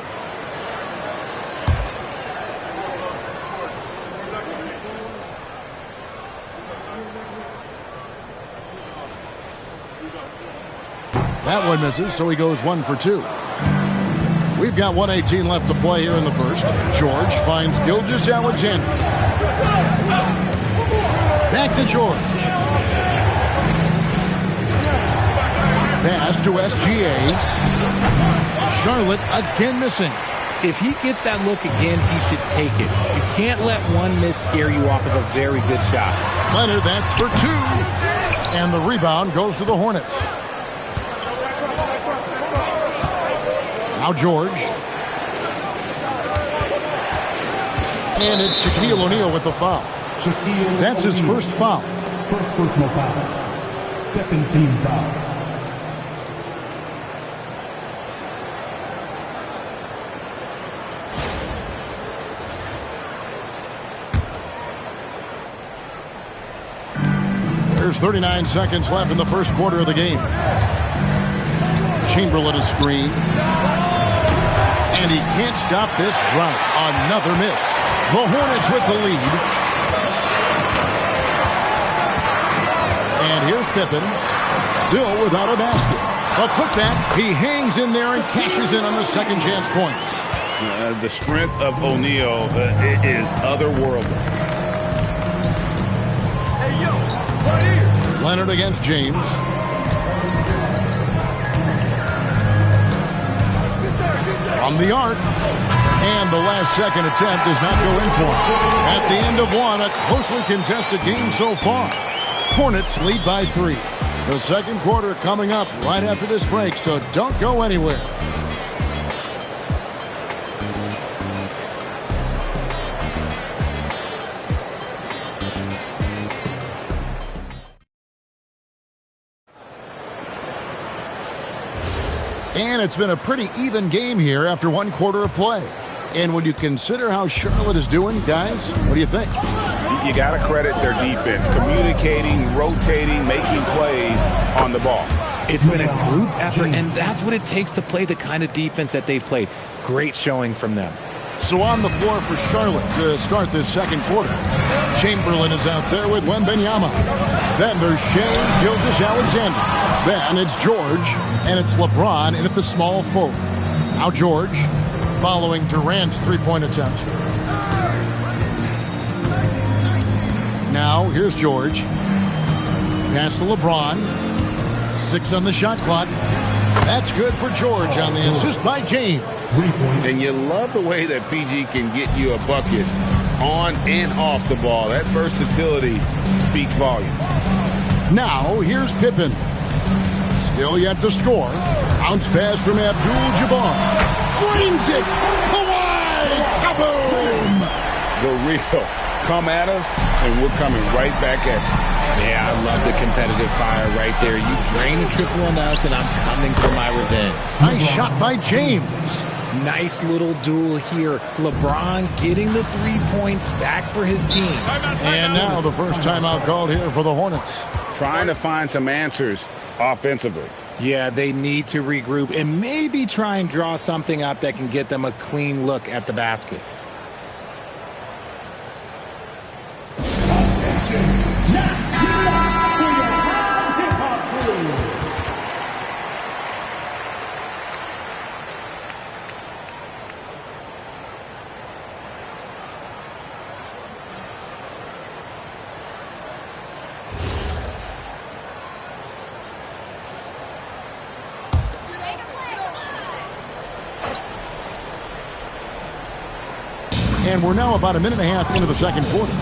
That one misses, so he goes 1 for 2. We've got 1:18 left to play here in the first. George finds Gilgeous-Alexander. Back to George. Pass to SGA. Charlotte again missing. If he gets that look again, he should take it. You can't let one miss scare you off of a very good shot. Leonard, that's for 2. And the rebound goes to the Hornets. Now George. And it's Shaquille O'Neal with the foul. That's his first foul. First personal foul. Second team foul. There's 39 seconds left in the first quarter of the game. Chamberlain a screen. And he can't stop this drought. Another miss. The Hornets with the lead. And here's Pippen. Still without a basket. A putback. He hangs in there and cashes in on the second chance points. The strength of O'Neal is otherworldly. Hey, yo, right here. Leonard against James. From the arc. And the last second attempt does not go in for him. At the end of one, a closely contested game so far. Hornets lead by 3. The second quarter coming up right after this break, so don't go anywhere. And it's been a pretty even game here after 1 quarter of play. And when you consider how Charlotte is doing, guys, what do you think? You got to credit their defense, communicating, rotating, making plays on the ball. It's been a group effort, and that's what it takes to play the kind of defense that they've played. Great showing from them. So on the floor for Charlotte to start this second quarter. Chamberlain is out there with Wembanyama. Then there's Shai Gilgeous-Alexander. Then it's George, and it's LeBron in at the small forward. Now George, following Durant's three-point attempt. Now here's George. Pass to LeBron. 6 on the shot clock. That's good for George on the assist by James. And you love the way that PG can get you a bucket on and off the ball. That versatility speaks volumes. Now here's Pippen. Still yet to score. Bounce pass from Abdul-Jabbar. Drains it. Kawhi. Kaboom. The real. Come at us, and we're coming right back at you. Yeah, I love the competitive fire right there. You drain the triple on us, and I'm coming for my revenge. Nice shot by James. Nice little duel here. LeBron getting the 3 points back for his team. And now the first timeout called here for the Hornets. Trying to find some answers offensively. Yeah, they need to regroup and maybe try and draw something up that can get them a clean look at the basket. And we're now about a minute and a half into the second quarter.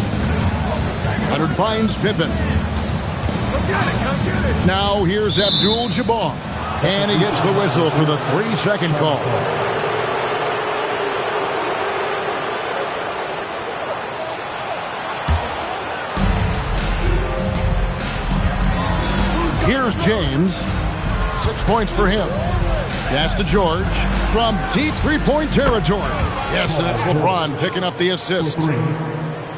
Leonard finds Pippen. Now here's Abdul-Jabbar. And he gets the whistle for the 3-second call. Here's James. 6 points for him. Pass to George from deep three-point territory. Yes, and it's LeBron picking up the assist.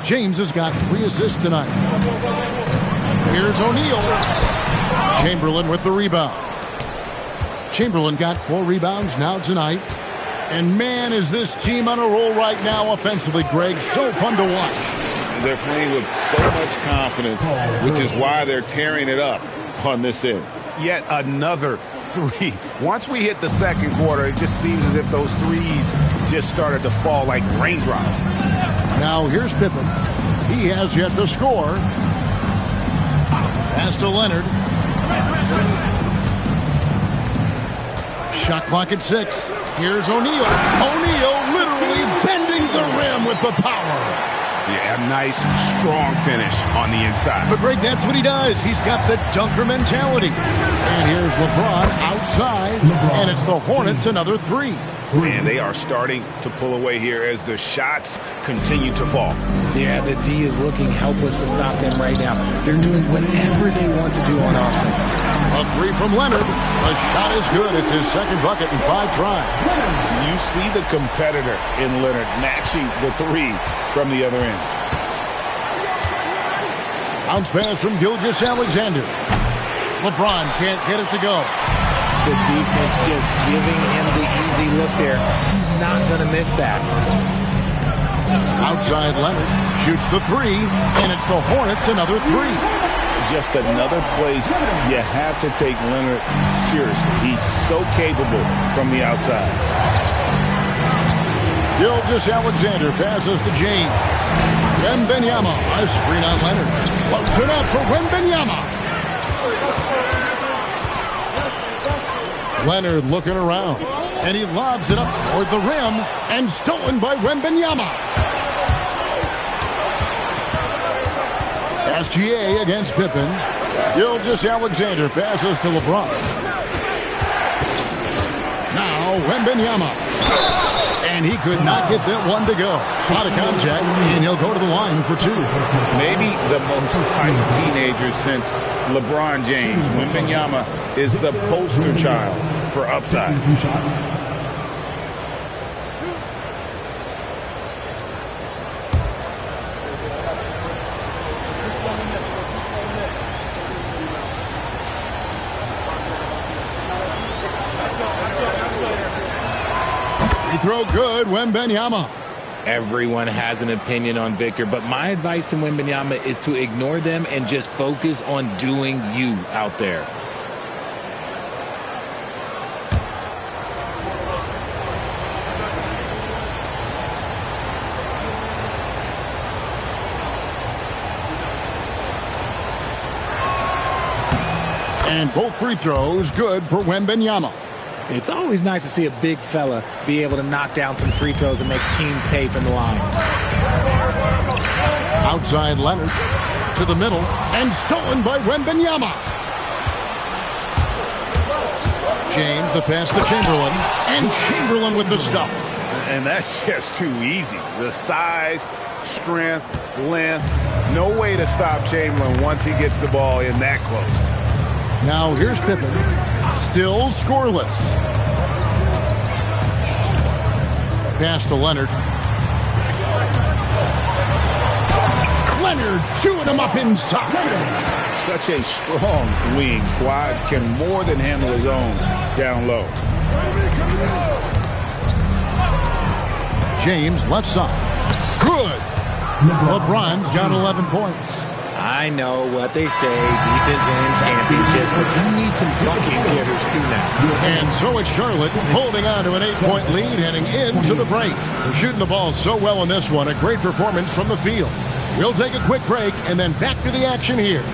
James has got 3 assists tonight. Here's O'Neal. Chamberlain with the rebound. Chamberlain got 4 rebounds now tonight. And man, is this team on a roll right now offensively, Greg. So fun to watch. They're playing with so much confidence, which is why they're tearing it up on this end. Yet another 3. Once we hit the second quarter, it just seems as if those threes just started to fall like raindrops. Now here's Pippen. He has yet to score. Pass to Leonard. Shot clock at 6. Here's O'Neal. O'Neal literally bending the rim with the power. Yeah, nice, strong finish on the inside. But Greg, that's what he does. He's got the dunker mentality. And here's LeBron outside, and it's the Hornets another 3. Man, they are starting to pull away here as the shots continue to fall. Yeah, the D is looking helpless to stop them right now. They're doing whatever they want to do on offense. A 3 from Leonard. The shot is good. It's his second bucket in 5 tries. You see the competitor in Leonard matching the 3 from the other end. Bounce pass from Gilgeous-Alexander. LeBron can't get it to go. The defense just giving him the easy look there. He's not going to miss that. Outside Leonard shoots the 3, and it's the Hornets another 3. Just another place you have to take Leonard seriously. He's so capable from the outside. Gilgeous-Alexander passes to James. Wembanyama, a screen on Leonard. Puts it up for Wembanyama. Leonard looking around, and he lobs it up toward the rim, and stolen by Wembanyama. SGA against Pippen. Gilgeous-Alexander passes to LeBron. Now Wembanyama. And he could not get that one to go. Out of contact, and he'll go to the line for 2. Maybe the most hyped teenager since LeBron James. Wembanyama is the poster child for upside. Throw good, Wembanyama. Everyone has an opinion on Victor, but my advice to Wembanyama is to ignore them and just focus on doing you out there. And both free throws good for Wembanyama. It's always nice to see a big fella be able to knock down some free throws and make teams pay from the line. Outside Leonard to the middle and stolen by Wembanyama. James the pass to Chamberlain, and Chamberlain with the stuff. And that's just too easy. The size, strength, length, no way to stop Chamberlain once he gets the ball in that close. Now here's Pippen. Still scoreless. Pass to Leonard. Leonard chewing him up inside. Such a strong wing. Quad can more than handle his own down low. James left side. Good. LeBron's got 11 points. I know what they say, defense wins championships, but you need some bucket getters too now. And so it's Charlotte holding on to an 8-point lead heading into the break. They're shooting the ball so well in this one. A great performance from the field. We'll take a quick break and then back to the action here.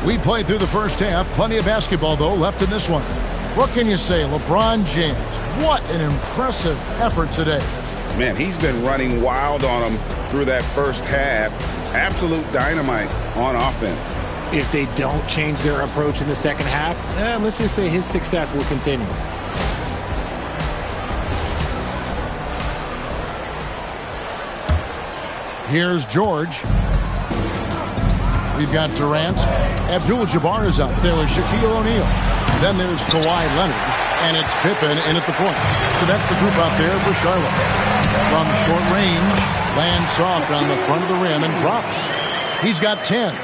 We played through the first half. Plenty of basketball, though, left in this one. What can you say? LeBron James, what an impressive effort today. Man, he's been running wild on them through that first half. Absolute dynamite on offense. If they don't change their approach in the second half, let's just say his success will continue. Here's George. We've got Durant. Abdul-Jabbar is out there with Shaquille O'Neal. Then there's Kawhi Leonard. And it's Pippen in at the point. So that's the group out there for Charlotte. From short range, lands soft on the front of the rim and drops. He's got 10.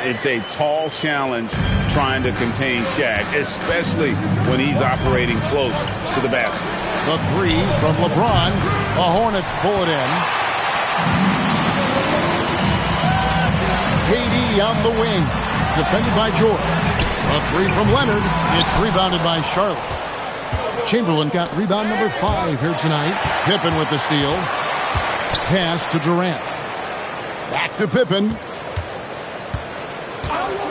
It's a tall challenge trying to contain Shaq, especially when he's operating close to the basket. The three from LeBron. The Hornets pull it in. KD on the wing. Defended by George. A three from Leonard. It's rebounded by Charlotte. Chamberlain got rebound number 5 here tonight. Pippen with the steal. Pass to Durant. Back to Pippen.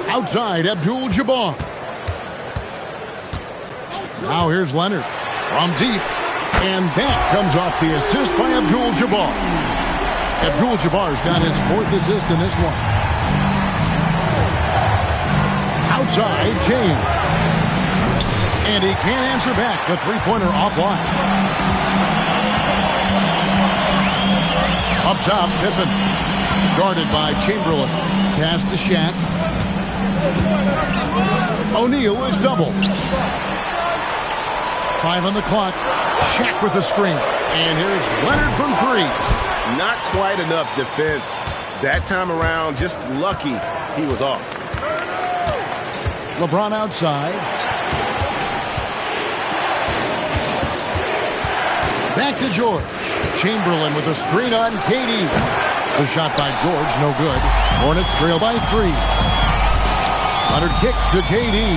Outside, Abdul-Jabbar. Now here's Leonard from deep. And that comes off the assist by Abdul-Jabbar. Abdul-Jabbar's got his 4th assist in this one. Outside, James. And he can't answer back. The three-pointer offline. Up top, Pippen. Guarded by Chamberlain. Pass to Shaq. O'Neal is double. 5 on the clock. Shaq with the screen. And here's Leonard from 3. Not quite enough defense. That time around, just lucky he was off. LeBron outside. Back to George. Chamberlain with a screen on KD. The shot by George, no good. Hornets trail by 3. Leonard kicks to KD.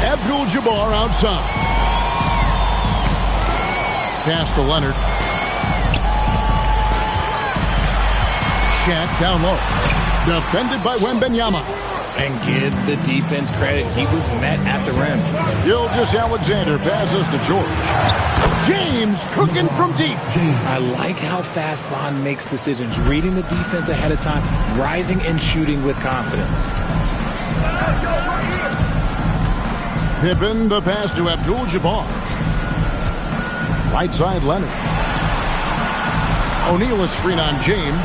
Abdul-Jabbar outside. Pass to Leonard. Shaq down low. Defended by Wembanyama. And give the defense credit. He was met at the rim. Gilgeous-Alexander passes to George. James cooking from deep. I like how fast Bron makes decisions, reading the defense ahead of time, rising and shooting with confidence. Pippen, the pass to Abdul-Jabbar. Right side, Leonard. O'Neal is screen on James.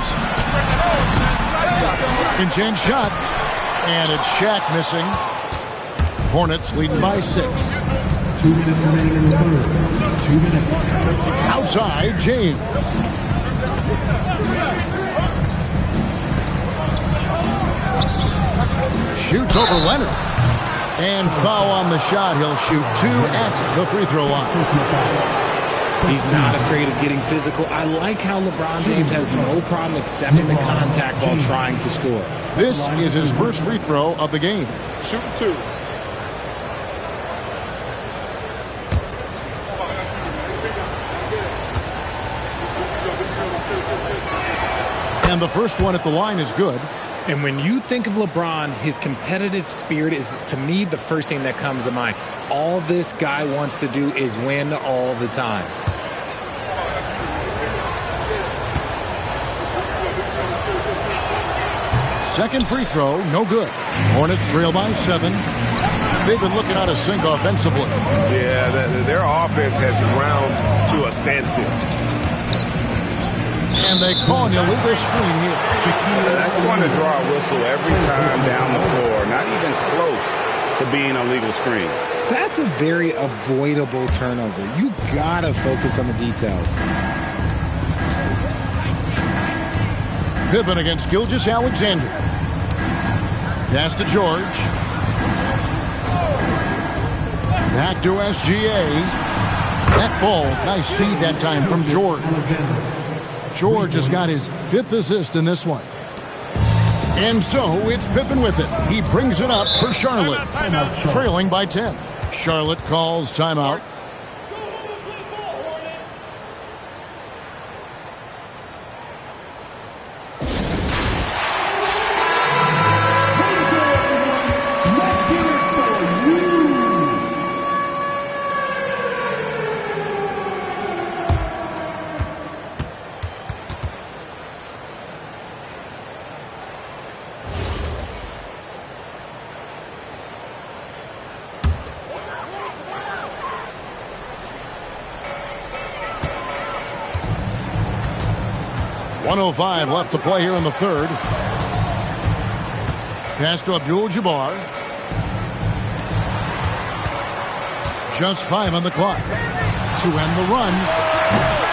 In-chance shot. And it's Shaq missing. Hornets leading by 6. 2 minutes remaining in the third. 2 minutes. Outside, James. Shoots over Leonard. And foul on the shot. He'll shoot 2 at the free throw line. He's not afraid of getting physical. I like how LeBron James has no problem accepting the contact while trying to score. This is his first free throw of the game. Shooting 2. And the first one at the line is good. And when you think of LeBron, his competitive spirit is, to me, the first thing that comes to mind. All this guy wants to do is win all the time. Second free throw, no good. Hornets trail by 7. They've been looking out of sync offensively. Yeah, their offense has ground to a standstill. And they call an illegal screen here. That's going to draw a whistle every time down the floor. Not even close to being a legal screen. That's a very avoidable turnover. You gotta focus on the details. Pippen against Gilgeous-Alexander. Pass to George. Back to SGA. That falls. Nice speed that time from George. George has got his 5th assist in this one. And so it's Pippen with it. He brings it up for Charlotte. Trailing by 10. Charlotte calls timeout. 1:05 left to play here in the third. Pass to Abdul-Jabbar. Just 5 on the clock. To end the run.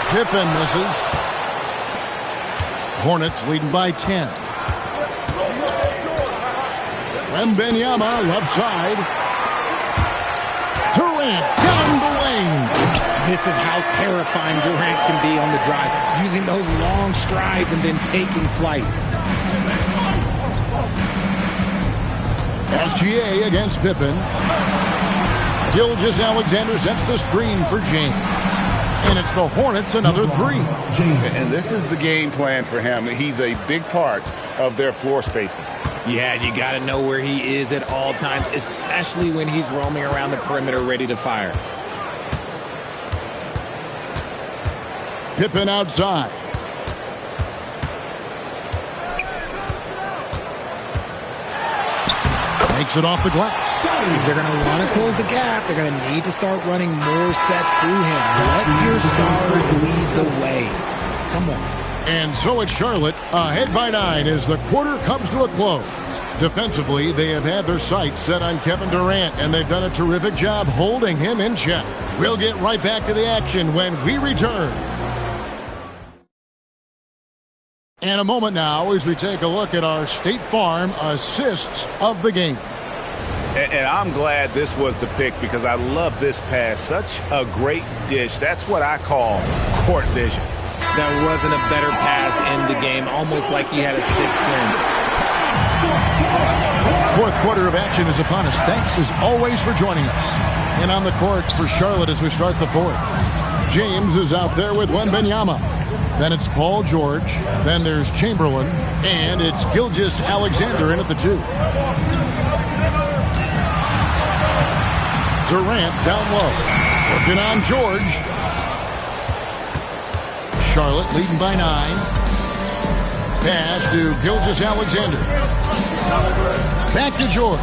Pippen misses. Hornets leading by 10. Wembanyama left side. Durant down the lane. This is how terrifying Durant can be on the drive, using those long strides and then taking flight. SGA against Pippen. Gilgeous-Alexander sets the screen for James. And it's the Hornets another 3. And this is the game plan for him. He's a big part of their floor spacing. Yeah, you got to know where he is at all times, especially when he's roaming around the perimeter ready to fire. Pippen outside. Makes it off the glass. If they're going to want to close the gap, they're going to need to start running more sets through him. Let your stars lead the way. Come on. And so it's Charlotte ahead by 9 as the quarter comes to a close. Defensively, they have had their sights set on Kevin Durant, and they've done a terrific job holding him in check. We'll get right back to the action when we return. And a moment now as we take a look at our State Farm assists of the game. And I'm glad this was the pick because I love this pass. Such a great dish. That's what I call court vision. There wasn't a better pass in the game, almost like he had a sixth sense. Fourth quarter of action is upon us. Thanks as always for joining us. And on the court for Charlotte as we start the fourth. James is out there with Wembanyama. Then it's Paul George. Then there's Chamberlain. And it's Gilgeous-Alexander in at the 2. Durant down low. Working on George. Charlotte leading by 9. Pass to Gilgeous-Alexander. Back to George.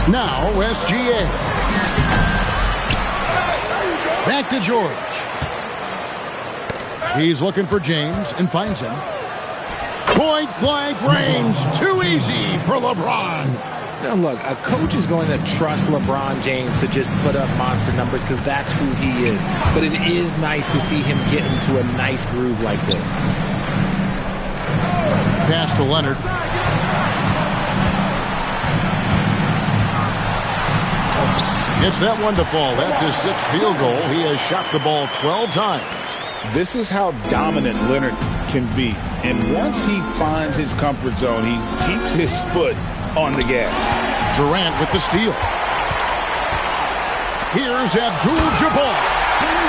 Now SGA. Back to George. He's looking for James and finds him. Point blank range. Too easy for LeBron. Now look, a coach is going to trust LeBron James to just put up monster numbers because that's who he is. But it is nice to see him get into a nice groove like this. Pass to Leonard. Gets that one to fall. That's his 6th field goal. He has shot the ball 12 times. This is how dominant Leonard can be. And once he finds his comfort zone, he keeps his foot on the gas. Durant with the steal. Here's Abdul-Jabbar.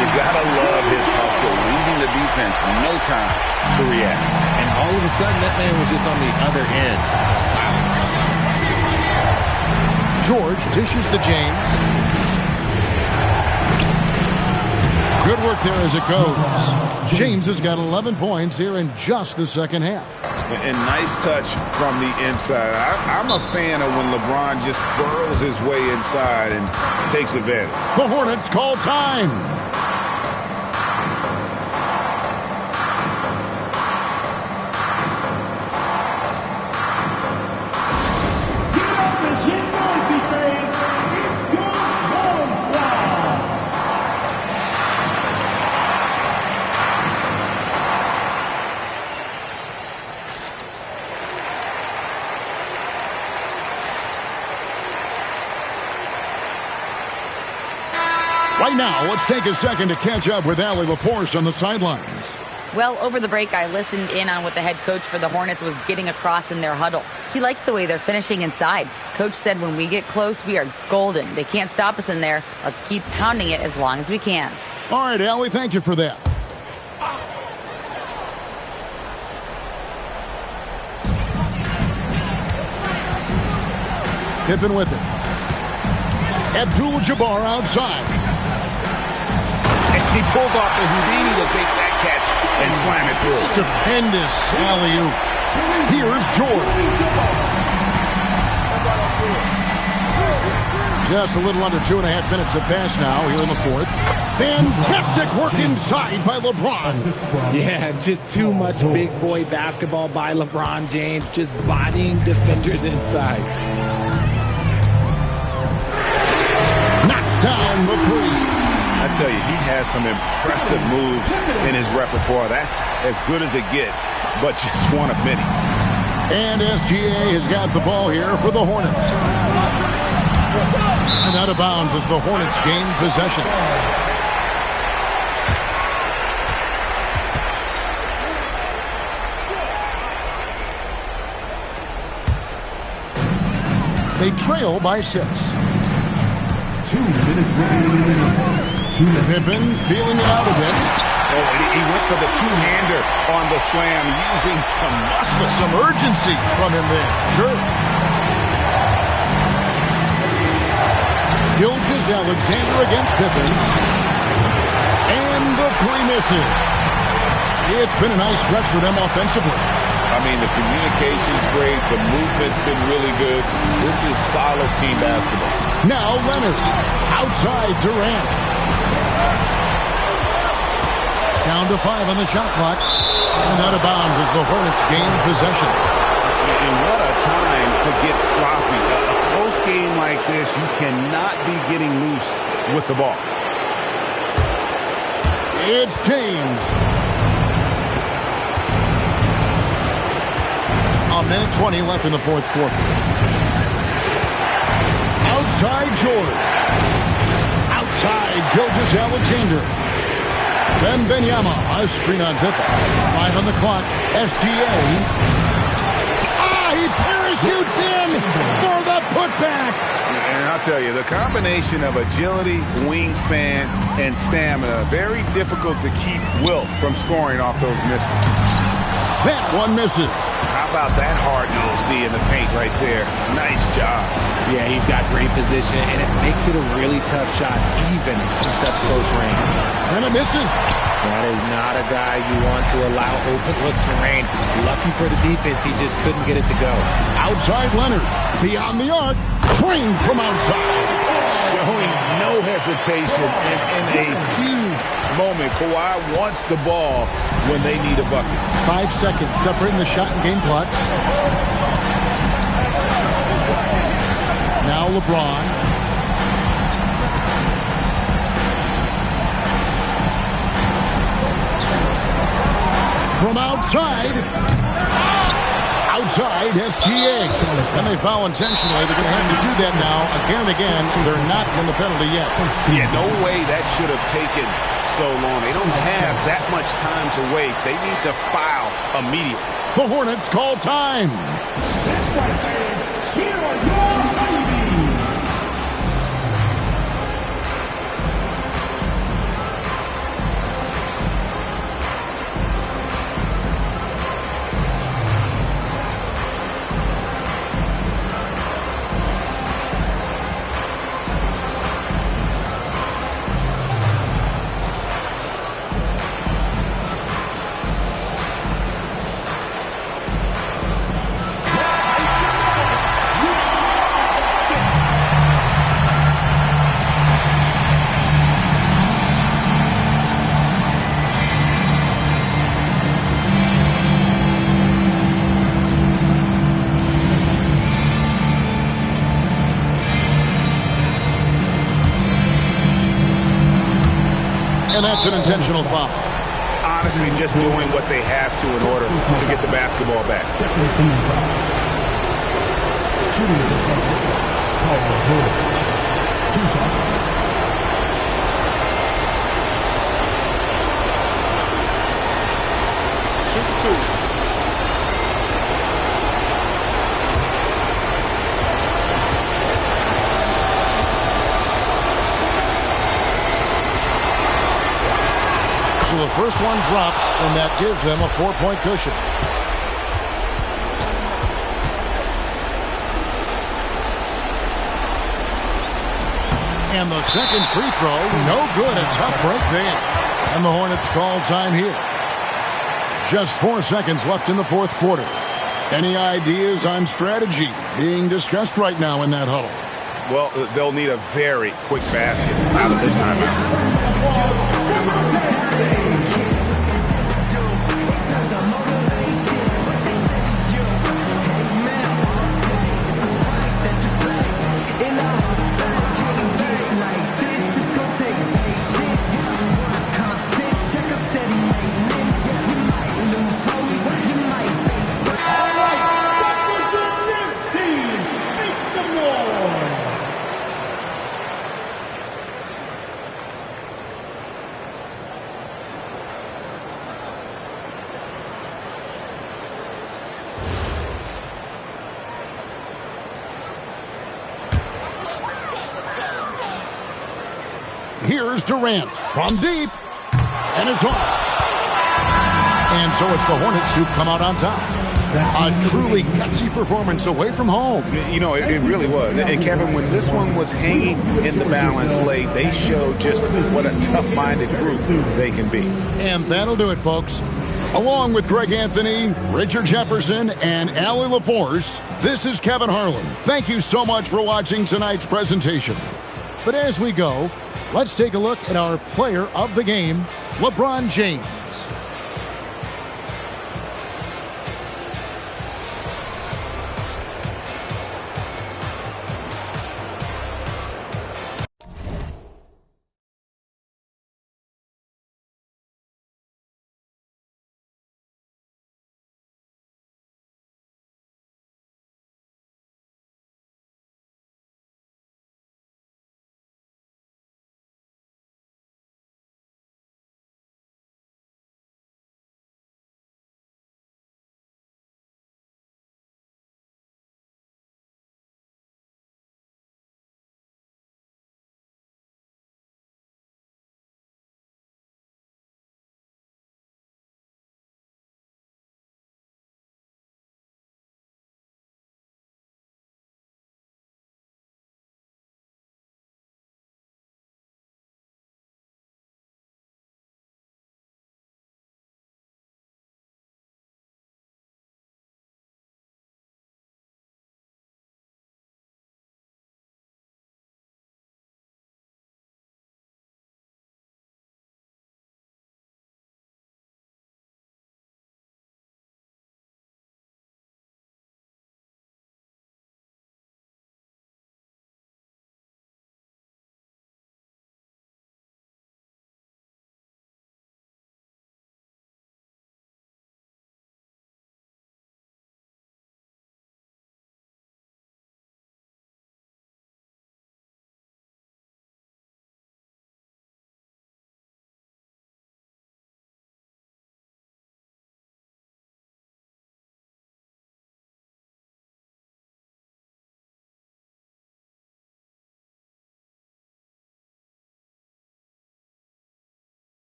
You gotta love his hustle, leaving the defense no time to react. And all of a sudden, that man was just on the other end. George dishes to James. Good work there as it goes. James has got 11 points here in just the second half. And nice touch from the inside. I'm a fan of when LeBron just burrows his way inside and takes advantage. The Hornets call time. Right now, let's take a second to catch up with Allie LaForce on the sidelines. Well, over the break, I listened in on what the head coach for the Hornets was getting across in their huddle. He likes the way they're finishing inside. Coach said when we get close, we are golden. They can't stop us in there. Let's keep pounding it as long as we can. All right, Allie, thank you for that. Pippen with it. Abdul-Jabbar outside. He pulls off the Houdini to make that catch and slam it through. Stupendous alley-oop. Here's George. Just a little under 2.5 minutes have passed now here in the fourth. Fantastic work inside by LeBron. Yeah, just too much big boy basketball by LeBron James, just bodying defenders inside. Knocks down the three. I tell you, he has some impressive moves in his repertoire. That's as good as it gets, but just one of many. And SGA has got the ball here for the Hornets. And out of bounds as the Hornets gain possession. They trail by 6. 2 minutes remaining. Pippen feeling it out a bit. Oh, he went for the two-hander on the slam, using some muscle. Some urgency from him there. Sure. Gilgeous-Alexander against Pippen. And the three misses. It's been a nice stretch for them offensively. I mean, the communication's great. The movement's been really good. This is solid team basketball. Now Leonard. Outside Durant. Down to 5 on the shot clock. And out of bounds as the Hornets gain possession. And what a time to get sloppy. A close game like this, you cannot be getting loose with the ball. It's James. A minute 20 left in the fourth quarter. Outside George. Outside Gilgeous-Alexander. Then Benyama, a screen on Pippen. 5 on the clock. SGA. He parachutes in for the putback. And I'll tell you, the combination of agility, wingspan, and stamina, very difficult to keep Wilt from scoring off those misses. That one misses. How about that hard-nosed D in the paint right there? Nice job. Yeah, he's got great position, and it makes it a really tough shot, even from such close range. And it misses. That is not a guy you want to allow open looks for rain. Lucky for the defense, he just couldn't get it to go. Outside Leonard. Beyond the arc. Trained from outside. Showing no hesitation and in a huge moment. Kawhi wants the ball when they need a bucket. 5 seconds separating the shot and game clock. Now LeBron. From outside. Outside SGA. And they foul intentionally. They're going to have to do that now again and again. They're not in the penalty yet. Yeah, no way that should have taken so long. They don't have that much time to waste. They need to foul immediately. The Hornets call time. Here are your babies. And that's an intentional foul. Honestly, just doing what they have to in order to get the basketball back. Shoot two. So the first one drops, and that gives them a 4-point cushion. And the second free throw, no good. A tough break there. And the Hornets call time here. Just 4 seconds left in the fourth quarter. Any ideas on strategy being discussed right now in that huddle? Well, they'll need a very quick basket out of this timeout. Here's Durant from deep, and it's off. And so it's the Hornets who come out on top. A truly gutsy performance away from home. You know, it really was. And Kevin, when this one was hanging in the balance late, they showed just what a tough-minded group they can be. And that'll do it, folks. Along with Greg Anthony, Richard Jefferson, and Allie LaForce, this is Kevin Harlan. Thank you so much for watching tonight's presentation. But as we go, let's take a look at our player of the game, LeBron James.